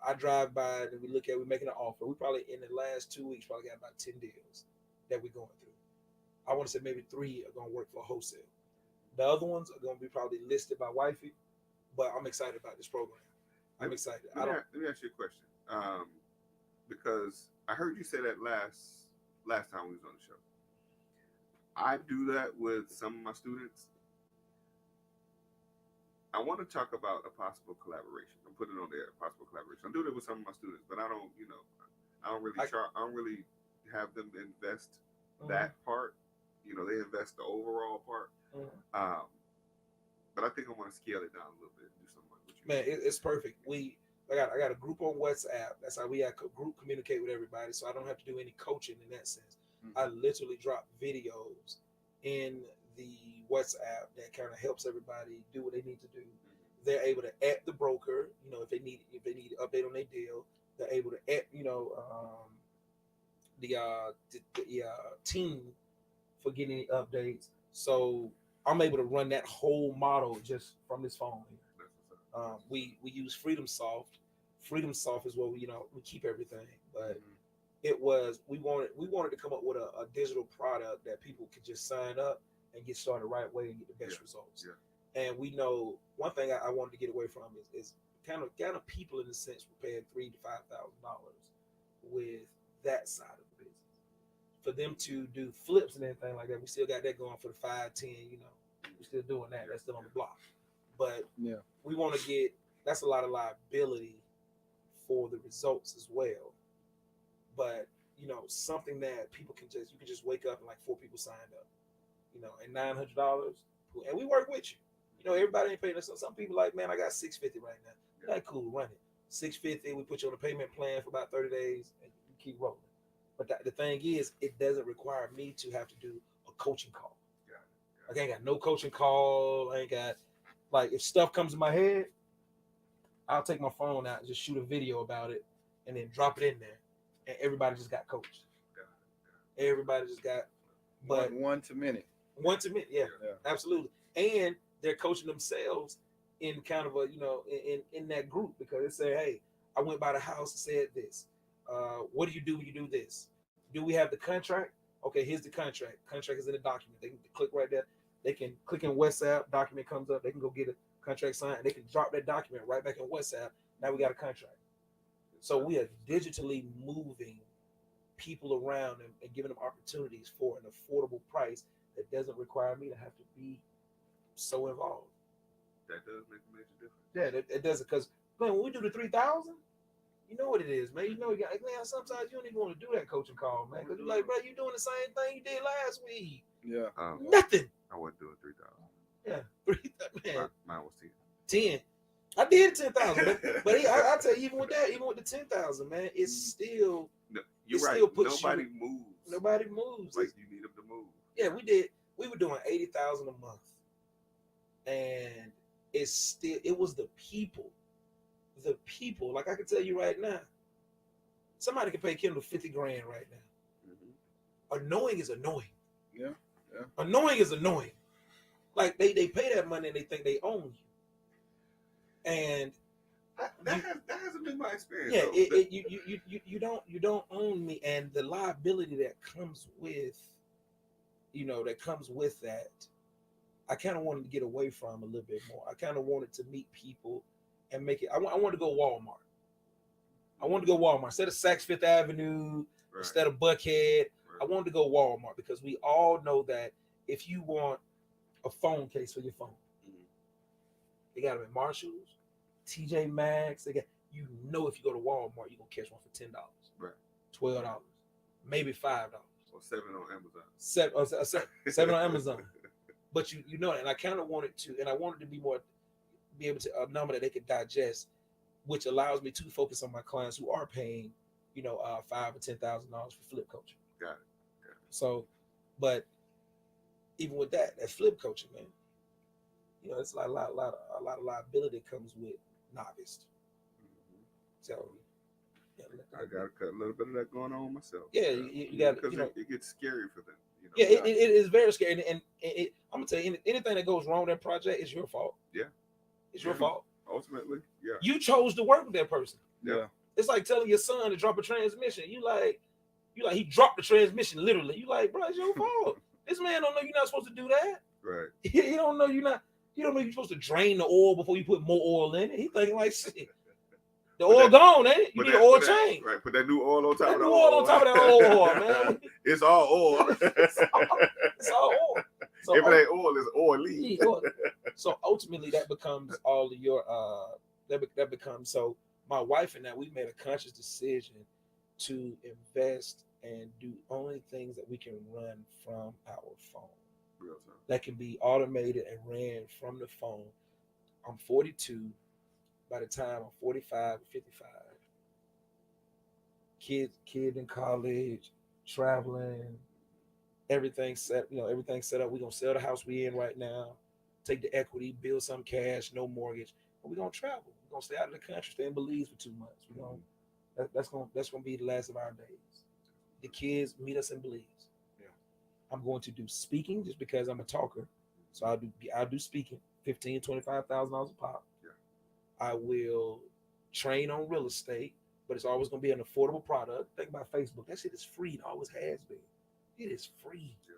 [SPEAKER 1] I drive by and we're making an offer. We probably in the last 2 weeks probably got about 10 deals that we're going through. I want to say maybe 3 are going to work for wholesale. The other ones are going to be probably listed by wifey, but I'm excited about this program. I'm excited.
[SPEAKER 2] Let me ask you a question, because I heard you say that last time we was on the show. I do that with some of my students. I want to talk about a possible collaboration. I'm putting it on there, possible collaboration. I do that with some of my students, but I don't really have them invest that part. They invest the overall part. But I think I want to scale it down a little bit and do something like what you.
[SPEAKER 1] Man, it's perfect. I got a group on WhatsApp. That's how we have group communicate with everybody. So I don't have to do any coaching in that sense. I literally drop videos in the WhatsApp that kind of helps everybody do what they need to do. They're able to add the broker, if they need to update on their deal. They're able to add, the team for getting updates. So I'm able to run that whole model just from this phone here. We use FreedomSoft. FreedomSoft is where we keep everything, but we wanted to come up with a digital product that people could just sign up and get started right away and get the best results. Yeah. And we know one thing I wanted to get away from is kind of people in the sense we're paying $3,000 to $5,000 with that side of the business. For them to do flips and everything like that, we still got that going for the 5, 10. We're still doing that. That's still on the block. But we want to get. That's a lot of liability for the results as well. But something that you can just wake up and like 4 people signed up, and $900, and we work with you. Everybody ain't paying us. Some people like, man, I got $650 right now. You're like, cool, run it. $650. We put you on a payment plan for about 30 days, and you keep rolling. But the thing is, it doesn't require me to have to do a coaching call. I ain't got no coaching call. I ain't got if stuff comes in my head, I'll take my phone out and just shoot a video about it, and then drop it in there. And everybody just got coached. Everybody just got, but
[SPEAKER 3] one to many,
[SPEAKER 1] yeah, absolutely. And they're coaching themselves in kind of a in that group, because they say, hey, I went by the house and said this. What do you do when you do this? Do we have the contract? Okay, here's the contract. Contract is in the document. They can click right there. They can click in WhatsApp. Document comes up. They can go get a contract signed. And they can drop that document right back in WhatsApp. Now we got a contract. So we are digitally moving people around and giving them opportunities for an affordable price that doesn't require me to have to be so involved.
[SPEAKER 2] That does make a major difference.
[SPEAKER 1] Yeah, it does. Because when we do the 3,000, you know what it is, man. Sometimes you don't even want to do that coaching call, man. Because you're like, bro, you're doing the same thing you did last week.
[SPEAKER 3] Yeah.
[SPEAKER 1] Nothing.
[SPEAKER 2] I wasn't doing 3,000.
[SPEAKER 1] Yeah, 3,000. Man.
[SPEAKER 2] Mine was
[SPEAKER 1] 10. I did 10,000, but I tell you, even with the 10,000, man, it's still.
[SPEAKER 2] No, you're right.
[SPEAKER 1] Still
[SPEAKER 2] Nobody moves.
[SPEAKER 1] Nobody moves.
[SPEAKER 2] Like you need them to move.
[SPEAKER 1] Yeah, we did. We were doing 80,000 a month, and it was the people. The people, like I can tell you right now, somebody can pay Kendall $50,000 right now. Mm-hmm. Annoying is annoying.
[SPEAKER 3] Yeah.
[SPEAKER 1] Annoying is annoying. Like they pay that money and they think they own you. And
[SPEAKER 2] that hasn't been my experience.
[SPEAKER 1] Yeah, you don't own me, and the liability that comes with, that, I kind of wanted to get away from a little bit more. I kind of wanted to meet people and make it. I wanted to go Walmart. I wanted to go Walmart instead of Saks Fifth Avenue, instead of Buckhead. I wanted to go Walmart because we all know that if you want a phone case for your phone, they got them at Marshalls, TJ Maxx. They got, you know, if you go to Walmart, you're gonna catch one for $10, $12, maybe $5.
[SPEAKER 2] Or $7 on Amazon.
[SPEAKER 1] Seven on Amazon. But you know, and I kind of wanted to, and I wanted to be able to a number that they could digest, which allows me to focus on my clients who are paying, you know, $5,000 or $10,000 for flip coaching.
[SPEAKER 2] Got it.
[SPEAKER 1] So, but even with that flip coaching, man, you know, it's like a lot of liability comes with novice. So, yeah,
[SPEAKER 2] I got a little bit of that going on myself.
[SPEAKER 1] Yeah, you got because
[SPEAKER 2] it gets scary for them. You know?
[SPEAKER 1] Yeah, it is very scary, and I'm gonna tell you, anything that goes wrong with that project is your fault.
[SPEAKER 2] Yeah,
[SPEAKER 1] it's your fault.
[SPEAKER 2] Ultimately, yeah.
[SPEAKER 1] You chose to work with that person.
[SPEAKER 2] Yeah,
[SPEAKER 1] it's like telling your son to drop a transmission. You like he dropped the transmission literally. You like, bro, it's your fault. This man don't know you're not supposed to do that.
[SPEAKER 2] Right.
[SPEAKER 1] He don't know you're supposed to drain the oil before you put more oil in it. He thinking like shit. The oil gone, ain't it? You need an oil change.
[SPEAKER 2] Right, put that new oil on top of the
[SPEAKER 1] oil. On top of that old oil, man.
[SPEAKER 2] It's all oil.
[SPEAKER 1] it's all oil. So
[SPEAKER 2] if it ain't oil, it's oily.
[SPEAKER 1] So ultimately, that becomes all of your that becomes. So my wife and I, we made a conscious decision to invest and do only things that we can run from our phone.
[SPEAKER 2] Real time. That
[SPEAKER 1] can be automated and ran from the phone. I'm 42. By the time I'm 45 or 55, kid in college, traveling, everything set. You know, everything's set up. We're gonna sell the house we in right now, take the equity, build some cash, no mortgage, and we're gonna travel. We're gonna stay out of the country, stay in Belize for 2 months. We're gonna that's gonna be the last of our days. The kids meet us in Belize.
[SPEAKER 2] Yeah.
[SPEAKER 1] I'm going to do speaking just because I'm a talker, so I'll do speaking, $15,000, $25,000 a pop. I will train on real estate, but it's always going to be an affordable product. Think about Facebook. That shit is free. It always has been. It is free.
[SPEAKER 2] Yeah.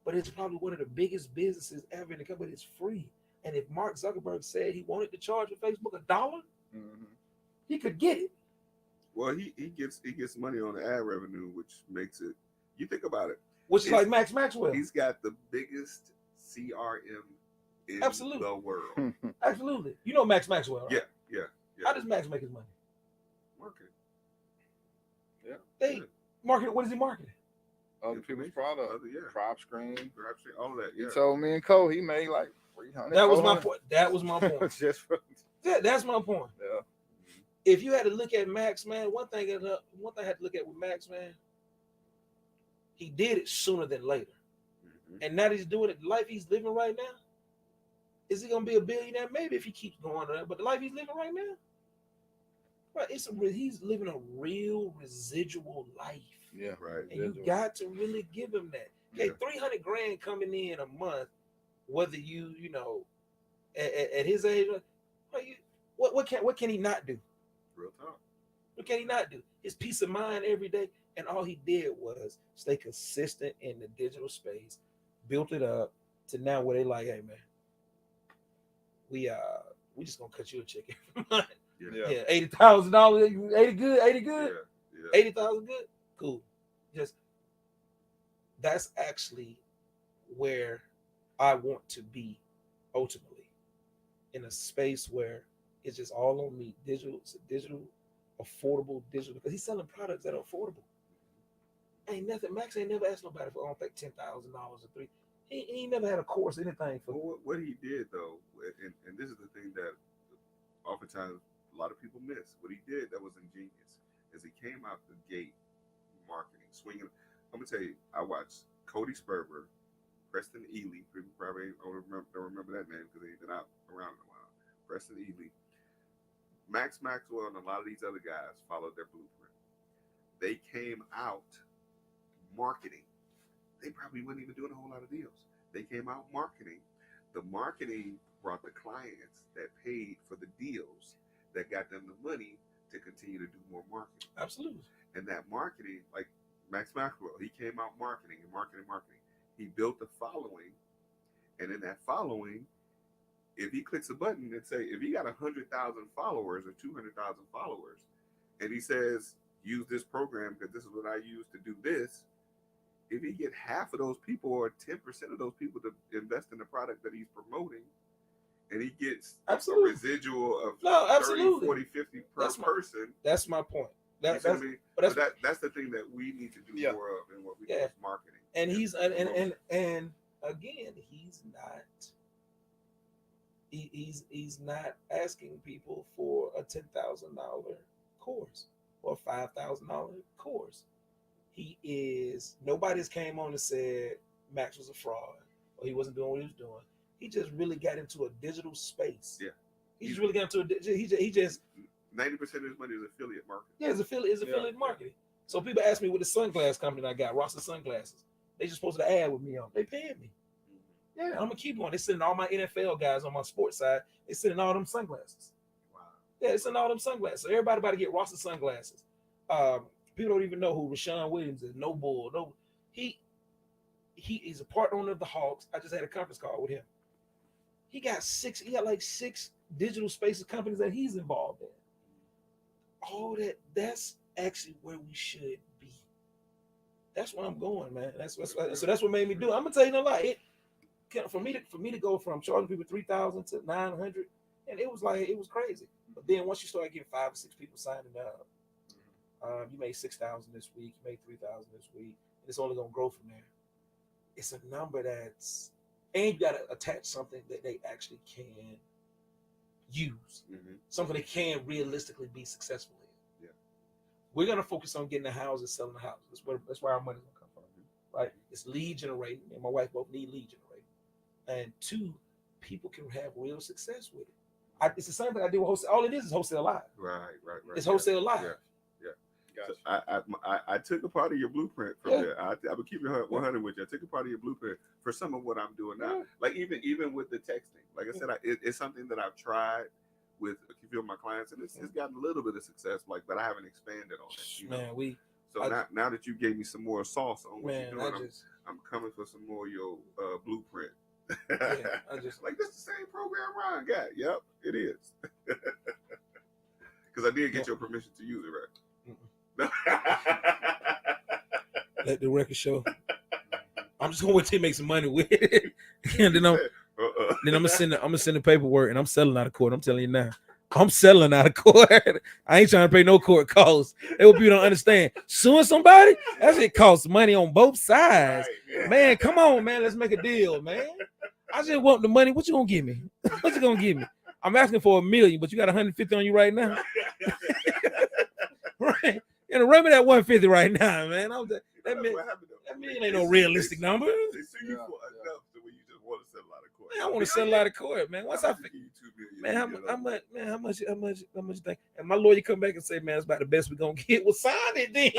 [SPEAKER 1] But it's probably one of the biggest businesses ever in the company. It's free. And if Mark Zuckerberg said he wanted to charge for Facebook $1, he could get it.
[SPEAKER 2] Well, he gets money on the ad revenue, which makes it. You think about it.
[SPEAKER 1] Which is like Max Maxwell.
[SPEAKER 2] He's got the biggest CRM in the world.
[SPEAKER 1] Absolutely. You know Max Maxwell, right?
[SPEAKER 2] Yeah.
[SPEAKER 1] How does Max make his money?
[SPEAKER 2] Marketing.
[SPEAKER 3] Yeah.
[SPEAKER 1] They market. What is he marketing?
[SPEAKER 3] Other people's products. Prop screen,
[SPEAKER 2] all of that. Yeah.
[SPEAKER 3] He told me and Cole he made like 300.
[SPEAKER 1] That was my point. That's my point.
[SPEAKER 3] Yeah.
[SPEAKER 1] If you had to look at Max, man, one thing I had to look at with Max, man, he did it sooner than later. And now that he's doing it, the life he's living right now, is he gonna be a billionaire? Maybe if he keeps going on. But the life he's living right now, right? He's living a real residual life.
[SPEAKER 3] Yeah, right.
[SPEAKER 1] And you got to really give him that. Okay, $300,000 coming in a month, whether you know, at his age, what can he not do?
[SPEAKER 2] Real talk.
[SPEAKER 1] What can he not do? His peace of mind every day, and all he did was stay consistent in the digital space, built it up to now where they like, hey man, we just gonna cut you a check every month. Yeah, $80,000, 80 good,
[SPEAKER 2] Yeah.
[SPEAKER 1] 80,000 good, cool. Just that's actually where I want to be ultimately, in a space where it's just all on me, digital, affordable digital, because he's selling products that are affordable. Ain't nothing. Max ain't never asked nobody for, I don't think, $10,000 or $3,000. He never had a course, anything for.
[SPEAKER 2] Well, what he did though, and this is the thing that oftentimes a lot of people miss. What he did that was ingenious is he came out the gate marketing, swinging. I'm gonna tell you, I watched Cody Sperber, Preston Ely. People probably don't remember that name because they've been out around in a while. Preston Ely, Max Maxwell, and a lot of these other guys followed their blueprint. They came out marketing. They probably weren't even doing a whole lot of deals. They came out marketing. The marketing brought the clients that paid for the deals that got them the money to continue to do more marketing.
[SPEAKER 1] Absolutely.
[SPEAKER 2] And that marketing, like Max Maxwell, he came out marketing. He built a following, and in that following, if he clicks a button and say, if he got 100,000 followers or 200,000 followers, and he says, use this program because this is what I use to do this. If he get half of those people or 10% of those people to invest in the product that he's promoting, and he gets a residual of 30, 40, 50 per person.
[SPEAKER 1] That's my point. That's the
[SPEAKER 2] thing that we need to do more of in what we do is marketing.
[SPEAKER 1] And he's and again, he's not asking people for a $10,000 course or a $5,000 course. Nobody's came on and said Max was a fraud or he wasn't doing what he was doing. He just really got into a digital space.
[SPEAKER 2] Yeah.
[SPEAKER 1] He just really got into he just
[SPEAKER 2] 90% of his money is affiliate marketing.
[SPEAKER 1] Yeah, it's affiliate marketing. So people ask me with the sunglass company that I got, Roster Sunglasses. They just posted an ad with me on. They paying me. Yeah, I'm gonna keep on. They sending all my NFL guys on my sports side. They sending all them sunglasses. Wow. Yeah, they sending all them sunglasses. So everybody about to get Roster Sunglasses. People don't even know who Rashawn Williams is. No bull. No, he is a part owner of the Hawks. I just had a conference call with him. He got like six digital spaces companies that he's involved in. All that's actually where we should be. That's where I'm going, man. So that's what made me do it. I'm gonna tell you no lie. For me to go from charging people 3,000 to 900, and it was crazy. But then once you start getting 5 or 6 people signing up, you made 6,000 this week, you made 3,000 this week, and it's only gonna grow from there. It's a number and you gotta attach something that they actually can use, something they can realistically be successful in. Yeah, we're gonna focus on getting the houses, selling the houses. That's where our money's gonna come from, right? It's lead generating, and my wife both need lead generating. And 2, people can have real success with it. It's the same thing I do with wholesale. All it is Wholesale Live.
[SPEAKER 2] Right.
[SPEAKER 1] It's Wholesale Live.
[SPEAKER 2] Yeah. Gotcha. So I took a part of your blueprint from there. I would keep it 100 with you. I took a part of your blueprint for some of what I'm doing now. Yeah. Like even with the texting. Like I said, it's something that I've tried with a few of my clients, and it's gotten a little bit of success. But I haven't expanded on it. Now that you gave me some more sauce on what you're doing, I'm coming for some more of your blueprint. Like this is the same program Ryan got. Yep, it is. Because I did get your permission to use it, right?
[SPEAKER 1] Let the record show. I'm just gonna wait till he makes some money with it, and then I'm gonna send the paperwork, and I'm selling out of court. I'm telling you now, I'm selling out of court. I ain't trying to pay no court costs. That what people don't understand. Suing somebody, that shit costs money on both sides. Right, man, come on, man, let's make a deal, man. I just want the money. What you gonna give me? What you gonna give me? I'm asking for $1 million, but you got 150 on you right now. Right? And run me that 150 right now, man. That million ain't no realistic number.
[SPEAKER 2] They sue you for enough to where you just want to settle out of court.
[SPEAKER 1] Man, I want to settle out of court, man. Once I figure, man, how much you think? And my lawyer come back and say, man, it's about the best we're gonna get. Well, sign it then.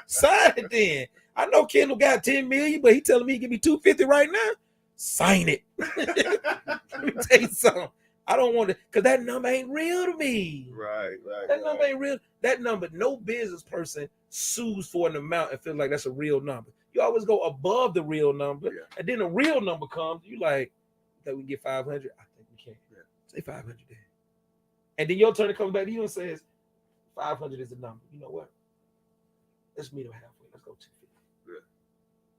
[SPEAKER 1] Sign it then. I know Kendall got 10 million, but he telling me he give me 250 right now. Sign it. Let me tell you something. I don't want to, because that number ain't real to me.
[SPEAKER 2] Right.
[SPEAKER 1] That number ain't real. That number, no business person sues for an amount and feels like that's a real number. You always go above the real number, and then the real number comes. You like, that we can get 500? I think we can. Yeah. Say 500 then. And then your attorney comes back to you and says, 500 is the number. You know what? Let's meet them halfway. Let's go 250. Yeah.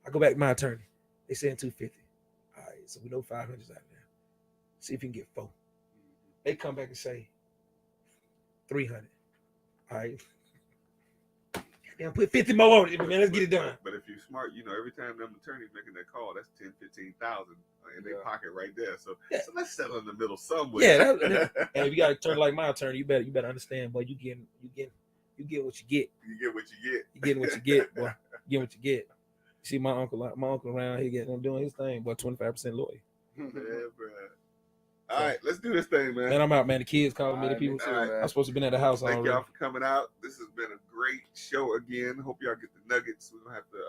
[SPEAKER 1] I go back to my attorney. They saying 250. All right, so we know 500's out there. See if you can get 4. They come back and say 300. All right. Damn, put 50 more on it, man. Let's get it done.
[SPEAKER 2] But if you're smart, every time them attorneys making that call, that's 10,000, 15,000 in their pocket right there. So let's settle in the middle somewhere.
[SPEAKER 1] Yeah, and if you got an attorney like my attorney, you better understand, boy. You get what you get.
[SPEAKER 2] You get what you get.
[SPEAKER 1] You get what you get, boy. You get what you get. You see my uncle around here doing his thing, boy. 25% lawyer.
[SPEAKER 2] Yeah, bro. All right, let's do this thing, man.
[SPEAKER 1] Man, I'm out, man. The kids calling me. The people. I'm supposed to have been at the house already.
[SPEAKER 2] Thank y'all for coming out. This has been a great show again. Hope y'all get the nuggets. We don't have to,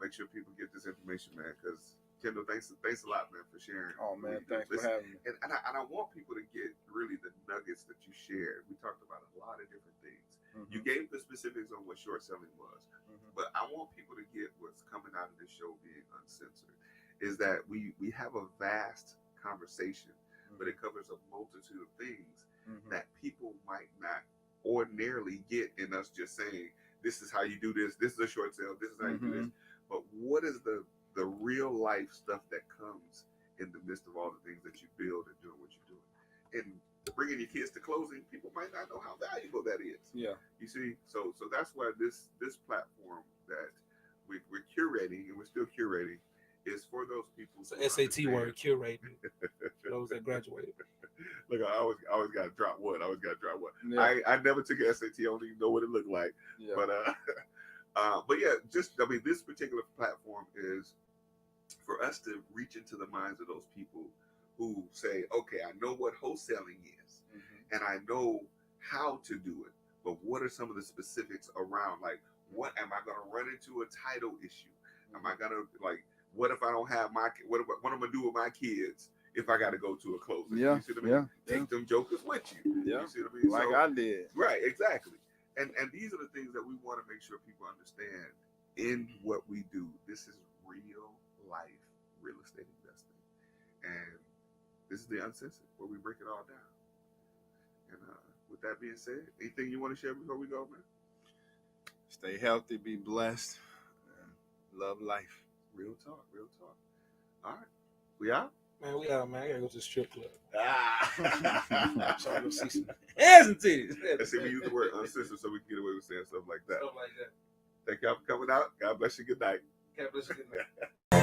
[SPEAKER 2] make sure people get this information, man. Because Kendall, thanks a lot, man, for sharing.
[SPEAKER 3] Oh man, thanks for having me.
[SPEAKER 2] And I want people to get really the nuggets that you shared. We talked about a lot of different things. Mm-hmm. You gave the specifics on what short selling was, but I want people to get what's coming out of this show being uncensored. Is that we have a vast conversation, but it covers a multitude of things that people might not ordinarily get in us just saying, this is how you do this. This is a short sale. This is how you do this. But what is the real life stuff that comes in the midst of all the things that you build and doing what you're doing? And bringing your kids to closing, people might not know how valuable that is. Yeah. You see, so that's why this platform that we're curating, and we're still curating, is for those people.
[SPEAKER 1] It's an SAT word, curating. For those that graduated.
[SPEAKER 2] Look, I always got to drop one. Yeah. I never took an SAT. I don't even know what it looked like. Yeah. But yeah, this particular platform is for us to reach into the minds of those people who say, okay, I know what wholesaling is, and I know how to do it, but what are some of the specifics around, like, what am I going to run into a title issue? Am I going to, like, what if I don't have what am I going to do with my kids if I got to go to a closing?
[SPEAKER 3] Yeah,
[SPEAKER 2] you see what I mean? Take them jokers with you.
[SPEAKER 3] Yeah,
[SPEAKER 2] you see what I mean?
[SPEAKER 3] Like I did.
[SPEAKER 2] Right, exactly. And these are the things that we want to make sure people understand in what we do. This is real life real estate investing, and this is the Uncensored, where we break it all down. And with that being said, anything you want to share before we go, man?
[SPEAKER 3] Stay healthy, be blessed, and love life.
[SPEAKER 2] Real talk. All right, we out.
[SPEAKER 1] Man, we out, man. I gotta go to the strip club.
[SPEAKER 2] I'm
[SPEAKER 1] trying to go see some ass and titties.
[SPEAKER 2] Let's see, we use the word uncensored so we can get away with saying stuff like that. Thank y'all for coming out. God bless you. Good night.
[SPEAKER 1] God bless you. Good night.